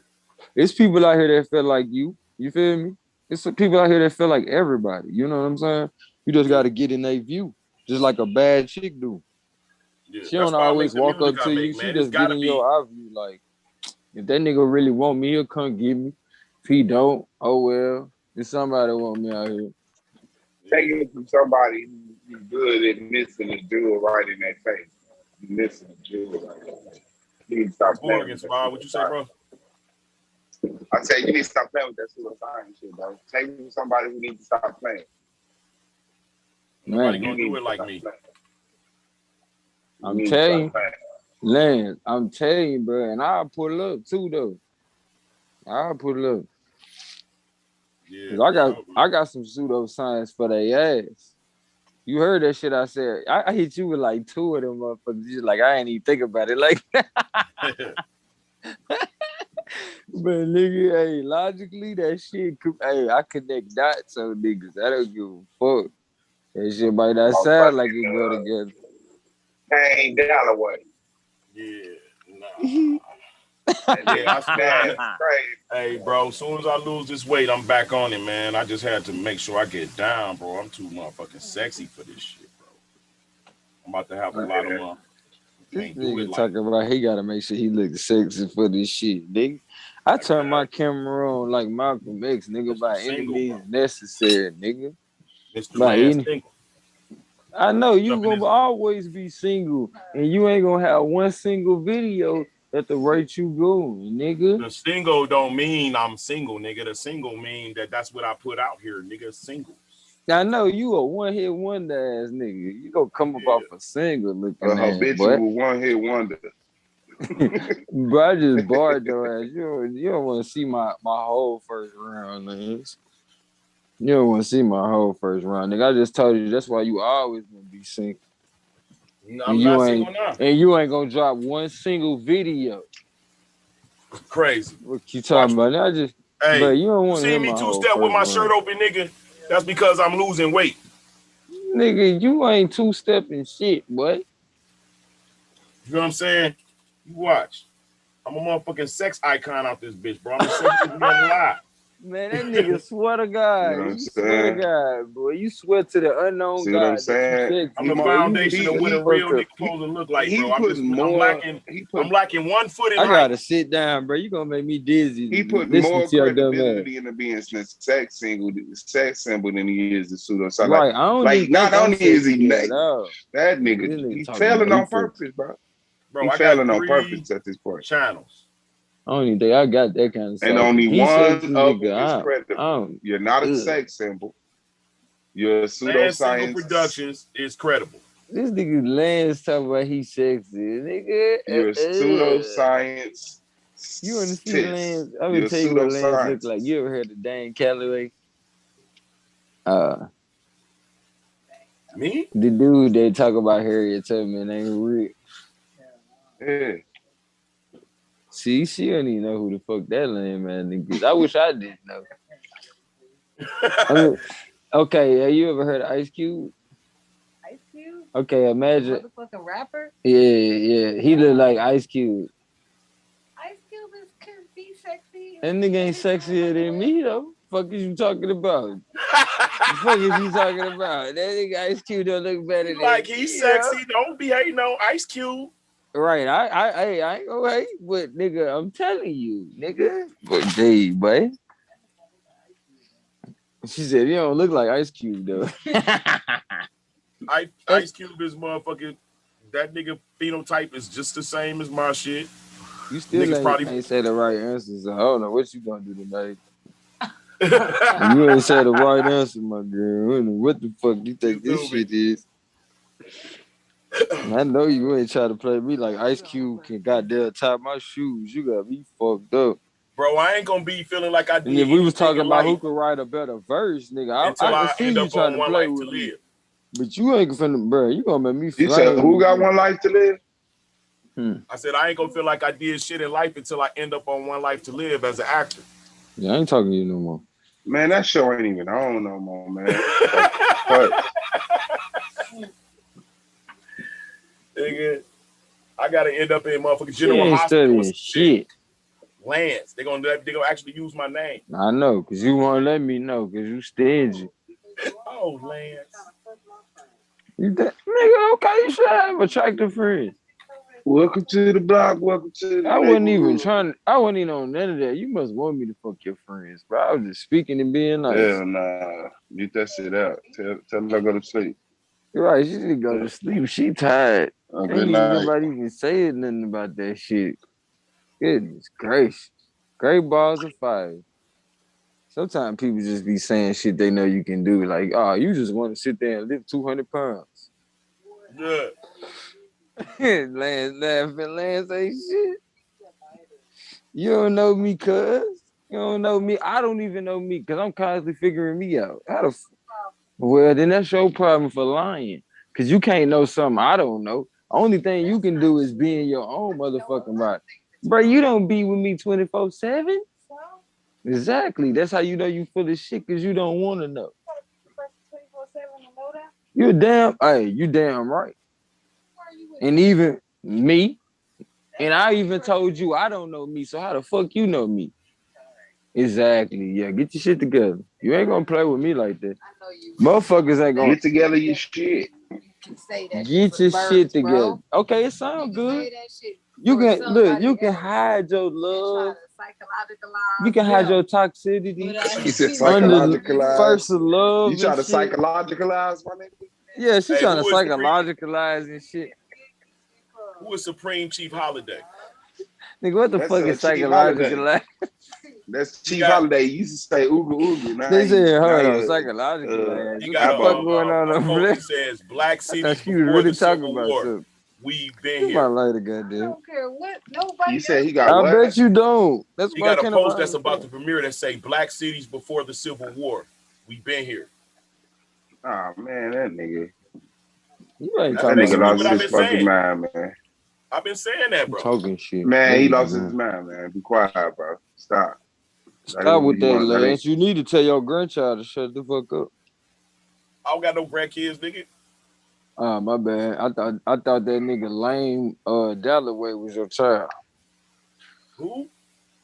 It's people out here that feel like you. You feel me? It's some people out here that feel like everybody. You know what I'm saying? You just got to get in their view, just like a bad chick do. Yeah, she don't always walk up to you. She just get in your eye view. Like, if that nigga really want me, he'll come get me. If he don't, oh well. If somebody want me out here. Taking it from somebody who's good at missing the jewel right in that face. Missing the jewel right in that face. You need to stop playing. What you say, bro? I say you need to stop playing with that suicide shit, bro. Take me to somebody who needs to stop playing. Nobody gonna do it like me. I'm telling you, Lance, I'm telling you, bro, and I'll pull up too, though. I'll pull up. Yeah, I got some pseudoscience for their ass. You heard that shit I said. I hit you with like 2 of them motherfuckers. Just like I ain't even think about it like that. But nigga, hey, logically that shit, hey, I connect dots on niggas. I don't give a fuck. That shit might not sound like it go together. Hang down away. Yeah, nah. Yeah, I hey, bro, as soon as I lose this weight, I'm back on it, man. I just had to make sure I get down, bro. I'm too motherfucking sexy for this shit, bro. I'm about to have a lot of This nigga talking about he gotta make sure he looks sexy for this shit, nigga. I turn my camera on like Malcolm X, nigga, by any means necessary, nigga. I know you gonna always be single, and you ain't gonna have one single video at the rate you going, nigga. The single don't mean I'm single, nigga. The single mean that's what I put out here, nigga. Single. I know you a one-hit wonder ass nigga. You gonna come up off a single looking A ass, habitual one-hit wonder. Bro, I just barred your ass. You don't want to see my whole first round, man. You don't want to see my whole first round, nigga. I just told you that's why you always gonna be single. I'm not single now. And you ain't gonna drop one single video. Crazy. What you talking about? I just, hey, bro, you don't want to see me two-step with my shirt open, nigga. That's because I'm losing weight. Nigga, you ain't two-stepping shit, boy. You know what I'm saying? You watch. I'm a motherfucking sex icon out this bitch, bro. I'm a sex lie. Man, that nigga swear to God. You know you swear to God, boy. You swear to the unknown See God. what I'm saying? I'm the foundation of what a real nigga supposed to look like, bro. I'm lacking 1 foot in height. I gotta sit down, bro. You gonna make me dizzy. He put more credibility into being a sex symbol than he is the pseudo. So right. Like not only is he that nigga, he's failing on purpose, bro. He's failing on purpose at this point. Channels. I don't even think I got that kind of stuff. And only one of them is credible. You're not a sex symbol. You're a pseudoscience. Productions is credible. This nigga Lance talking about he sexy, nigga. You're a pseudoscience. You want to see Lance? I'm gonna tell you what Lance look like. You ever heard of Dan Calloway? Me? The dude they talk about Harriet Tubman ain't real. Yeah. See, she don't even know who the fuck that lame man nigga is. I wish I didn't know. Okay, have you ever heard of Ice Cube? Ice Cube? Okay, imagine. Motherfucking rapper? Yeah. He look like Ice Cube. Ice Cube could be sexy. That nigga ain't sexier than me though. Fuck is you talking about? The fuck is you talking about? That nigga Ice Cube don't look better than like he's sexy. Don't be hating on Ice Cube. Right, I ain't gonna hate, but nigga, I'm telling you, nigga. But gay, boy. She said, you don't look like Ice Cube, though. Ice Cube is motherfucking, that nigga phenotype is just the same as my shit. You still ain't say the right answer, so I don't know what you gonna do tonight. You ain't say the right answer, my girl. What the fuck you think this shit is? I know you ain't trying to play me like Ice Cube can goddamn tie my shoes. You got me fucked up. Bro, I ain't gonna be feeling like I did. And if we was talking about who could write a better verse, nigga, I can see you trying to play with me. But you ain't finna, bro, you gonna make me You said who got one life to live? I said I ain't gonna feel like I did shit in life until I end up on One Life to Live as an actor. Yeah, I ain't talking to you no more. Man, that show ain't even on no more, man. Nigga, I gotta end up in motherfucking General Hospital. Shit. Lance, they gonna actually use my name. I know, cause you won't let me know, cause you stingy. Oh, Lance. Nigga, okay, you should have attractive friends. Welcome to the block. Welcome to the I wasn't even on none of that. You must want me to fuck your friends, bro. I was just speaking and being nice. Hell nah. Get that shit out. Tell her to go to sleep. You're right, she should go to sleep. She tired. Good night. Nobody even saying nothing about that shit. Goodness gracious. Great balls of fire. Sometimes people just be saying shit they know you can do. Like, oh, you just want to sit there and lift 200 pounds. Yeah. Lance ain't shit. You don't know me, cuz. You don't know me. I don't even know me, because I'm constantly figuring me out. Well, then that's your problem for lying. Because you can't know something I don't know. Only thing you can do is be in your own motherfucking body. Bro, you don't be with me 24/7. Exactly. That's how you know you full of shit, because you don't want to know. You damn right. And even me, and I even told you I don't know me, so how the fuck you know me? Exactly. Yeah, get your shit together. You ain't gonna play with me like that. Motherfuckers ain't gonna get together your shit. Get your shit together. Okay, it sounds good. You can look. You can hide your love. You can hide your toxicity. He said psychologicalize. First of love. You try to psychologicalize my nigga? Yeah, she's trying to psychologicalize and shit. Who is Supreme Chief Holiday? Nigga, what the That's fuck is Chief Holiday. psychological? That's Chief Holiday. You used to say ooga ooga. Now They said, hold on, you, psychological. You What the got fuck going on over there? He says black I cities thought you was before really the talking Civil about War. something. We've been You here. might later, goddamn. I don't care what nobody. You said he got I what? bet you don't. That's He why I got a can't post that's about to premiere that say black cities before the Civil War. We've been here. Oh man, that nigga. You ain't That's talking basically about what I've been fucking saying. mind, man. I've been saying that, bro. Talking shit. Man, he lost his mind, man. Be quiet, bro. Stop. Stop with that, Lance. You need to tell your grandchild to shut the fuck up. I don't got no grandkids, nigga. Ah, my bad. I thought that nigga Lame Dalloway was your child. Who?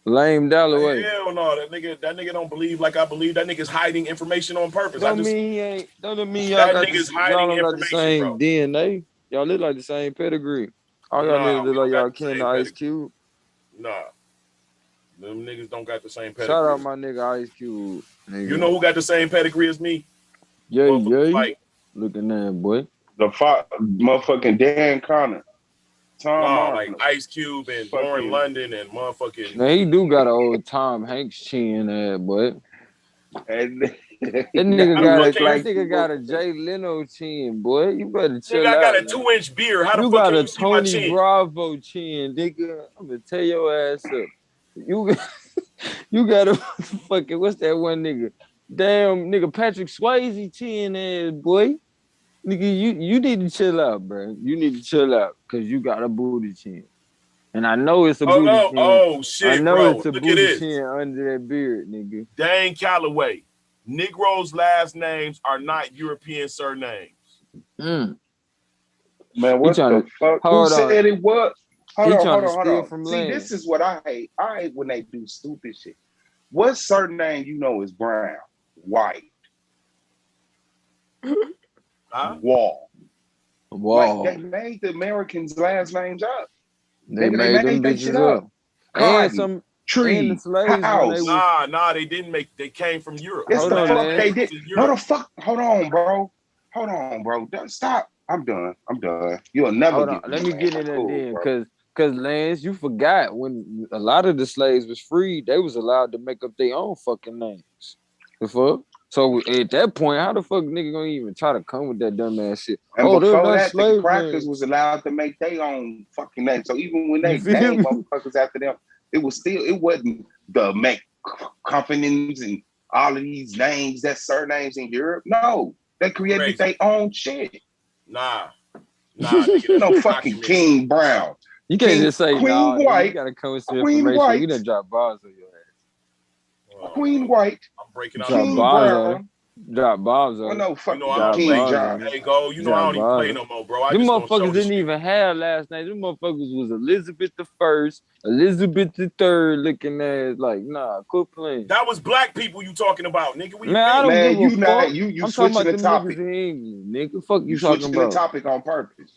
Lame Dalloway. Hell no, that nigga don't believe like I believe. That nigga's hiding information on purpose. Don't mean he ain't. Don't mean that y'all nigga's hiding don't got the information, same bro. DNA. Y'all look like the same pedigree. All y'all niggas look like y'all kin to Ice Cube. Nah, them niggas don't got the same pedigree. Shout out my nigga Ice Cube. Nigga. You know who got the same pedigree as me? Yeah. Looking at boy. The motherfucking Dan Connor. Tom like Ice Cube and Lauren London and motherfucking. Now he do got an old Tom Hanks chin there, boy. That nigga got a Jay Leno chin, boy. You better chill out. Nigga, I got a 2-inch beard. How the fuck got can a you see my Tony chin? Bravo chin, nigga. I'm gonna tear your ass up. You got a fucking what's that one nigga? Damn nigga Patrick Swayze chin ass boy. Nigga, you need to chill out, bro. You need to chill out because you got a booty chin. And I know it's a booty chin. Oh shit, I know bro. it's a Look booty at this. chin under that beard, nigga. Dane Calloway. Negroes' last names are not European surnames. Man, what the fuck? Who said it was? Hold on. See, this is what I hate. I hate when they do stupid shit. What surname you know is Brown? White. Wall. Like they made the Americans' last names up. They made them bitches up. Cotton, tree, house. Nah, they didn't make. They came from Europe. Yes, the fuck they did. No, the fuck. Hold on, bro. Stop. I'm done. You'll never get. Let me get in there then, because Lance, you forgot when a lot of the slaves was freed, they was allowed to make up their own fucking names. The fuck. So at that point, how the fuck nigga gonna even try to come with that dumb ass shit? And before that, the crackers was allowed to make their own fucking name. So even when they named motherfuckers after them, it wasn't the make companies and all of these names, that surnames in Europe. No, they created their own shit. Nah, no fucking King Brown. You can't just say Queen White. You gotta come with some information. We done drop bars on your ass. Queen White. I'm breaking out. King Brown. Drop bombs on. No fucking King John. Hey, go. You know I don't even play no more, bro. Them motherfuckers didn't even have last names. Them motherfuckers was Elizabeth I, Elizabeth III, looking at like, nah, quit playing. That was black people you talking about, nigga. Man, I don't give a fuck. You I'm switching talking the about topic. In English, nigga. Fuck you switching talking about. The topic on purpose.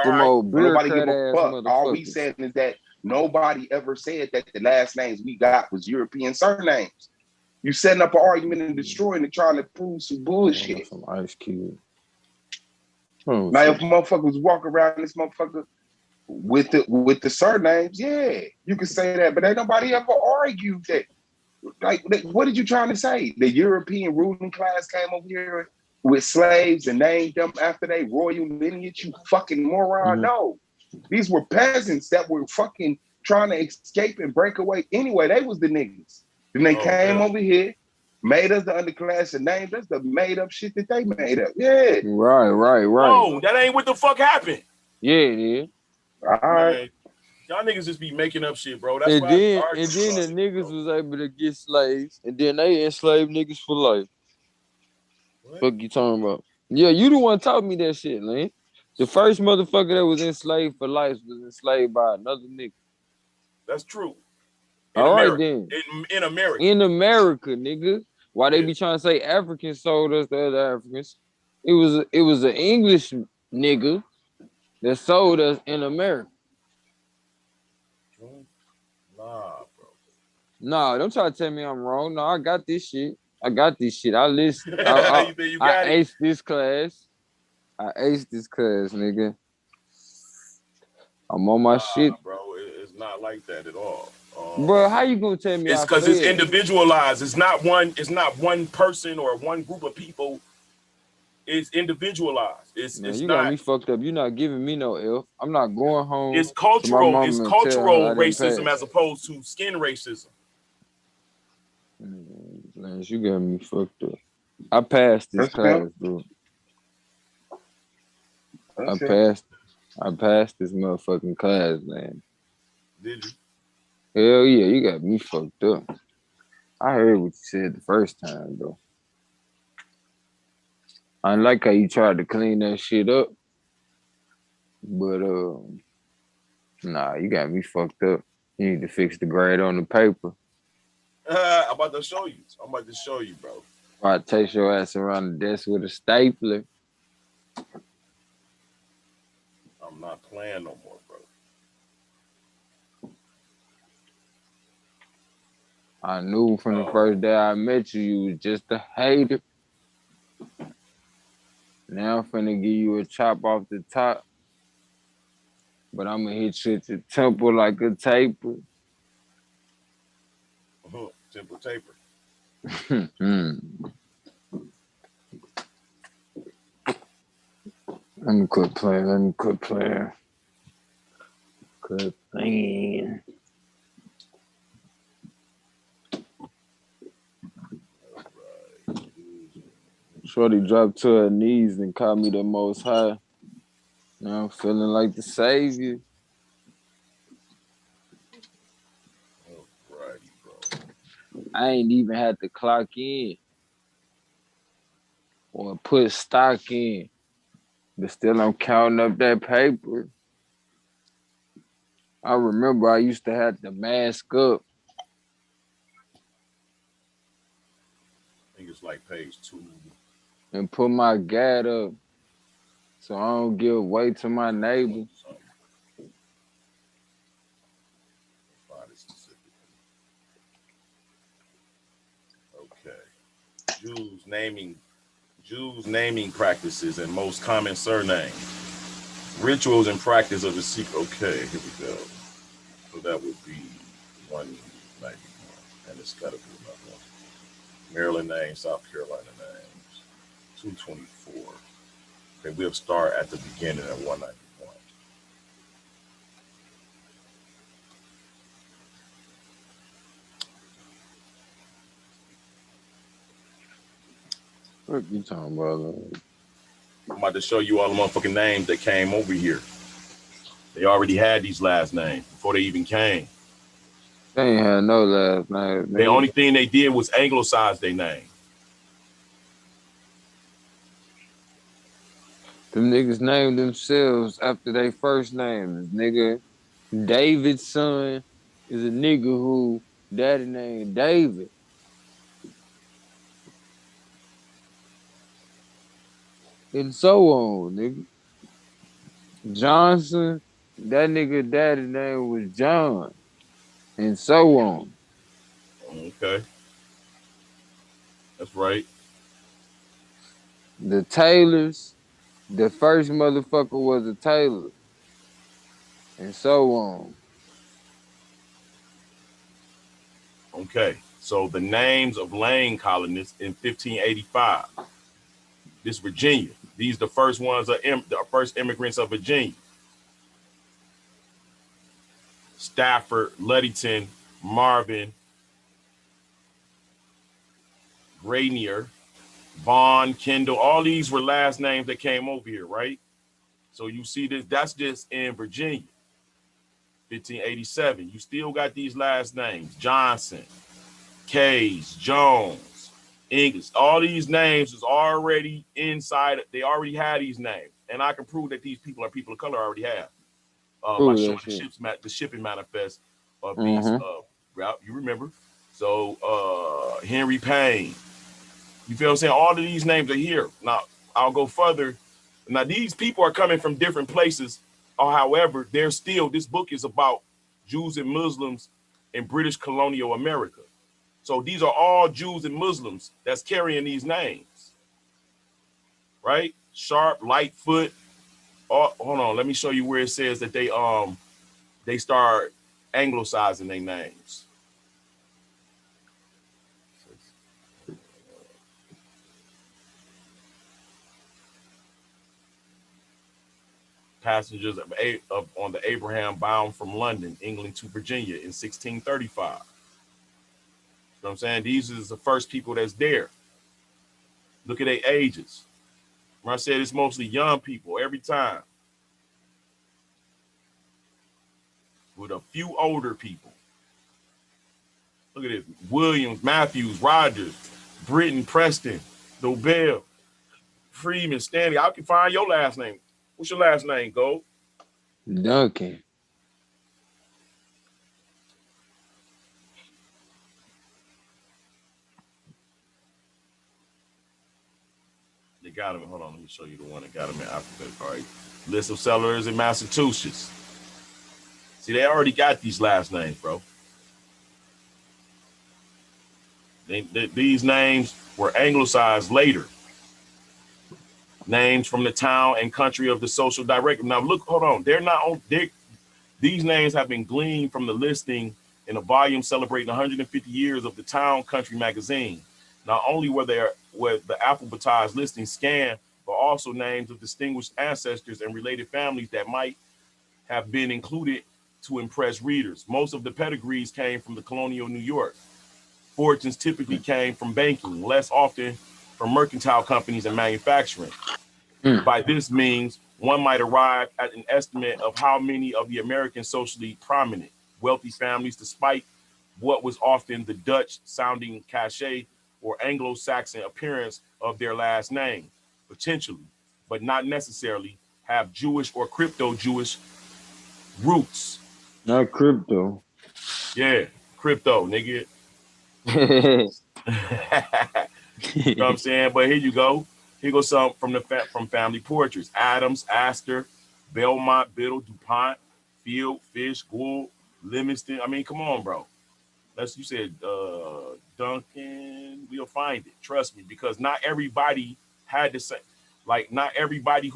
Nobody give a fuck. All we said is that nobody ever said that the last names we got was European surnames. You setting up an argument and destroying and trying to prove some bullshit. Some Ice Cube. Now, if motherfuckers walk around this motherfucker with the surnames, yeah, you can say that, but ain't nobody ever argued that. Like, what did you trying to say? The European ruling class came over here with slaves and named them after they royal lineage, you fucking moron. No, these were peasants that were fucking trying to escape and break away. Anyway, they was the niggas. Then they came over here, made us the underclass and named us the made up shit that they made up. Yeah. Right. No, that ain't what the fuck happened. Yeah, it is. All right. Y'all niggas just be making up shit, bro. That's and why then the niggas was able to get slaves, and then they enslaved niggas for life. What? Fuck you talking about? Yeah, you the one taught me that shit, man. The first motherfucker that was enslaved for life was enslaved by another nigga. That's true. All right then. In America. In America, nigga. Why they be trying to say Africans sold us to other Africans? It was an English nigga that sold us in America. Nah, bro. Nah, don't try to tell me I'm wrong. No, I got this shit. I listen. I aced this class. I aced this class, nigga. I'm on my shit. Bro, it's not. not like that at all. Bro, how you gonna tell me? It's because it's individualized. It's not one person or one group of people. It's individualized. Man, It's you not. got me fucked up. You're not giving me no F. I'm not going home. It's cultural. It's cultural racism pass. as opposed to skin racism. Man, you got me fucked up. I passed this class, dude. I passed this motherfucking class, man. Did you? Hell yeah, you got me fucked up. I heard what you said the first time, though. I like how you tried to clean that shit up. But, nah, you got me fucked up. You need to fix the grade on the paper. I'm about to show you. Bro. Or I take your ass around the desk with a stapler. I'm not playing no more, bro. I knew from the first day I met you, you was just a hater. Now I'm finna give you a chop off the top. But I'm gonna hit you at the temple like a taper. Temple taper. Let me quit playing. Quit playing. Shorty dropped to her knees and called me the Most High. Now I'm feeling like the Savior. Alrighty, bro. I ain't even had to clock in or put stock in, but still I'm counting up that paper. I remember I used to have to mask up. I think it's like page 2. And put my gad up so I don't give way to my neighbor. Okay. Jews naming practices and most common surnames. Rituals and practice of the secret. Okay, here we go. So that would be 191. And it's got to be another one. Maryland names, South Carolina names. 224. Okay, we'll start at the beginning at 191. What you talking about? I'm about to show you all the motherfucking names that came over here. They already had these last names before they even came. They ain't had no last name. The only thing they did was anglicize their name. Them niggas named themselves after their first names. Nigga, David's son is a nigga who daddy named David. And so on, nigga. Johnson, that nigga daddy name was John. And so on. Okay. That's right. The Taylors, the first motherfucker was a Taylor. And so on. Okay. So the names of Lane colonists in 1585. This Virginia. These the first ones, the first immigrants of Virginia. Stafford, Ludington, Marvin, Rainier, Vaughn, Kendall, all these were last names that came over here, right? So you see this, that's just in Virginia, 1587. You still got these last names, Johnson, Case, Jones, English. All these names is already inside. They already had these names. And I can prove that these people are people of color already have. By showing the shipping manifest of these route. You remember? So Henry Payne. You feel what I'm saying? All of these names are here. Now, I'll go further. Now, these people are coming from different places. However, they're still, this book is about Jews and Muslims in British colonial America. So these are all Jews and Muslims that's carrying these names. Right? Sharp, Lightfoot. Oh, hold on. Let me show you where it says that they start anglicizing their names. Passengers on the Abraham bound from London, England to Virginia in 1635. You know what I'm saying? These are the first people that's there. Look at their ages. When I said it's mostly young people every time, with a few older people. Look at this. Williams, Matthews, Rogers, Britton, Preston, Nobel, Freeman, Stanley. I can find your last name. What's your last name, Gold? Duncan. They got him. Hold on, let me show you the one that got him in alphabetical. All right. List of settlers in Massachusetts. See, they already got these last names, bro. These names were anglicized later. Names from the town and country of the social director. Now look, hold on. They're not on. These names have been gleaned from the listing in a volume celebrating 150 years of the Town Country magazine. Not only were the alphabetized listing scanned, but also names of distinguished ancestors and related families that might have been included to impress readers. Most of the pedigrees came from the colonial New York. Fortunes typically came from banking, less often from mercantile companies and manufacturing. By this means, one might arrive at an estimate of how many of the American socially prominent, wealthy families, despite what was often the Dutch-sounding cachet or Anglo-Saxon appearance of their last name, potentially, but not necessarily, have Jewish or crypto-Jewish roots. Not crypto. Yeah, crypto, nigga. You know what I'm saying? But here you go. Here goes some from family portraits. Adams, Astor, Belmont, Biddle, DuPont, Field, Fish, Gould, Livingston. I mean, come on, bro. You said Duncan. We'll find it. Trust me, because not everybody had the same. Like, not everybody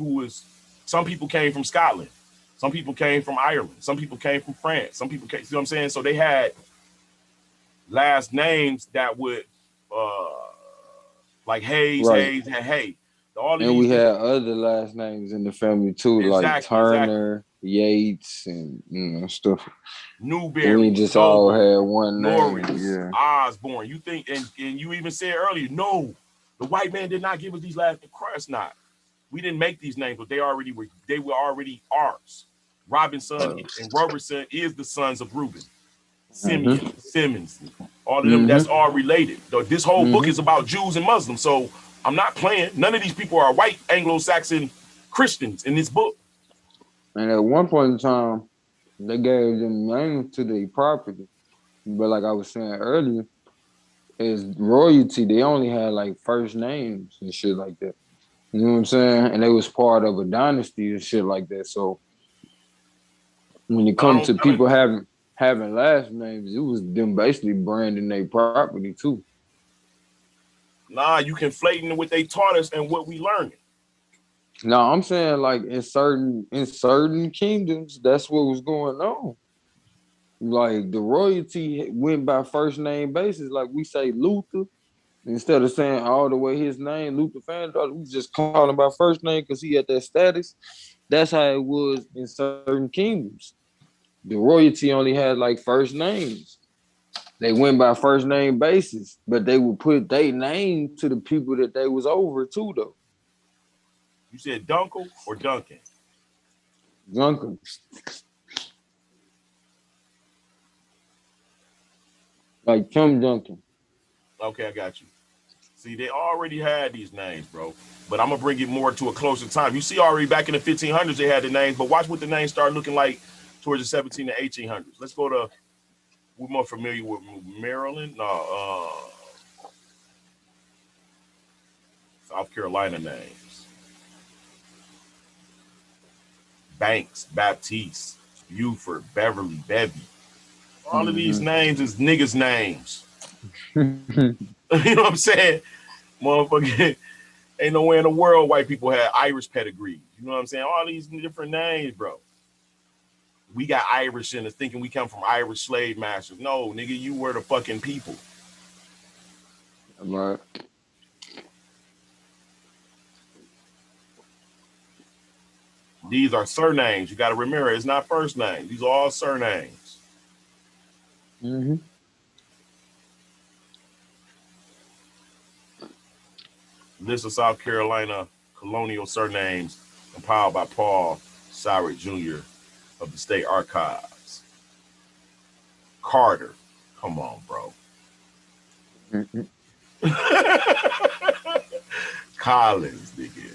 some people came from Scotland. Some people came from Ireland. Some people came from France. Some people came, you know what I'm saying? So they had last names that would, like Hayes, right. Hayes, and Hay. And we had other last names in the family too, like Turner, Yates, and stuff. Newberry, we just all had one Norris, name. Yeah. Osborne. You think, and you even said earlier, no, the white man did not give us these last. Of course not. We didn't make these names, but they were already ours. Robinson and Robertson is the sons of Reuben. Simeon, Simmons, all of them, that's all related. This whole book is about Jews and Muslims, so I'm not playing. None of these people are white Anglo-Saxon Christians in this book. And at one point in time, they gave them names to their property. But like I was saying earlier, as royalty, they only had like first names and shit like that. You know what I'm saying? And they was part of a dynasty and shit like that. So when it comes to people having last names, it was them basically branding their property too. Nah, you conflating what they taught us and what we learned. No, I'm saying like in certain kingdoms, that's what was going on. Like the royalty went by first name basis. Like we say Luther, instead of saying all the way his name, Luther Vandross, we just call him by first name because he had that status. That's how it was in certain kingdoms. The royalty only had like first names. They went by first name basis, but they would put their name to the people that they was over too, though. You said Dunkel or Duncan? Duncan. Like Tim Duncan. Okay, I got you. See, they already had these names, bro. But I'm going to bring it more to a closer time. You see already back in the 1500s, they had the names, but watch what the names start looking like towards the 17 and 1800s. Let's go to, we're more familiar with Maryland. No, South Carolina names. Banks, Baptiste, Buford, Beverly, Bevy. All of these names is niggas' names. You know what I'm saying? Motherfucker, ain't nowhere in the world white people had Irish pedigrees. You know what I'm saying? All these different names, bro. we got Irish in us thinking we come from Irish slave masters. No, nigga, you were the fucking people. Right. These are surnames. You got to remember, it's not first names. These are all surnames. Mm-hmm. List of South Carolina colonial surnames compiled by Paul Soward Jr. of the State Archives. Carter. Come on, bro. Mm-hmm. Collins, nigga.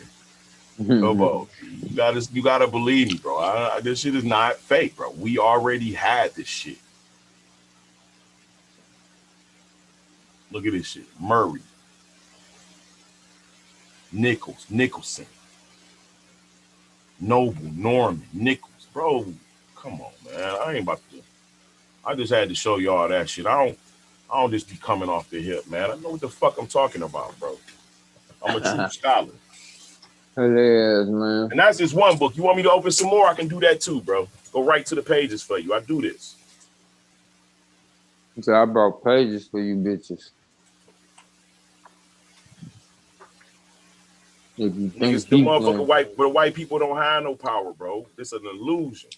Come on. You gotta believe me, bro. This shit is not fake, bro. We already had this shit. Look at this shit. Murray. Nicholson. Noble, Norman, Nichols. Bro, come on, man. I ain't about to. I just had to show y'all that shit. I don't just be coming off the hip, man. I know what the fuck I'm talking about, bro. I'm a true scholar. It is, man. And that's just one book. You want me to open some more? I can do that too, bro. Go right to the pages for you. I do this. So I brought pages for you bitches. If you think Niggas, the motherfucker white people don't have no power, bro. It's an illusion.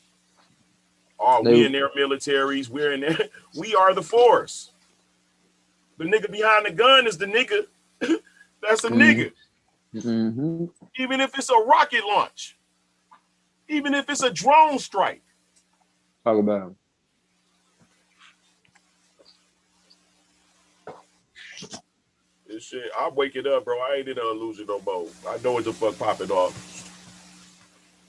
Oh, we in their militaries. We're in there. We are the force. The nigga behind the gun is the nigga. That's a nigga. Mm-hmm. Even if it's a rocket launch. Even if it's a drone strike. Talk about it. This shit, I wake it up, bro. I ain't in an illusion no more. I know what the fuck popping off.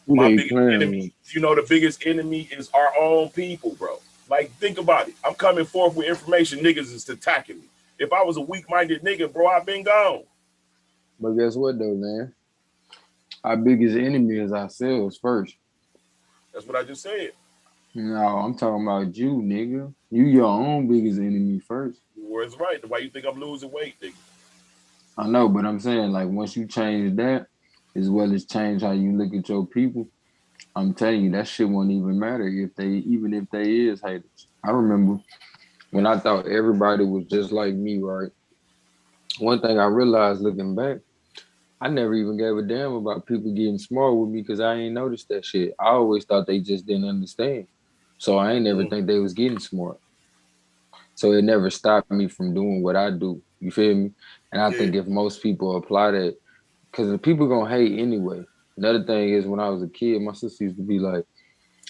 My biggest enemy, you know, the biggest enemy is our own people, bro. Like, think about it. I'm coming forth with information, niggas is attacking me. If I was a weak-minded nigga, bro, I've been gone. But guess what, though, man? Our biggest enemy is ourselves first. That's what I just said. No, I'm talking about you, nigga. You your own biggest enemy first. Where's right? Why you think I'm losing weight, nigga? I know, but I'm saying, like, once you change that, as well as change how you look at your people, I'm telling you, that shit won't even matter even if they is haters. I remember when I thought everybody was just like me, right? One thing I realized looking back, I never even gave a damn about people getting smart with me because I ain't noticed that shit. I always thought they just didn't understand. So I ain't never think they was getting smart. So it never stopped me from doing what I do. You feel me? And I think if most people apply that, because the people gonna hate anyway. Another thing is when I was a kid, my sister used to be like,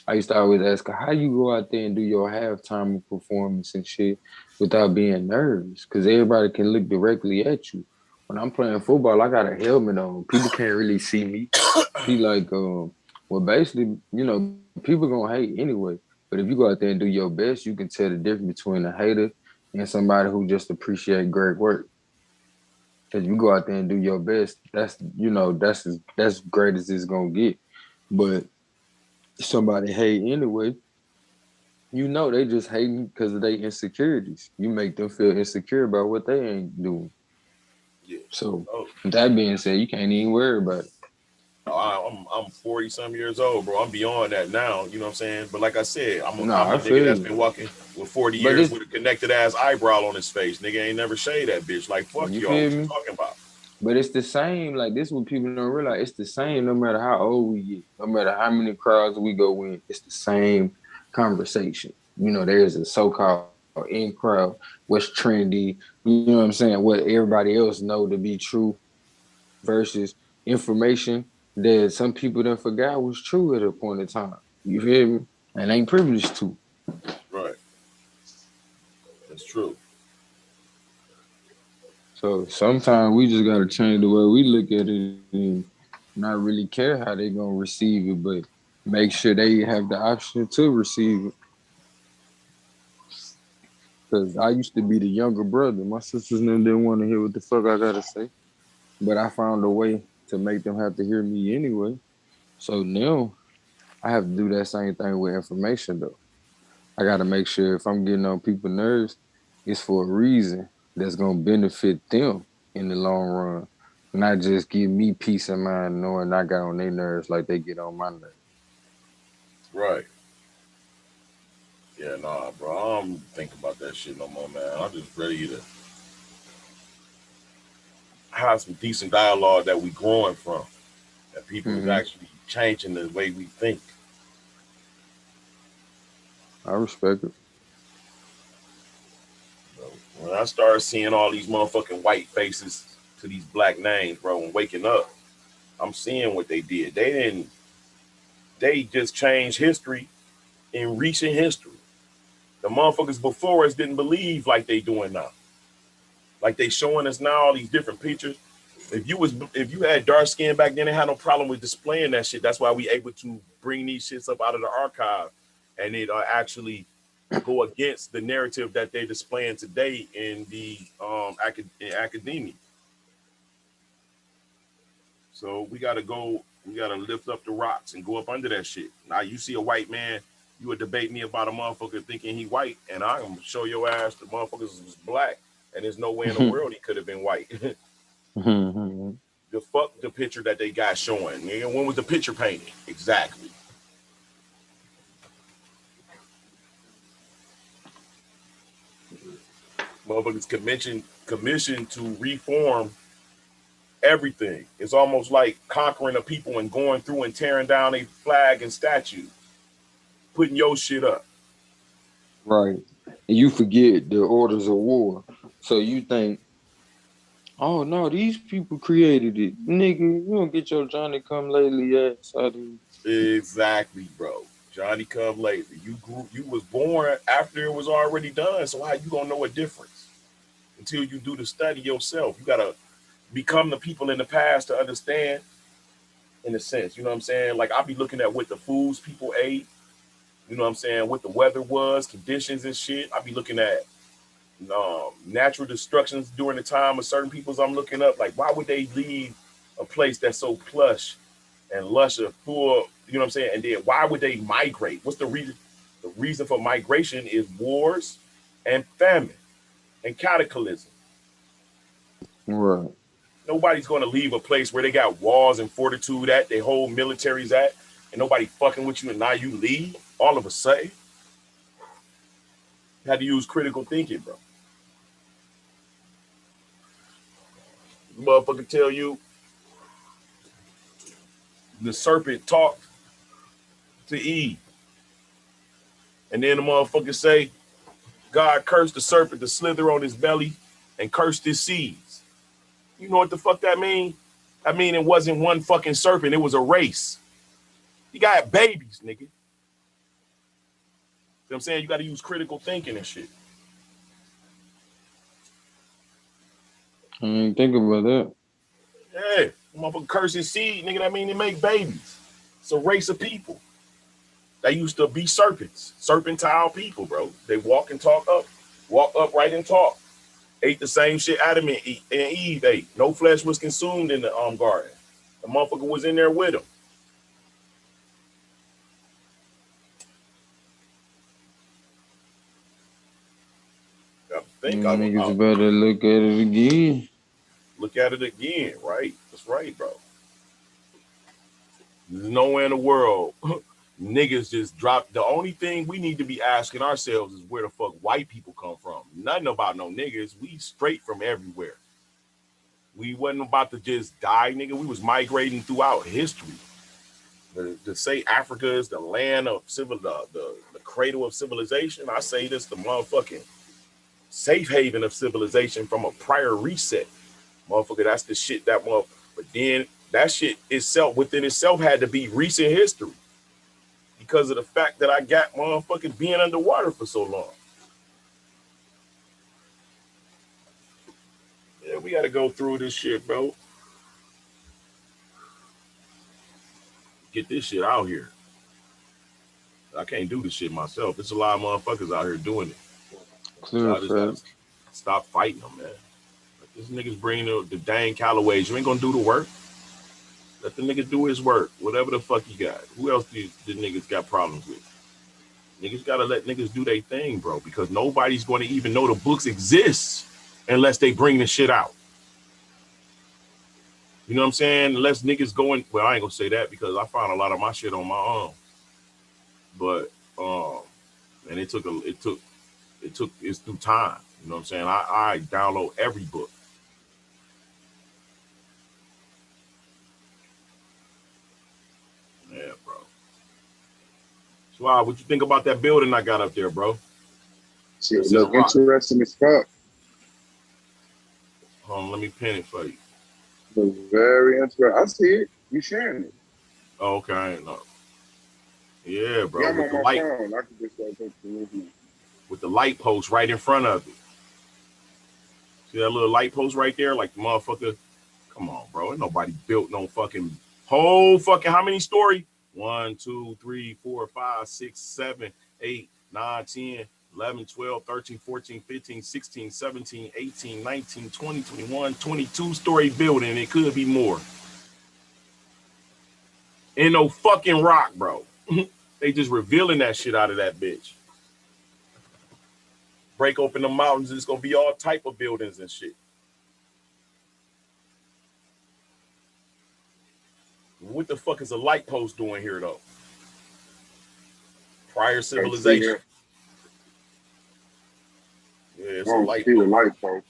I used to always ask her, how you go out there and do your halftime performance and shit without being nervous? Because everybody can look directly at you. When I'm playing football, I got a helmet on. People can't really see me. She like, well, basically, you know, people gonna hate anyway. But if you go out there and do your best, you can tell the difference between a hater and somebody who just appreciate great work. Because you go out there and do your best, that's great as it's gonna get. But somebody hate anyway, you know they just hating because of their insecurities. You make them feel insecure about what they ain't doing. Yeah. So that being said, you can't even worry about it. I'm 40 some years old, bro. I'm beyond that now. You know what I'm saying? But like I said, I'm a nigga that's been walking with 40 years with a connected ass eyebrow on his face. Nigga ain't never shaved that bitch. Like, fuck y'all. What you talking about? But it's the same. Like, this is what people don't realize. It's the same no matter how old we get. No matter how many crowds we go in. It's the same conversation. You know, there's a so-called in crowd. What's trendy. You know what I'm saying? What everybody else know to be true versus information that some people done forgot was true at a point in time. You feel me? And ain't privileged to. Right. That's true. So sometimes we just gotta change the way we look at it and not really care how they gonna receive it, but make sure they have the option to receive it. Cause I used to be the younger brother. My sisters didn't want to hear what the fuck I gotta say. But I found a way to make them have to hear me anyway. So now I have to do that same thing with information though. I gotta make sure if I'm getting on people's nerves, it's for a reason that's gonna benefit them in the long run. Not just give me peace of mind knowing I got on their nerves like they get on my nerves. Right. Yeah, nah, bro. I don't think about that shit no more, man. I'm just ready to have some decent dialogue that we growing from. That people is actually changing the way we think. I respect it. So when I started seeing all these motherfucking white faces to these black names, bro, and waking up, I'm seeing what they did. They just changed history in recent history. The motherfuckers before us didn't believe like they doing now. Like they showing us now all these different pictures. If you had dark skin back then, they had no problem with displaying that shit. That's why we able to bring these shits up out of the archive, and it actually go against the narrative that they're displaying today in the in academia. So we gotta lift up the rocks and go up under that shit. Now you see a white man, you would debate me about a motherfucker thinking he white, and I'm gonna show your ass the motherfuckers was black, and there's no way in the world he could have been white. The fuck the picture that they got showing. Nigga, when was the picture painted? Exactly. Motherfuckers commissioned to reform everything. It's almost like conquering a people and going through and tearing down a flag and statue, putting your shit up. Right. And you forget the orders of war. So you think, oh no, these people created it. Nigga, you don't get your Johnny come lately ass out of here. Exactly, bro. Johnny come lately. You was born after it was already done. So how you gonna know a difference until you do the study yourself? You gotta become the people in the past to understand, in a sense. You know what I'm saying? Like I'll be looking at what the foods people ate. You know what I'm saying? What the weather was, conditions and shit. I'll be looking at natural destructions during the time of certain peoples. I'm looking up like why would they leave a place that's so plush and lush or full, you know what I'm saying? And then why would they migrate? What's the reason? The reason for migration is wars and famine and cataclysm. Right. Nobody's going to leave a place where they got walls and fortitude at, they hold militaries at, and nobody fucking with you, and now you leave all of a sudden. You had to use critical thinking, bro. The motherfucker tell you the serpent talked to Eve. And then the motherfucker say, God cursed the serpent to slither on his belly and cursed his seeds. You know what the fuck that mean? I mean, it wasn't one fucking serpent. It was a race. You got babies, nigga. You know what I'm saying? You got to use critical thinking and shit. I ain't think about that. Yeah, motherfucker curse his seed, nigga. That mean they make babies. It's a race of people. They used to be serpents, serpentine people, bro. They walk upright and talk. Ate the same shit Adam and Eve ate. No flesh was consumed in the garden. The motherfucker was in there with them. I think niggas better look at it again. Look at it again, right? That's right, bro. There's nowhere in the world niggas just drop. The only thing we need to be asking ourselves is where the fuck white people come from. Nothing about no niggas. We straight from everywhere. We wasn't about to just die, nigga. We was migrating throughout history. To say Africa is the land of the cradle of civilization, I say this the motherfucking safe haven of civilization from a prior reset. Motherfucker, that's the shit that motherfucker. But then that shit itself within itself had to be recent history because of the fact that I got motherfucking being underwater for so long. Yeah, we got to go through this shit, bro. Get this shit out here. I can't do this shit myself. There's a lot of motherfuckers out here doing it. So I just gotta stop fighting them, man. Like this niggas bringing the dang Callaways. You ain't gonna do the work. Let the niggas do his work. Whatever the fuck you got. Who else do the niggas got problems with? Niggas gotta let niggas do their thing, bro. Because nobody's gonna even know the books exist unless they bring the shit out. You know what I'm saying? Unless niggas going, well, I ain't gonna say that because I found a lot of my shit on my own. But And it's through time. You know what I'm saying? I download every book. Yeah, bro. So, what you think about that building I got up there, bro? Shit, look interesting as fuck. Hold on, let me pin it for you. Look very interesting. I see it. You sharing it? Oh, okay, I ain't know. Yeah, bro. Yeah, I'm with on the my light, phone. I can just take with me. With the light post right in front of it. See that little light post right there? Like the motherfucker. Come on, bro. Ain't nobody built no fucking whole fucking how many story? 1, 2, 3, 4, 5, 6, 7, 8, 9, 10, 11, 12, 13, 14, 15, 16, 17, 18, 19, 20, 21, 22-story building. It could be more. Ain't no fucking rock, bro. They just revealing that shit out of that bitch. Break open the mountains, it's gonna be all type of buildings and shit. What the fuck is a light post doing here though? Prior civilization. Yeah, it's a light post. The light post.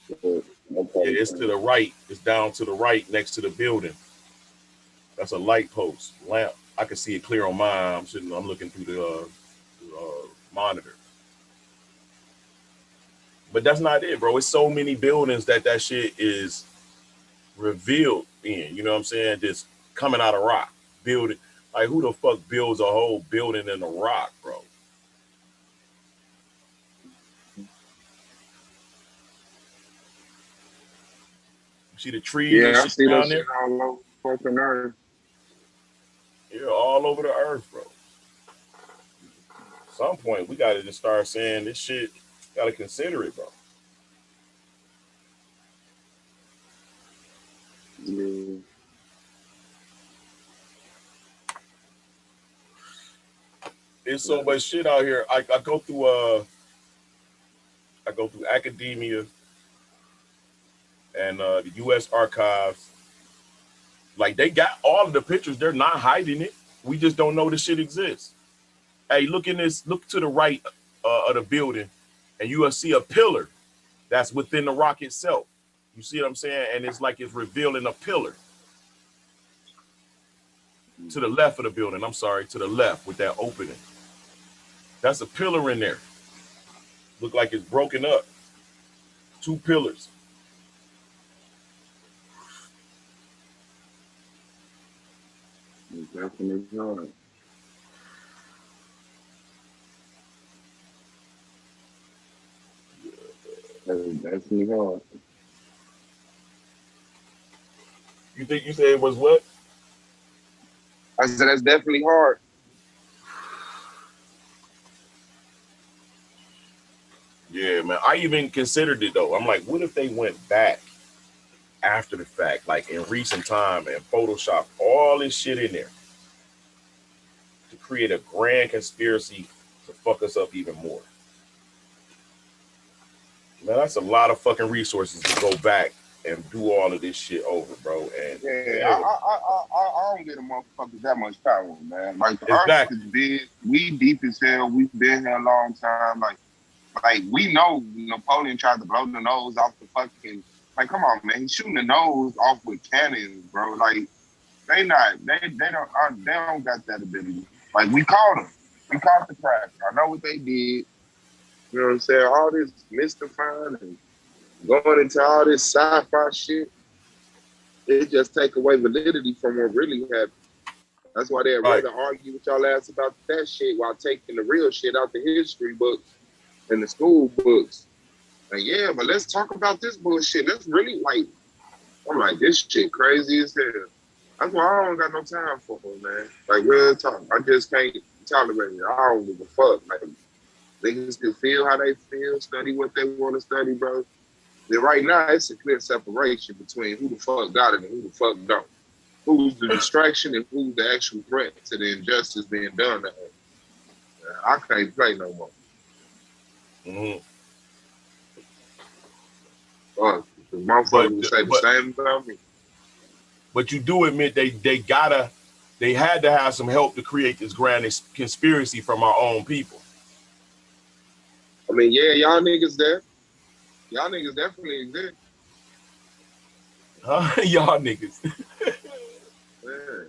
Yeah, it's to the right. It's down to the right next to the building. That's a light post. Lamp. I can see it clear on mine. I'm looking through the monitor. But that's not it, bro. It's so many buildings that shit is revealed in. You know what I'm saying? Just coming out of rock. Building. Like, who the fuck builds a whole building in a rock, bro? See the trees and shit I see down that there? shit all over fucking earth. Yeah, all over the earth, bro. At some point, we got to just start saying this shit, got to consider it, bro. Yeah. There's so much shit out here. I go through academia and the U.S. Archives. Like, they got all of the pictures. They're not hiding it. We just don't know the shit exists. Hey, look to the right of the building, and you will see a pillar that's within the rock itself. You see what I'm saying? And it's like it's revealing a pillar. To the left of the building. I'm sorry, to the left with that opening. That's a pillar in there. Look like it's broken up. 2 pillars. Definitely hard. That's definitely hard. You said it was what? I said that's definitely hard. Yeah, man. I even considered it though. I'm like, what if they went back after the fact, like in recent time, and Photoshop all this shit in there to create a grand conspiracy to fuck us up even more? Man, that's a lot of fucking resources to go back and do all of this shit over, bro. And I don't get a motherfucker that much power, man. Like, the exactly. earth is big. We deep as hell. We've been here a long time. Like we know Napoleon tried to blow the nose off the fucking. Like, come on, man. He's shooting the nose off with cannons, bro. Like, they don't got that ability. Like, we caught them. We caught the crack. I know what they did. You know what I'm saying? All this mystifying and going into all this sci-fi shit, it just take away validity from what really happened. That's why they'd rather argue with y'all ass about that shit while taking the real shit out the history books and the school books. Like, yeah, but let's talk about this bullshit. Let's really, like, I'm like, this shit crazy as hell. That's why I don't got no time for it, man. Like, real talk. I just can't tolerate it. I don't give a fuck. Like, niggas can feel how they feel, study what they want to study, bro. Then right now, it's a clear separation between who the fuck got it and who the fuck don't. Who's the distraction and who's the actual threat to the injustice being done to her. I can't play no more. Mm-hmm. The motherfuckers will say the same about me. But you do admit they had to have some help to create this grand conspiracy from our own people. I mean, yeah, y'all niggas there. Y'all niggas definitely exist. Y'all niggas. Yeah.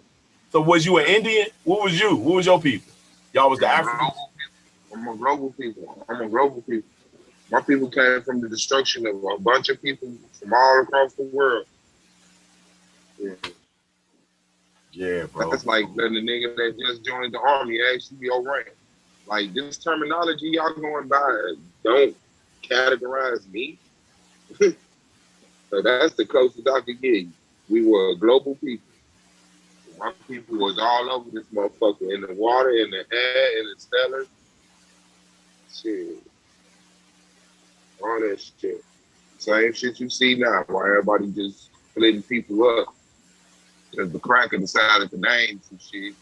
So was you an Indian? What was you? What was your people? Y'all was the Africans? I'm a global people. My people came from the destruction of a bunch of people from all across the world. Yeah, bro. That's like the nigga that just joined the army asked you your rank. Like, this terminology y'all going by don't categorize me. So that's the closest I could get you. We were a global people. My people was all over this motherfucker, in the water, in the air, in the stellar. Shit. All that shit. Same shit you see now, why everybody just splitting people up. Because the cracker decided to name some shit.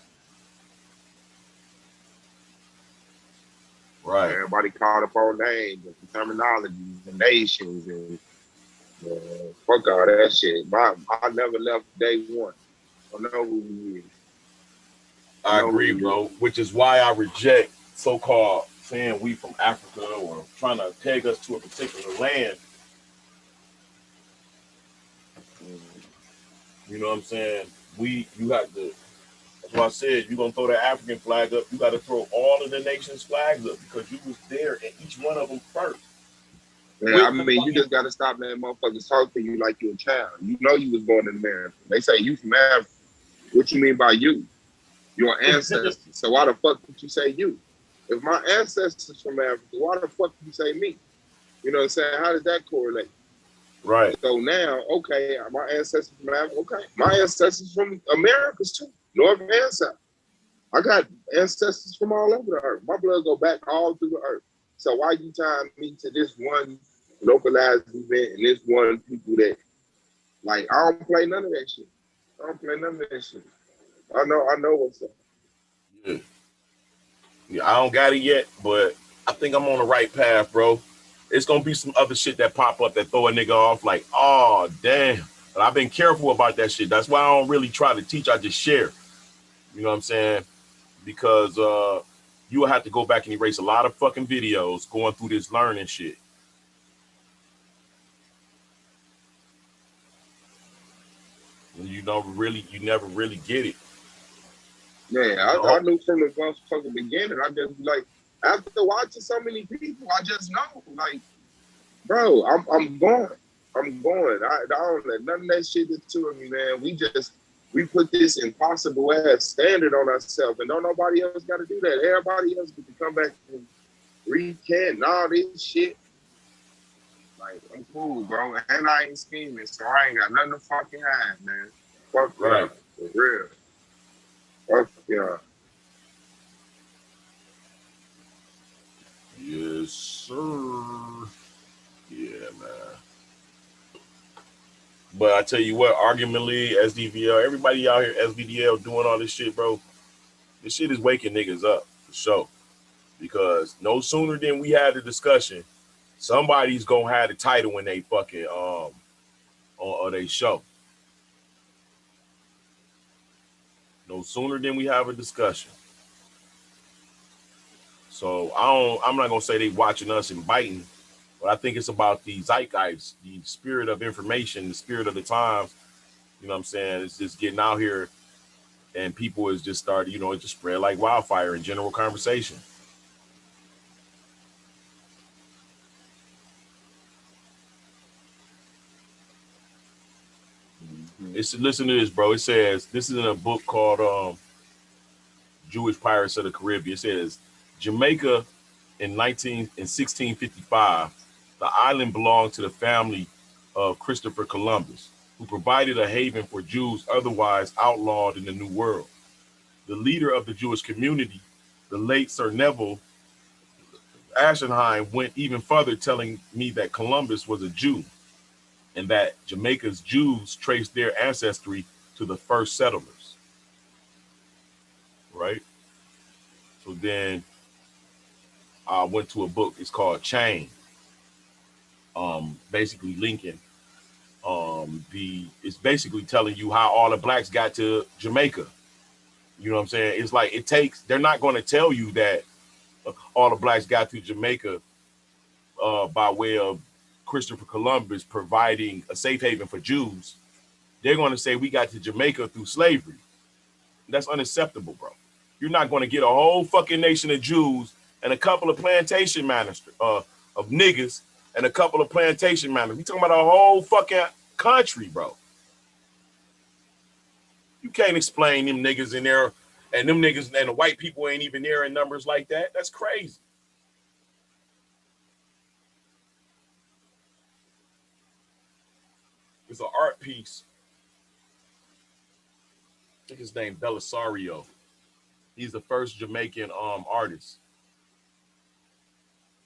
Right. Everybody caught up on names and terminologies and nations and fuck all that shit. I never left day one. I know who he is. I agree, bro. Which is why I reject so-called saying we from Africa or trying to peg us to a particular land. You know what I'm saying? You have to. That's why I said you're gonna throw that African flag up. You got to throw all of the nation's flags up because you was there in each one of them first. Yeah, I mean, you just got to stop letting motherfuckers talk to you like you're a child. You know you was born in America. They say you from Africa. What you mean by you? Your ancestors. So why the fuck did you say you? If my ancestors from Africa, why the fuck did you say me? You know what I'm saying? How does that correlate? Right. So now, okay, my ancestors from Africa, okay. My ancestors from Americas too, North and South. I got ancestors from all over the earth. My blood go back all through the earth. So why you tying me to this one localized event and this one people that, like, I don't play none of that shit. I don't play none of that shit. I know what's up. Yeah, I don't got it yet, but I think I'm on the right path, bro. It's gonna be some other shit that pop up that throw a nigga off like, oh damn. But I've been careful about that shit. That's why I don't really try to teach. I just share. You know what I'm saying? Because you will have to go back and erase a lot of fucking videos going through this learning shit. You never really get it. Yeah, I knew from the fucking beginning. I just like, after watching so many people, I just know, like, bro, I'm going. I don't let none of that shit get to me, man. We put this impossible ass standard on ourselves, and don't nobody else got to do that. Everybody else get to come back and recant all this shit. Like, I'm cool, bro, and I ain't scheming, so I ain't got nothing to fucking hide, man. Fuck right, for real. Fuck yeah. Yes, sir. Yeah, man. But I tell you what, argumentally, SDVL, everybody out here, SVDL, doing all this shit, bro. This shit is waking niggas up, for sure. Because no sooner than we had the discussion, somebody's gonna have the title when they fucking on they show. No sooner than we have a discussion. So I'm not gonna say they watching us and biting, but I think it's about the zeitgeist, the spirit of information, the spirit of the times. You know what I'm saying? It's just getting out here and people is just started, it just spread like wildfire in general conversation. Listen to this, bro. It says, this is in a book called Jewish Pirates of the Caribbean. It says, Jamaica in 1655, the island belonged to the family of Christopher Columbus, who provided a haven for Jews otherwise outlawed in the New World. The leader of the Jewish community, the late Sir Neville Ashenheim, went even further, telling me that Columbus was a Jew and that Jamaica's Jews traced their ancestry to the first settlers. Right? So then I went to a book. It's called Chain. Basically linking. It's basically telling you how all the blacks got to Jamaica. You know what I'm saying? It's like they're not going to tell you that all the blacks got to Jamaica by way of Christopher Columbus providing a safe haven for Jews, they're going to say we got to Jamaica through slavery. That's unacceptable, bro. You're not going to get a whole fucking nation of Jews and a couple of plantation managers, of niggas and a couple of plantation managers. We talking about a whole fucking country, bro. You can't explain them niggas in there and them niggas and the white people ain't even there in numbers like that. That's crazy. It's an art piece. I think his name Belisario. He's the first Jamaican artist.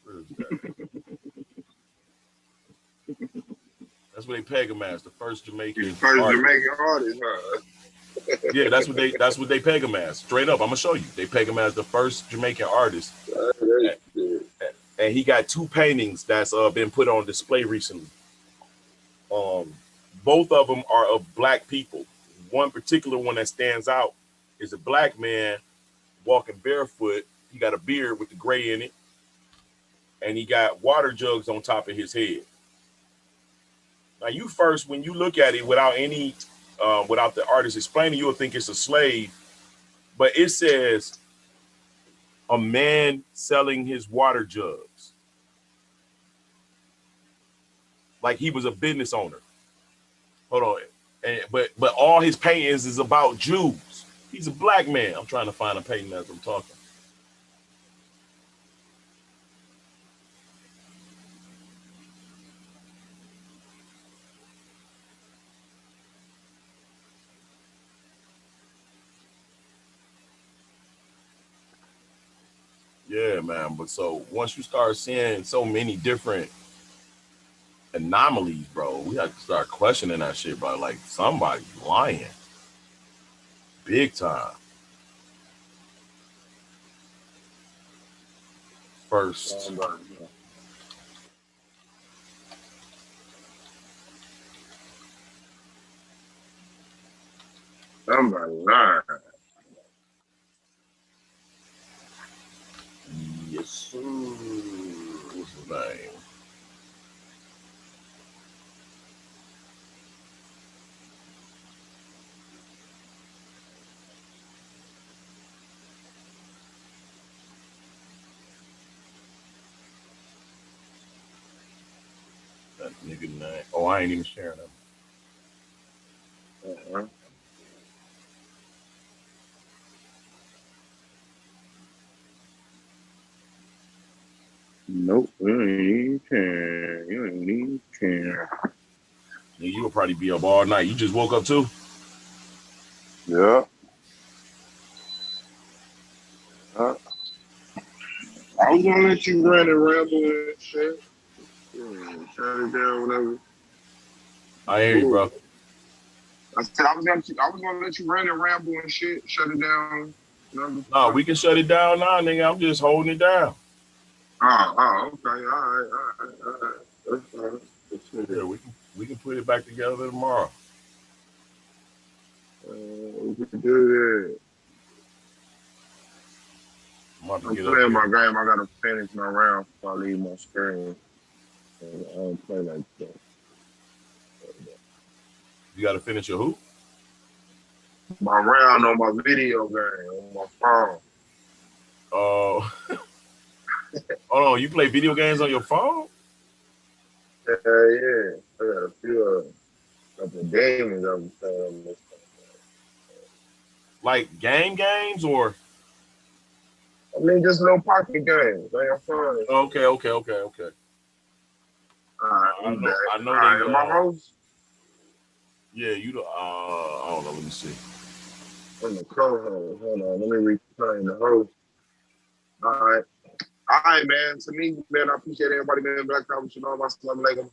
Where is that? That's what they peg him as, the first Jamaican artist. Jamaican artist, huh? Yeah, that's what they peg him as. Straight up, I'm gonna show you. They peg him as the first Jamaican artist. And he got 2 paintings that's been put on display recently. Both of them are of black people. One particular one that stands out is a black man walking barefoot. He got a beard with the gray in it, and he got water jugs on top of his head. Now, you first, when you look at it without any, without the artist explaining, you'll think it's a slave, but it says a man selling his water jugs, like he was a business owner. Hold on, but all his paintings is about Jews. He's a black man. I'm trying to find a painting as I'm talking. Yeah, man. But so once you start seeing so many different anomalies, bro, we have to start questioning that shit, bro. Like somebody's lying. Big time. First. Somebody lying. Yes, sir. What's his name? That nigga name. Oh, I ain't even sharing them. Nope, you ain't even care. You ain't even care. You will probably be up all night. You just woke up too? Yeah. I was gonna let you run and ramble and shit. Shut it down whenever. I hear you, bro. I said I was gonna let you run and ramble and shit. Shut it down. No, we can shut it down now, nigga. I'm just holding it down. Oh, okay. All right. That's fine. Yeah, we can put it back together tomorrow. We can do that. I'm playing my game. I gotta finish my round before I leave my screen. I don't play like that. You gotta finish your who? My round on my video game on my phone. Oh, hold on. You play video games on your phone? Yeah. I got a few couple games I was playing on this. Like games or? I mean, just little pocket games. They are fun. Okay. All right, I know they. Am I host? Yeah, you. I don't know. Let me see. I'm the co-host. Hold on, let me reclaim the host. All right, man. To me, man, I appreciate everybody, man. Black Coffee, Shalom, Assalamu alaikum.